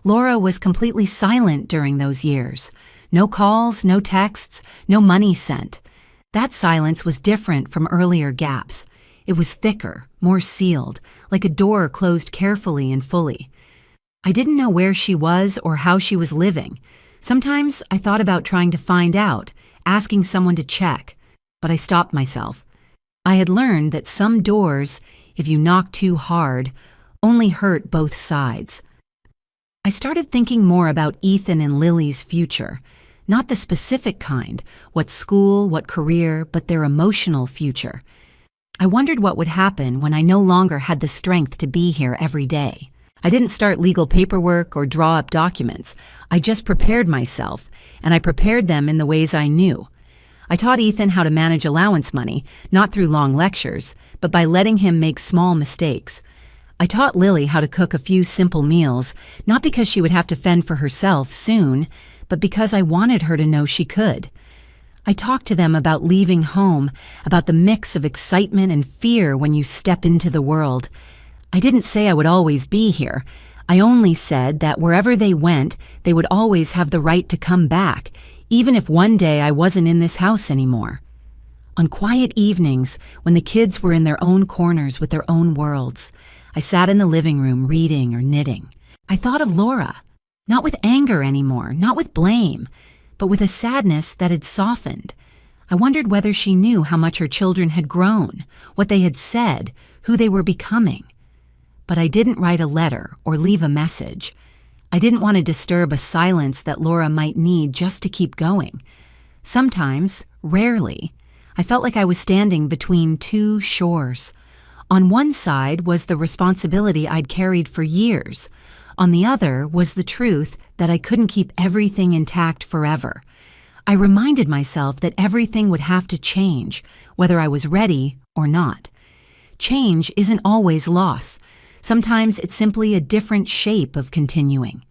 Laura was completely silent during those years. No calls, no texts, no money sent. That silence was different from earlier gaps. It was thicker, more sealed, like a door closed carefully and fully. I didn't know where she was or how she was living. Sometimes I thought about trying to find out, asking someone to check, but I stopped myself. I had learned that some doors, if you knock too hard, only hurt both sides. I started thinking more about Ethan and Lily's future, not the specific kind, what school, what career, but their emotional future. I wondered what would happen when I no longer had the strength to be here every day. I didn't start legal paperwork or draw up documents. I just prepared myself, and I prepared them in the ways I knew. I taught Ethan how to manage allowance money, not through long lectures, but by letting him make small mistakes. I taught Lily how to cook a few simple meals, not because she would have to fend for herself soon, but because I wanted her to know she could. I talked to them about leaving home, about the mix of excitement and fear when you step into the world. I didn't say I would always be here. I only said that wherever they went, they would always have the right to come back, even if one day I wasn't in this house anymore. On quiet evenings, when the kids were in their own corners with their own worlds, I sat in the living room reading or knitting. I thought of Laura, not with anger anymore, not with blame, but with a sadness that had softened. I wondered whether she knew how much her children had grown, what they had said, who they were becoming. But I didn't write a letter or leave a message. I didn't want to disturb a silence that Laura might need just to keep going. Sometimes, rarely, I felt like I was standing between two shores. On one side was the responsibility I'd carried for years. On the other was the truth that I couldn't keep everything intact forever. I reminded myself that everything would have to change, whether I was ready or not. Change isn't always loss. Sometimes it's simply a different shape of continuing.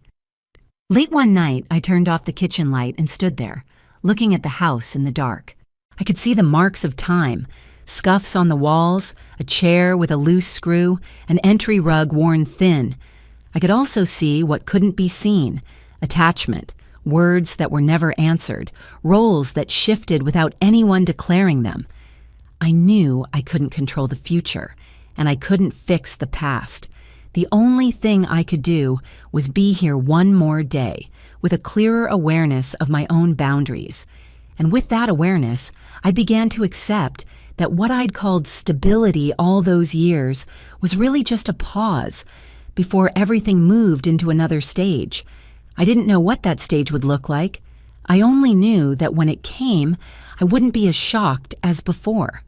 Late one night, I turned off the kitchen light and stood there, looking at the house in the dark. I could see the marks of time, scuffs on the walls, a chair with a loose screw, an entry rug worn thin. I could also see what couldn't be seen, attachment, words that were never answered, roles that shifted without anyone declaring them. I knew I couldn't control the future, and I couldn't fix the past. The only thing I could do was be here one more day, with a clearer awareness of my own boundaries. And with that awareness, I began to accept that what I'd called stability all those years was really just a pause before everything moved into another stage. I didn't know what that stage would look like. I only knew that when it came, I wouldn't be as shocked as before.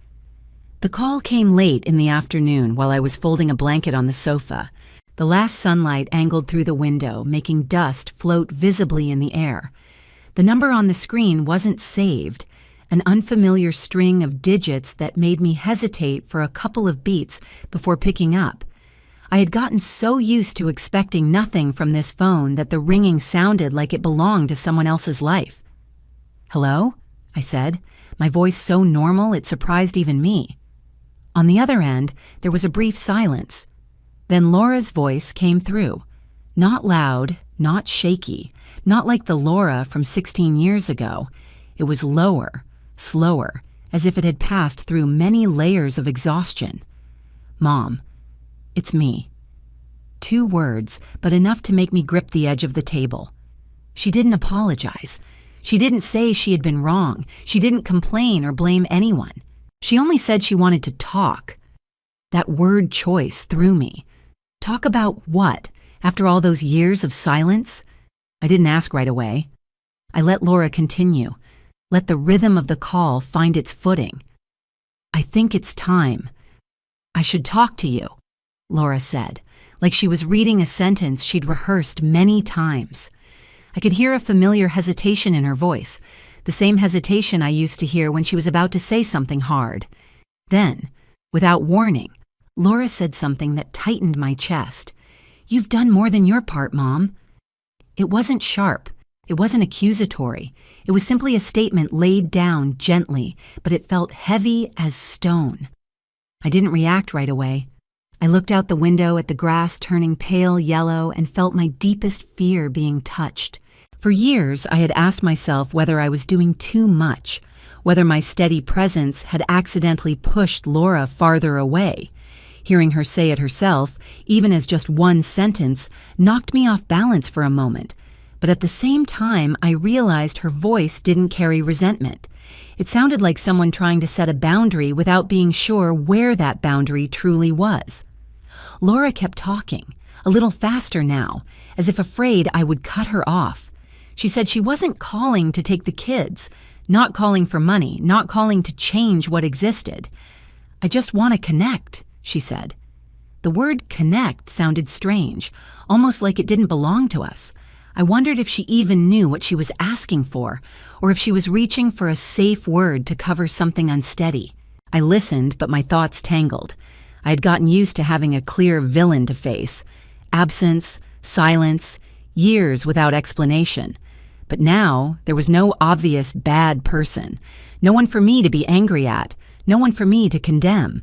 The call came late in the afternoon while I was folding a blanket on the sofa. The last sunlight angled through the window, making dust float visibly in the air. The number on the screen wasn't saved, an unfamiliar string of digits that made me hesitate for a couple of beats before picking up. I had gotten so used to expecting nothing from this phone that the ringing sounded like it belonged to someone else's life. "Hello?" I said, my voice so normal it surprised even me. On the other end, there was a brief silence. Then Laura's voice came through. Not loud, not shaky, not like the Laura from 16 years ago. It was lower, slower, as if it had passed through many layers of exhaustion. "Mom, it's me." 2 words, but enough to make me grip the edge of the table. She didn't apologize. She didn't say she had been wrong. She didn't complain or blame anyone. She only said she wanted to talk. That word choice threw me. Talk about what, after all those years of silence? I didn't ask right away. I let Laura continue, let the rhythm of the call find its footing. "I think it's time. I should talk to you," Laura said, like she was reading a sentence she'd rehearsed many times. I could hear a familiar hesitation in her voice, the same hesitation I used to hear when she was about to say something hard. Then, without warning, Laura said something that tightened my chest. "You've done more than your part, Mom." It wasn't sharp. It wasn't accusatory. It was simply a statement laid down gently, but it felt heavy as stone. I didn't react right away. I looked out the window at the grass turning pale yellow and felt my deepest fear being touched. For years, I had asked myself whether I was doing too much, whether my steady presence had accidentally pushed Laura farther away. Hearing her say it herself, even as just one sentence, knocked me off balance for a moment. But at the same time, I realized her voice didn't carry resentment. It sounded like someone trying to set a boundary without being sure where that boundary truly was. Laura kept talking, a little faster now, as if afraid I would cut her off. She said she wasn't calling to take the kids, not calling for money, not calling to change what existed. "I just want to connect," she said. The word connect sounded strange, almost like it didn't belong to us. I wondered if she even knew what she was asking for, or if she was reaching for a safe word to cover something unsteady. I listened, but my thoughts tangled. I had gotten used to having a clear villain to face. Absence, silence, years without explanation. But now, there was no obvious bad person. No one for me to be angry at. No one for me to condemn.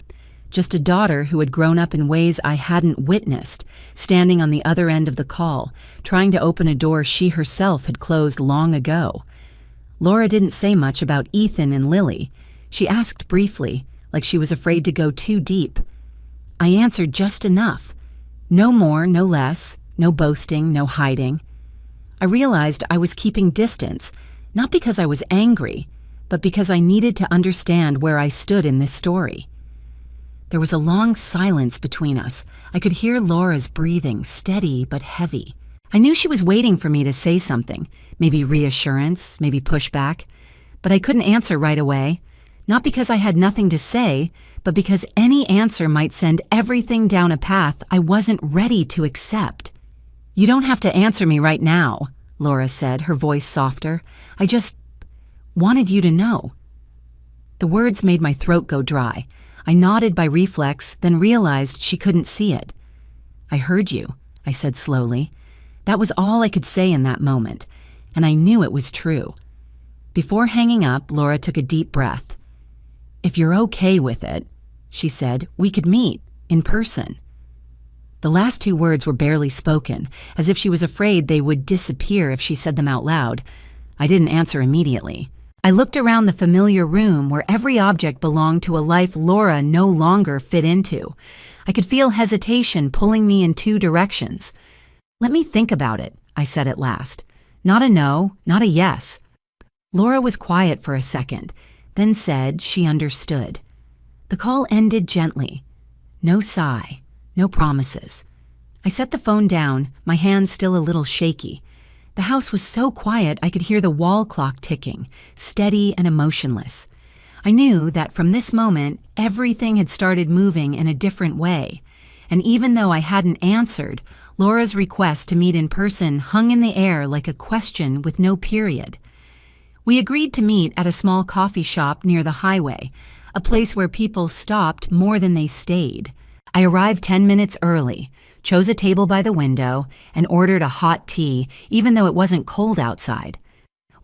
Just a daughter who had grown up in ways I hadn't witnessed, standing on the other end of the call, trying to open a door she herself had closed long ago. Laura didn't say much about Ethan and Lily. She asked briefly, like she was afraid to go too deep. I answered just enough. No more, no less, no boasting, no hiding. I realized I was keeping distance, not because I was angry, but because I needed to understand where I stood in this story. There was a long silence between us. I could hear Laura's breathing, steady but heavy. I knew she was waiting for me to say something, maybe reassurance, maybe pushback, but I couldn't answer right away, not because I had nothing to say, but because any answer might send everything down a path I wasn't ready to accept. "You don't have to answer me right now," Laura said, her voice softer. "I just wanted you to know." The words made my throat go dry. I nodded by reflex, then realized she couldn't see it. "I heard you," I said slowly. That was all I could say in that moment, and I knew it was true. Before hanging up, Laura took a deep breath. "If you're okay with it," she said, "we could meet in person." The last two words were barely spoken, as if she was afraid they would disappear if she said them out loud. I didn't answer immediately. I looked around the familiar room where every object belonged to a life Laura no longer fit into. I could feel hesitation pulling me in two directions. "Let me think about it," I said at last. Not a no, not a yes. Laura was quiet for a second, then said she understood. The call ended gently. No sigh, no promises. I set the phone down, my hands still a little shaky. The house was so quiet I could hear the wall clock ticking, steady and emotionless. I knew that from this moment, everything had started moving in a different way. And even though I hadn't answered, Laura's request to meet in person hung in the air like a question with no period. We agreed to meet at a small coffee shop near the highway, a place where people stopped more than they stayed. I arrived 10 minutes early, chose a table by the window, and ordered a hot tea, even though it wasn't cold outside.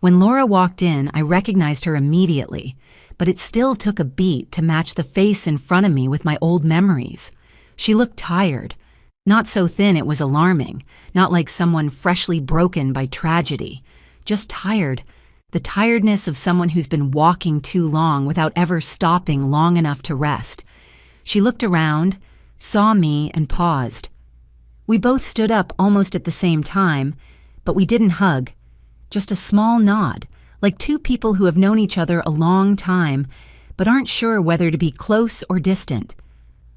When Laura walked in, I recognized her immediately, but it still took a beat to match the face in front of me with my old memories. She looked tired. Not so thin it was alarming, not like someone freshly broken by tragedy. Just tired. The tiredness of someone who's been walking too long without ever stopping long enough to rest. She looked around, saw me, and paused. We both stood up almost at the same time, but we didn't hug. Just a small nod, like two people who have known each other a long time, but aren't sure whether to be close or distant.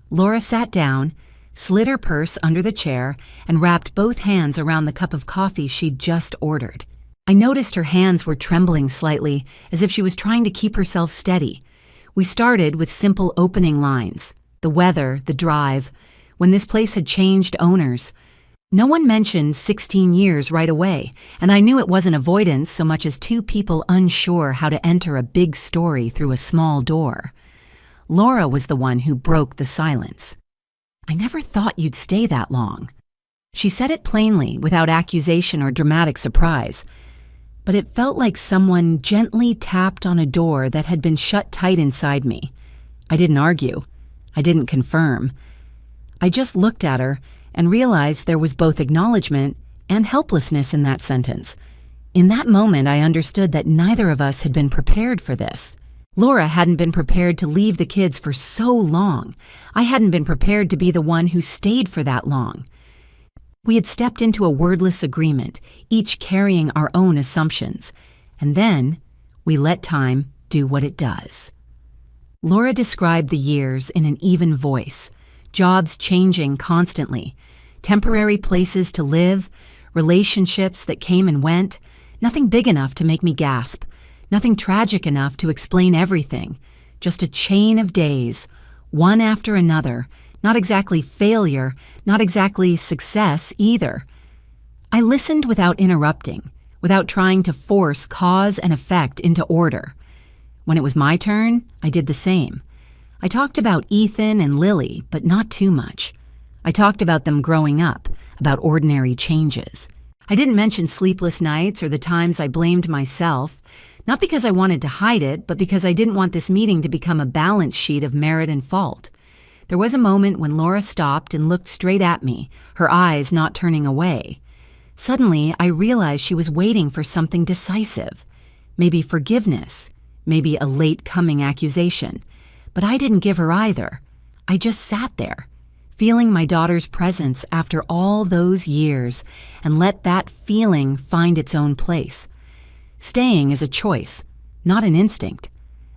Laura sat down, slid her purse under the chair, and wrapped both hands around the cup of coffee she'd just ordered. I noticed her hands were trembling slightly, as if she was trying to keep herself steady. We started with simple opening lines. The weather, the drive, when this place had changed owners. No one mentioned 16 years right away, and I knew it wasn't avoidance so much as two people unsure how to enter a big story through a small door. Laura was the one who broke the silence. "I never thought you'd stay that long." She said it plainly, without accusation or dramatic surprise. but it felt like someone gently tapped on a door that had been shut tight inside me. I didn't argue. I didn't confirm. I just looked at her and realized there was both acknowledgement and helplessness in that sentence. In that moment, I understood that neither of us had been prepared for this. Laura hadn't been prepared to leave the kids for so long. I hadn't been prepared to be the one who stayed for that long. We had stepped into a wordless agreement, each carrying our own assumptions, and then we let time do what it does. Laura described the years in an even voice, jobs changing constantly, temporary places to live, relationships that came and went, nothing big enough to make me gasp, nothing tragic enough to explain everything, just a chain of days, one after another, not exactly failure, not exactly success either. I listened without interrupting, without trying to force cause and effect into order. When it was my turn, I did the same. I talked about Ethan and Lily, but not too much. I talked about them growing up, about ordinary changes. I didn't mention sleepless nights or the times I blamed myself, not because I wanted to hide it, but because I didn't want this meeting to become a balance sheet of merit and fault. There was a moment when Laura stopped and looked straight at me, her eyes not turning away. Suddenly, I realized she was waiting for something decisive. Maybe forgiveness, maybe a late-coming accusation. But I didn't give her either. I just sat there, feeling my daughter's presence after all those years, and let that feeling find its own place. Staying is a choice, not an instinct.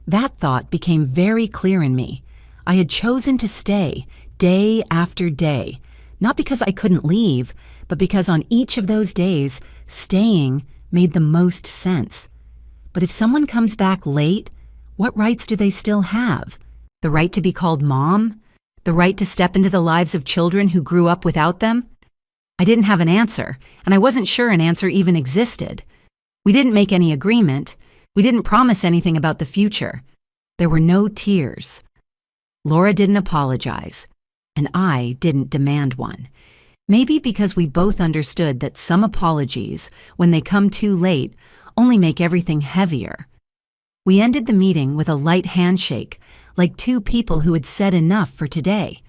That thought became very clear in me. I had chosen to stay, day after day, not because I couldn't leave, but because on each of those days, staying made the most sense. But if someone comes back late, what rights do they still have? The right to be called mom? The right to step into the lives of children who grew up without them? I didn't have an answer, and I wasn't sure an answer even existed. We didn't make any agreement. We didn't promise anything about the future. There were no tears. Laura didn't apologize, and I didn't demand one. Maybe because we both understood that some apologies, when they come too late, only make everything heavier. We ended the meeting with a light handshake, like two people who had said enough for today.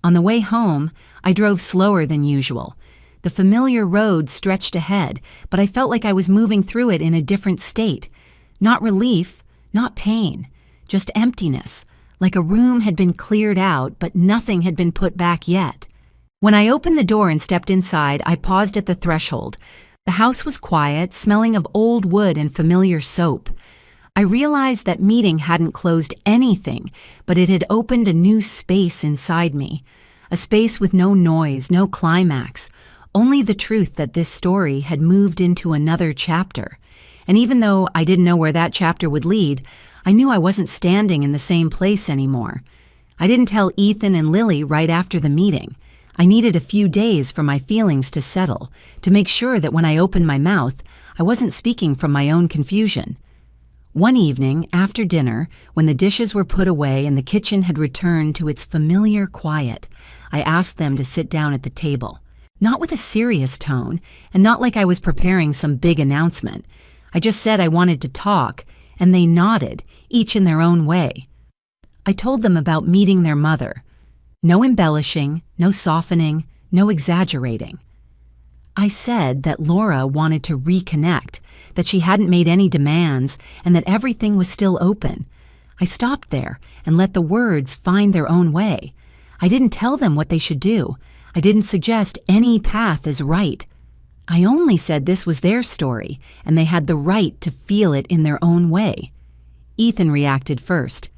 On the way home, I drove slower than usual. The familiar road stretched ahead, but I felt like I was moving through it in a different state. Not relief, not pain, just emptiness, like a room had been cleared out, but nothing had been put back yet. When I opened the door and stepped inside, I paused at the threshold. The house was quiet, smelling of old wood and familiar soap. I realized that meeting hadn't closed anything, but it had opened a new space inside me. A space with no noise, no climax, only the truth that this story had moved into another chapter. And even though I didn't know where that chapter would lead, I knew I wasn't standing in the same place anymore. I didn't tell Ethan and Lily right after the meeting. I needed a few days for my feelings to settle, to make sure that when I opened my mouth, I wasn't speaking from my own confusion. One evening, after dinner, when the dishes were put away and the kitchen had returned to its familiar quiet, I asked them to sit down at the table. Not with a serious tone, and not like I was preparing some big announcement. I just said I wanted to talk, and they nodded, each in their own way. I told them about meeting their mother. No embellishing, no softening, no exaggerating. I said that Laura wanted to reconnect, that she hadn't made any demands, and that everything was still open. I stopped there and let the words find their own way. I didn't tell them what they should do. I didn't suggest any path is right. I only said this was their story, and they had the right to feel it in their own way. Ethan reacted first.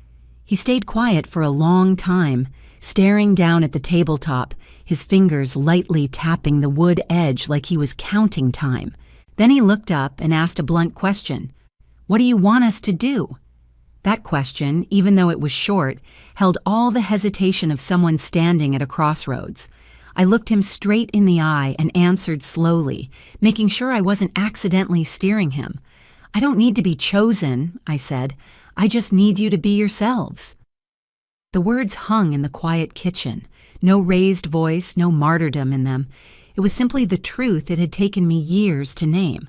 He stayed quiet for a long time, staring down at the tabletop, his fingers lightly tapping the wood edge like he was counting time. Then he looked up and asked a blunt question. "What do you want us to do?" That question, even though it was short, held all the hesitation of someone standing at a crossroads. I looked him straight in the eye and answered slowly, making sure I wasn't accidentally steering him. "I don't need to be chosen," I said. "I just need you to be yourselves." The words hung in the quiet kitchen. No raised voice, no martyrdom in them. It was simply the truth it had taken me years to name.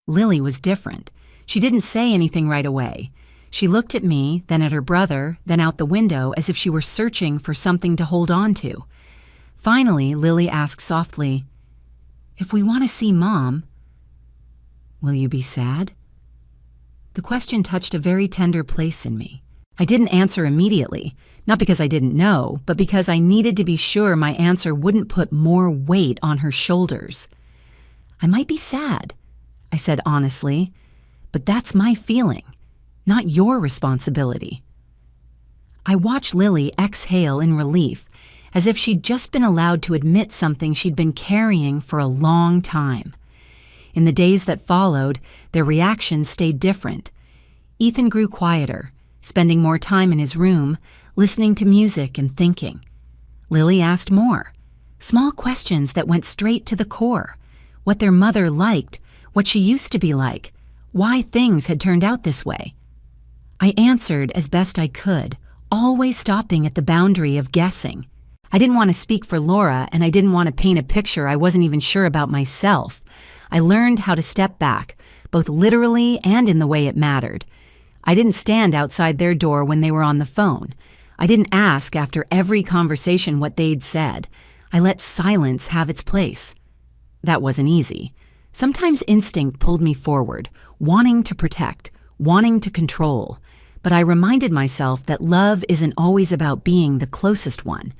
Lily was different. She didn't say anything right away. She looked at me, then at her brother, then out the window as if she were searching for something to hold on to. Finally, Lily asked softly, "If we want to see Mom, will you be sad?" The question touched a very tender place in me. I didn't answer immediately, not because I didn't know, but because I needed to be sure my answer wouldn't put more weight on her shoulders. "I might be sad," I said honestly, "but that's my feeling, not your responsibility." I watched Lily exhale in relief, as if she'd just been allowed to admit something she'd been carrying for a long time. In the days that followed, their reactions stayed different. Ethan grew quieter, spending more time in his room, listening to music and thinking. Lily asked more, small questions that went straight to the core: what their mother liked, what she used to be like, why things had turned out this way. I answered as best I could, always stopping at the boundary of guessing. I didn't want to speak for Laura, and I didn't want to paint a picture I wasn't even sure about myself. I learned how to step back, both literally and in the way it mattered. I didn't stand outside their door when they were on the phone. I didn't ask after every conversation what they'd said. I let silence have its place. That wasn't easy. Sometimes instinct pulled me forward, wanting to protect, wanting to control. But I reminded myself that love isn't always about being the closest one.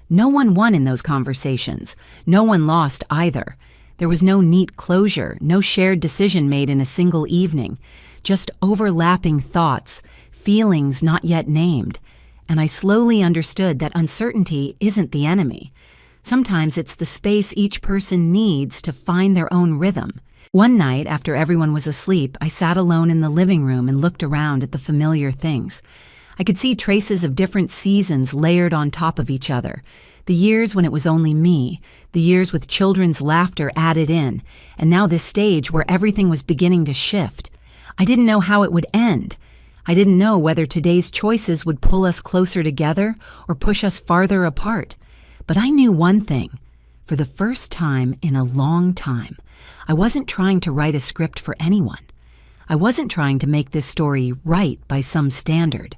No one won in those conversations. No one lost either. There was no neat closure, no shared decision made in a single evening. Just overlapping thoughts, feelings not yet named. And I slowly understood that uncertainty isn't the enemy. Sometimes it's the space each person needs to find their own rhythm. One night, after everyone was asleep, I sat alone in the living room and looked around at the familiar things. I could see traces of different seasons layered on top of each other. The years when it was only me, the years with children's laughter added in, and now this stage where everything was beginning to shift. I didn't know how it would end. I didn't know whether today's choices would pull us closer together or push us farther apart. But I knew one thing. For the first time in a long time, I wasn't trying to write a script for anyone. I wasn't trying to make this story right by some standard.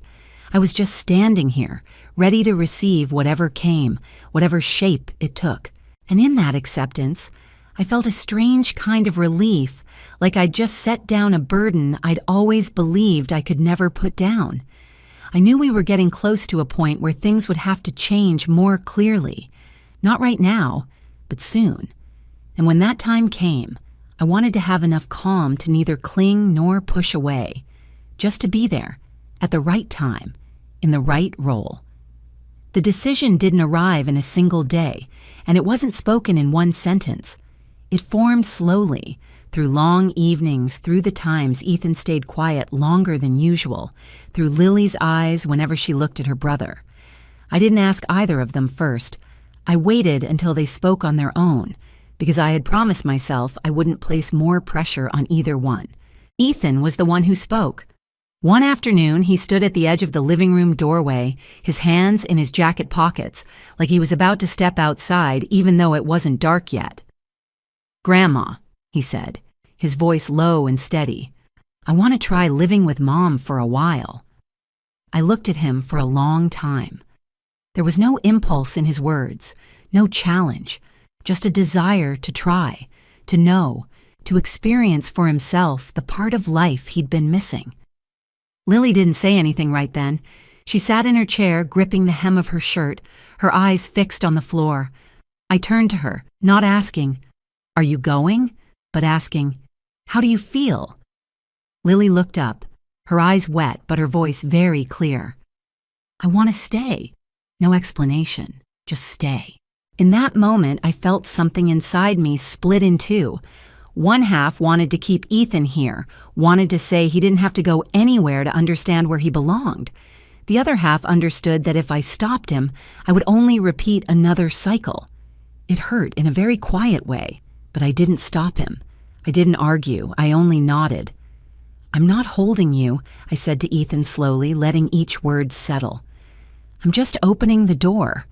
I was just standing here, ready to receive whatever came, whatever shape it took. And in that acceptance, I felt a strange kind of relief, like I'd just set down a burden I'd always believed I could never put down. I knew we were getting close to a point where things would have to change more clearly. Not right now, but soon. And when that time came, I wanted to have enough calm to neither cling nor push away. Just to be there, at the right time, in the right role. The decision didn't arrive in a single day, and it wasn't spoken in one sentence. It formed slowly, through long evenings, through the times Ethan stayed quiet longer than usual, through Lily's eyes whenever she looked at her brother. I didn't ask either of them first. I waited until they spoke on their own, because I had promised myself I wouldn't place more pressure on either one. Ethan was the one who spoke. One afternoon, he stood at the edge of the living room doorway, his hands in his jacket pockets, like he was about to step outside even though it wasn't dark yet. "Grandma," he said, his voice low and steady, "I want to try living with Mom for a while." I looked at him for a long time. There was no impulse in his words, no challenge, just a desire to try, to know, to experience for himself the part of life he'd been missing. Lily didn't say anything right then. She sat in her chair, gripping the hem of her shirt, her eyes fixed on the floor. I turned to her, not asking, "Are you going?" but asking, "How do you feel?" Lily looked up, her eyes wet but her voice very clear. "I want to stay." No explanation, just stay. In that moment, I felt something inside me split in two. One half wanted to keep Ethan here, wanted to say he didn't have to go anywhere to understand where he belonged. The other half understood that if I stopped him, I would only repeat another cycle. It hurt in a very quiet way, but I didn't stop him. I didn't argue, I only nodded. "I'm not holding you," I said to Ethan slowly, letting each word settle. "I'm just opening the door."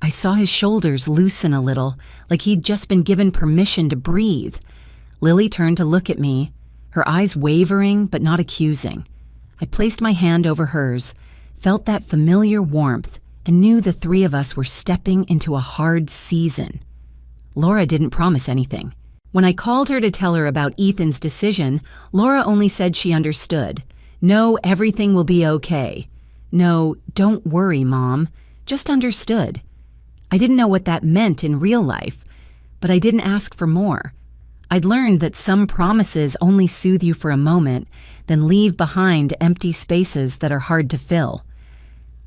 I saw his shoulders loosen a little, like he'd just been given permission to breathe. Lily turned to look at me, her eyes wavering but not accusing. I placed my hand over hers, felt that familiar warmth, and knew the three of us were stepping into a hard season. Laura didn't promise anything. When I called her to tell her about Ethan's decision, Laura only said she understood. No, everything will be okay. No, don't worry, Mom. Just understood. I didn't know what that meant in real life, but I didn't ask for more. I'd learned that some promises only soothe you for a moment, then leave behind empty spaces that are hard to fill.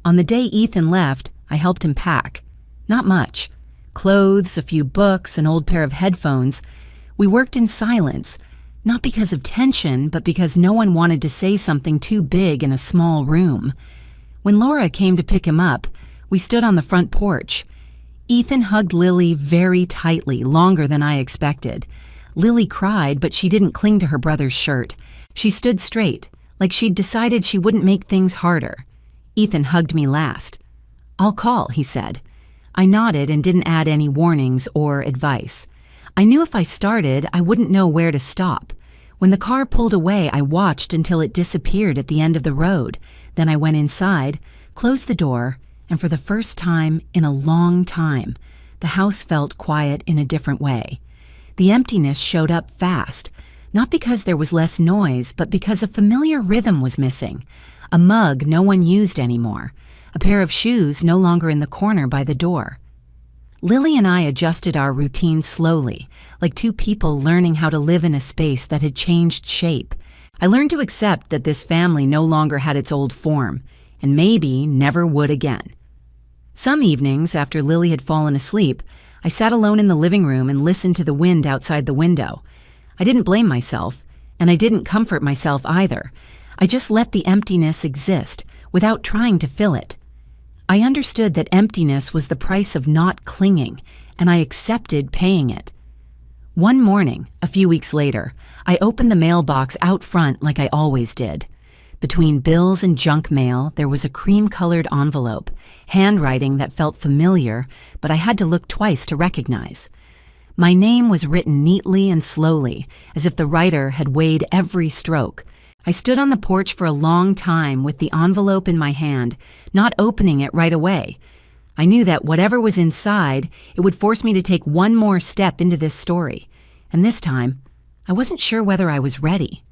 On the day Ethan left, I helped him pack. Not much. Clothes, a few books, an old pair of headphones. We worked in silence, not because of tension, but because no one wanted to say something too big in a small room. When Laura came to pick him up, we stood on the front porch. Ethan hugged Lily very tightly, longer than I expected. Lily cried, but she didn't cling to her brother's shirt. She stood straight, like she'd decided she wouldn't make things harder. Ethan hugged me last. "I'll call," he said. I nodded and didn't add any warnings or advice. I knew if I started, I wouldn't know where to stop. When the car pulled away, I watched until it disappeared at the end of the road. Then I went inside, closed the door, and for the first time in a long time, the house felt quiet in a different way. The emptiness showed up fast, not because there was less noise, but because a familiar rhythm was missing. A mug no one used anymore, a pair of shoes no longer in the corner by the door. Lily and I adjusted our routine slowly, like two people learning how to live in a space that had changed shape. I learned to accept that this family no longer had its old form, and maybe never would again. Some evenings, after Lily had fallen asleep, I sat alone in the living room and listened to the wind outside the window. I didn't blame myself, and I didn't comfort myself either. I just let the emptiness exist, without trying to fill it. I understood that emptiness was the price of not clinging, and I accepted paying it. One morning, a few weeks later, I opened the mailbox out front like I always did. Between bills and junk mail, there was a cream-colored envelope, handwriting that felt familiar, but I had to look twice to recognize. My name was written neatly and slowly, as if the writer had weighed every stroke. I stood on the porch for a long time with the envelope in my hand, not opening it right away. I knew that whatever was inside, it would force me to take one more step into this story. And this time, I wasn't sure whether I was ready.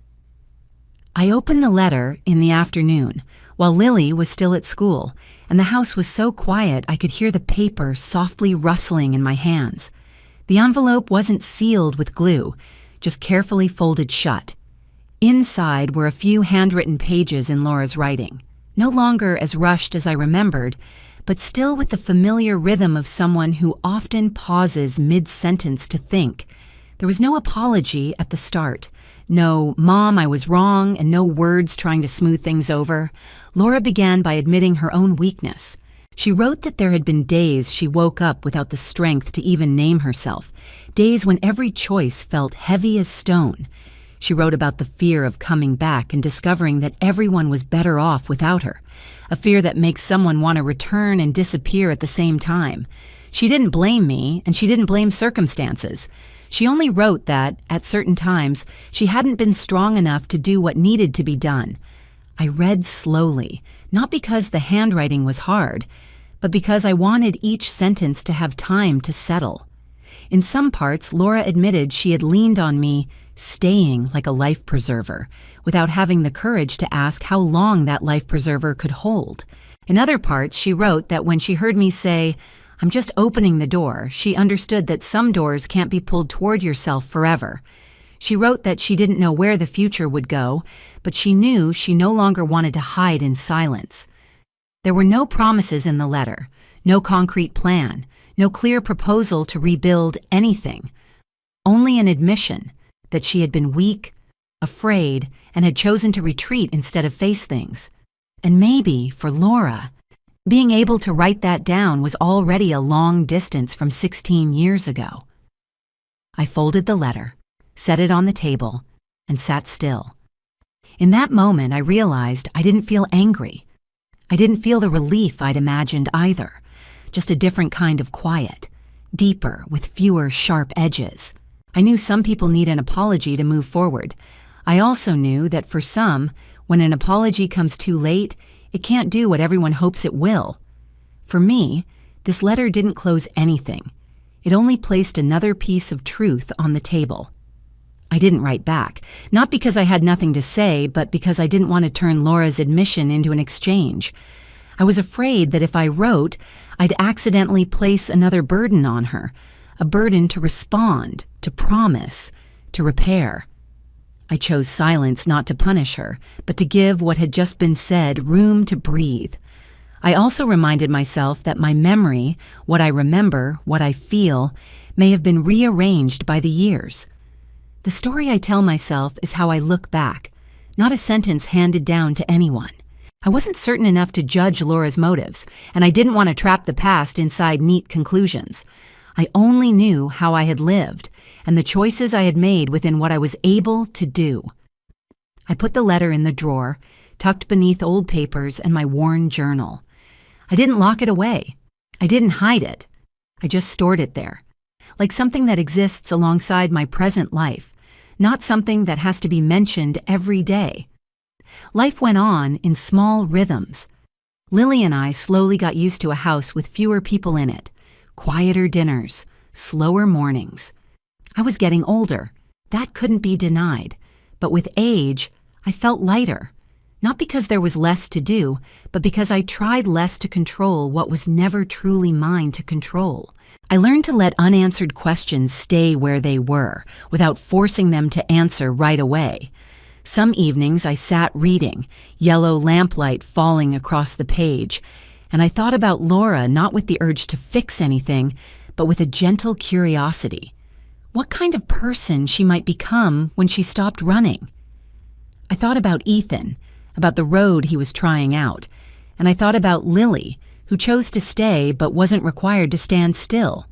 I opened the letter in the afternoon, while Lily was still at school, and the house was so quiet I could hear the paper softly rustling in my hands. The envelope wasn't sealed with glue, just carefully folded shut. Inside were a few handwritten pages in Laura's writing, no longer as rushed as I remembered, but still with the familiar rhythm of someone who often pauses mid-sentence to think. There was no apology at the start. No, "Mom, I was wrong," and no words trying to smooth things over. Laura began by admitting her own weakness. She wrote that there had been days she woke up without the strength to even name herself, days when every choice felt heavy as stone. She wrote about the fear of coming back and discovering that everyone was better off without her, a fear that makes someone want to return and disappear at the same time. She didn't blame me, and she didn't blame circumstances. She only wrote that, at certain times, she hadn't been strong enough to do what needed to be done. I read slowly, not because the handwriting was hard, but because I wanted each sentence to have time to settle. In some parts, Laura admitted she had leaned on me, staying like a life preserver, without having the courage to ask how long that life preserver could hold. In other parts, she wrote that when she heard me say, "I'm just opening the door," she understood that some doors can't be pulled toward yourself forever. She wrote that she didn't know where the future would go, but she knew she no longer wanted to hide in silence. There were no promises in the letter, no concrete plan, no clear proposal to rebuild anything, only an admission that she had been weak, afraid, and had chosen to retreat instead of face things. And maybe, for Laura, being able to write that down was already a long distance from 16 years ago. I folded the letter, set it on the table, and sat still. In that moment, I realized I didn't feel angry. I didn't feel the relief I'd imagined either, just a different kind of quiet, deeper, with fewer sharp edges. I knew some people need an apology to move forward. I also knew that for some, when an apology comes too late, it can't do what everyone hopes it will. For me, this letter didn't close anything. It only placed another piece of truth on the table. I didn't write back, not because I had nothing to say, but because I didn't want to turn Laura's admission into an exchange. I was afraid that if I wrote, I'd accidentally place another burden on her, a burden to respond, to promise, to repair. I chose silence not to punish her, but to give what had just been said room to breathe. I also reminded myself that my memory, what I remember, what I feel, may have been rearranged by the years. The story I tell myself is how I look back, not a sentence handed down to anyone. I wasn't certain enough to judge Laura's motives, and I didn't want to trap the past inside neat conclusions. I only knew how I had lived, and the choices I had made within what I was able to do. I put the letter in the drawer, tucked beneath old papers and my worn journal. I didn't lock it away. I didn't hide it. I just stored it there, like something that exists alongside my present life, not something that has to be mentioned every day. Life went on in small rhythms. Lily and I slowly got used to a house with fewer people in it, quieter dinners, slower mornings. I was getting older. That couldn't be denied. But with age, I felt lighter. Not because there was less to do, but because I tried less to control what was never truly mine to control. I learned to let unanswered questions stay where they were, without forcing them to answer right away. Some evenings I sat reading, yellow lamplight falling across the page, and I thought about Laura not with the urge to fix anything, but with a gentle curiosity. What kind of person she might become when she stopped running. I thought about Ethan, about the road he was trying out, and I thought about Lily, who chose to stay but wasn't required to stand still.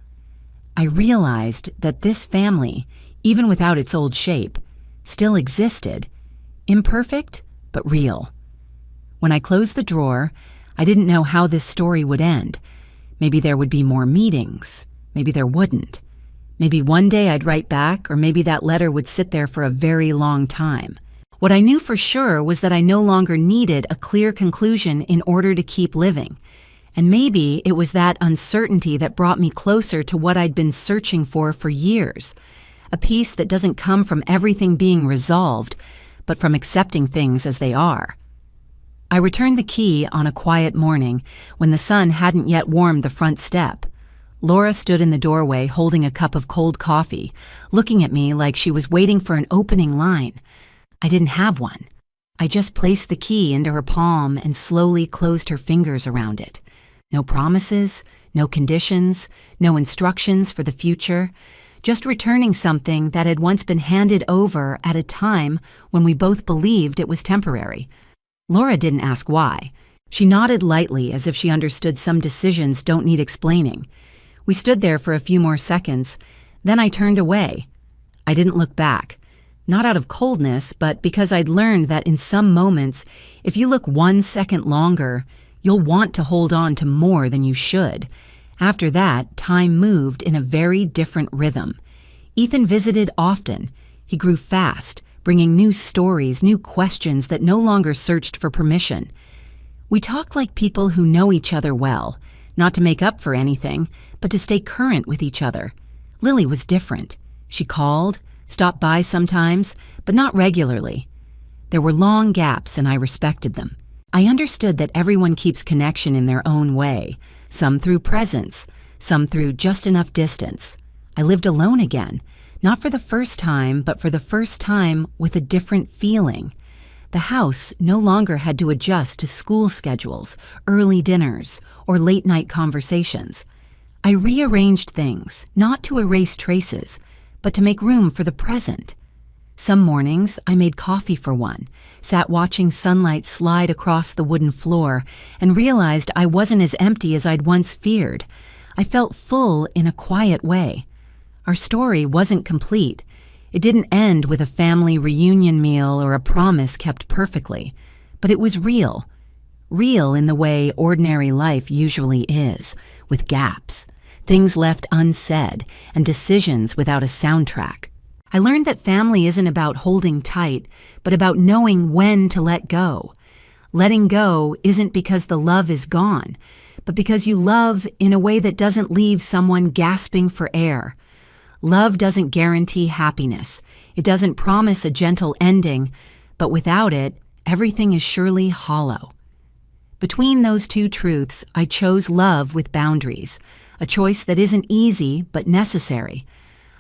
I realized that this family, even without its old shape, still existed, imperfect but real. When I closed the drawer, I didn't know how this story would end. Maybe there would be more meetings. Maybe there wouldn't. Maybe one day I'd write back, or maybe that letter would sit there for a very long time. What I knew for sure was that I no longer needed a clear conclusion in order to keep living. And maybe it was that uncertainty that brought me closer to what I'd been searching for years. A peace that doesn't come from everything being resolved, but from accepting things as they are. I returned the key on a quiet morning when the sun hadn't yet warmed the front step. Laura stood in the doorway holding a cup of cold coffee, looking at me like she was waiting for an opening line. I didn't have one. I just placed the key into her palm and slowly closed her fingers around it. No promises, no conditions, no instructions for the future, just returning something that had once been handed over at a time when we both believed it was temporary. Laura didn't ask why. She nodded lightly as if she understood some decisions don't need explaining. We stood there for a few more seconds, then I turned away. I didn't look back. Not out of coldness, but because I'd learned that in some moments, if you look 1 second longer, you'll want to hold on to more than you should. After that, time moved in a very different rhythm. Ethan visited often. He grew fast, bringing new stories, new questions that no longer searched for permission. We talked like people who know each other well, not to make up for anything, but to stay current with each other. Lily was different. She called, stopped by sometimes, but not regularly. There were long gaps, and I respected them. I understood that everyone keeps connection in their own way, some through presence, some through just enough distance. I lived alone again, not for the first time, but for the first time with a different feeling. The house no longer had to adjust to school schedules, early dinners, or late-night conversations. I rearranged things, not to erase traces, but to make room for the present. Some mornings, I made coffee for one, sat watching sunlight slide across the wooden floor, and realized I wasn't as empty as I'd once feared. I felt full in a quiet way. Our story wasn't complete. It didn't end with a family reunion meal or a promise kept perfectly, but it was real. Real in the way ordinary life usually is, with gaps, things left unsaid, and decisions without a soundtrack. I learned that family isn't about holding tight, but about knowing when to let go. Letting go isn't because the love is gone, but because you love in a way that doesn't leave someone gasping for air. Love doesn't guarantee happiness. It doesn't promise a gentle ending, but without it, everything is surely hollow. Between those two truths, I chose love with boundaries, a choice that isn't easy but necessary.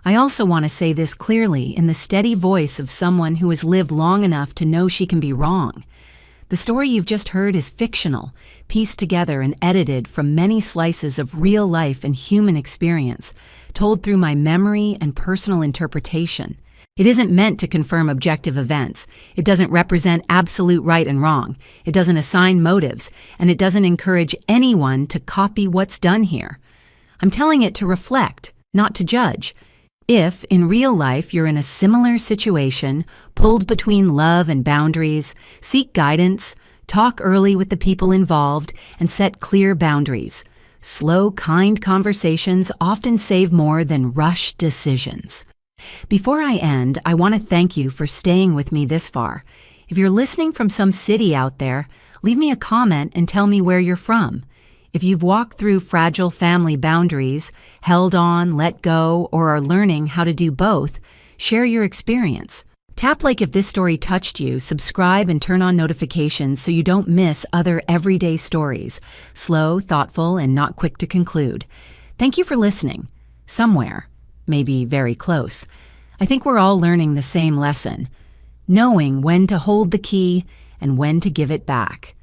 I also want to say this clearly in the steady voice of someone who has lived long enough to know she can be wrong. The story you've just heard is fictional, pieced together and edited from many slices of real life and human experience, told through my memory and personal interpretation. It isn't meant to confirm objective events. It doesn't represent absolute right and wrong. It doesn't assign motives, and it doesn't encourage anyone to copy what's done here. I'm telling it to reflect, not to judge. If, in real life, you're in a similar situation, pulled between love and boundaries, seek guidance, talk early with the people involved, and set clear boundaries. Slow, kind conversations often save more than rushed decisions. Before I end, I want to thank you for staying with me this far. If you're listening from some city out there, leave me a comment and tell me where you're from. If you've walked through fragile family boundaries, held on, let go, or are learning how to do both, share your experience. Tap like if this story touched you, subscribe and turn on notifications so you don't miss other everyday stories, slow, thoughtful, and not quick to conclude. Thank you for listening. Somewhere, maybe very close, I think we're all learning the same lesson, knowing when to hold the key and when to give it back.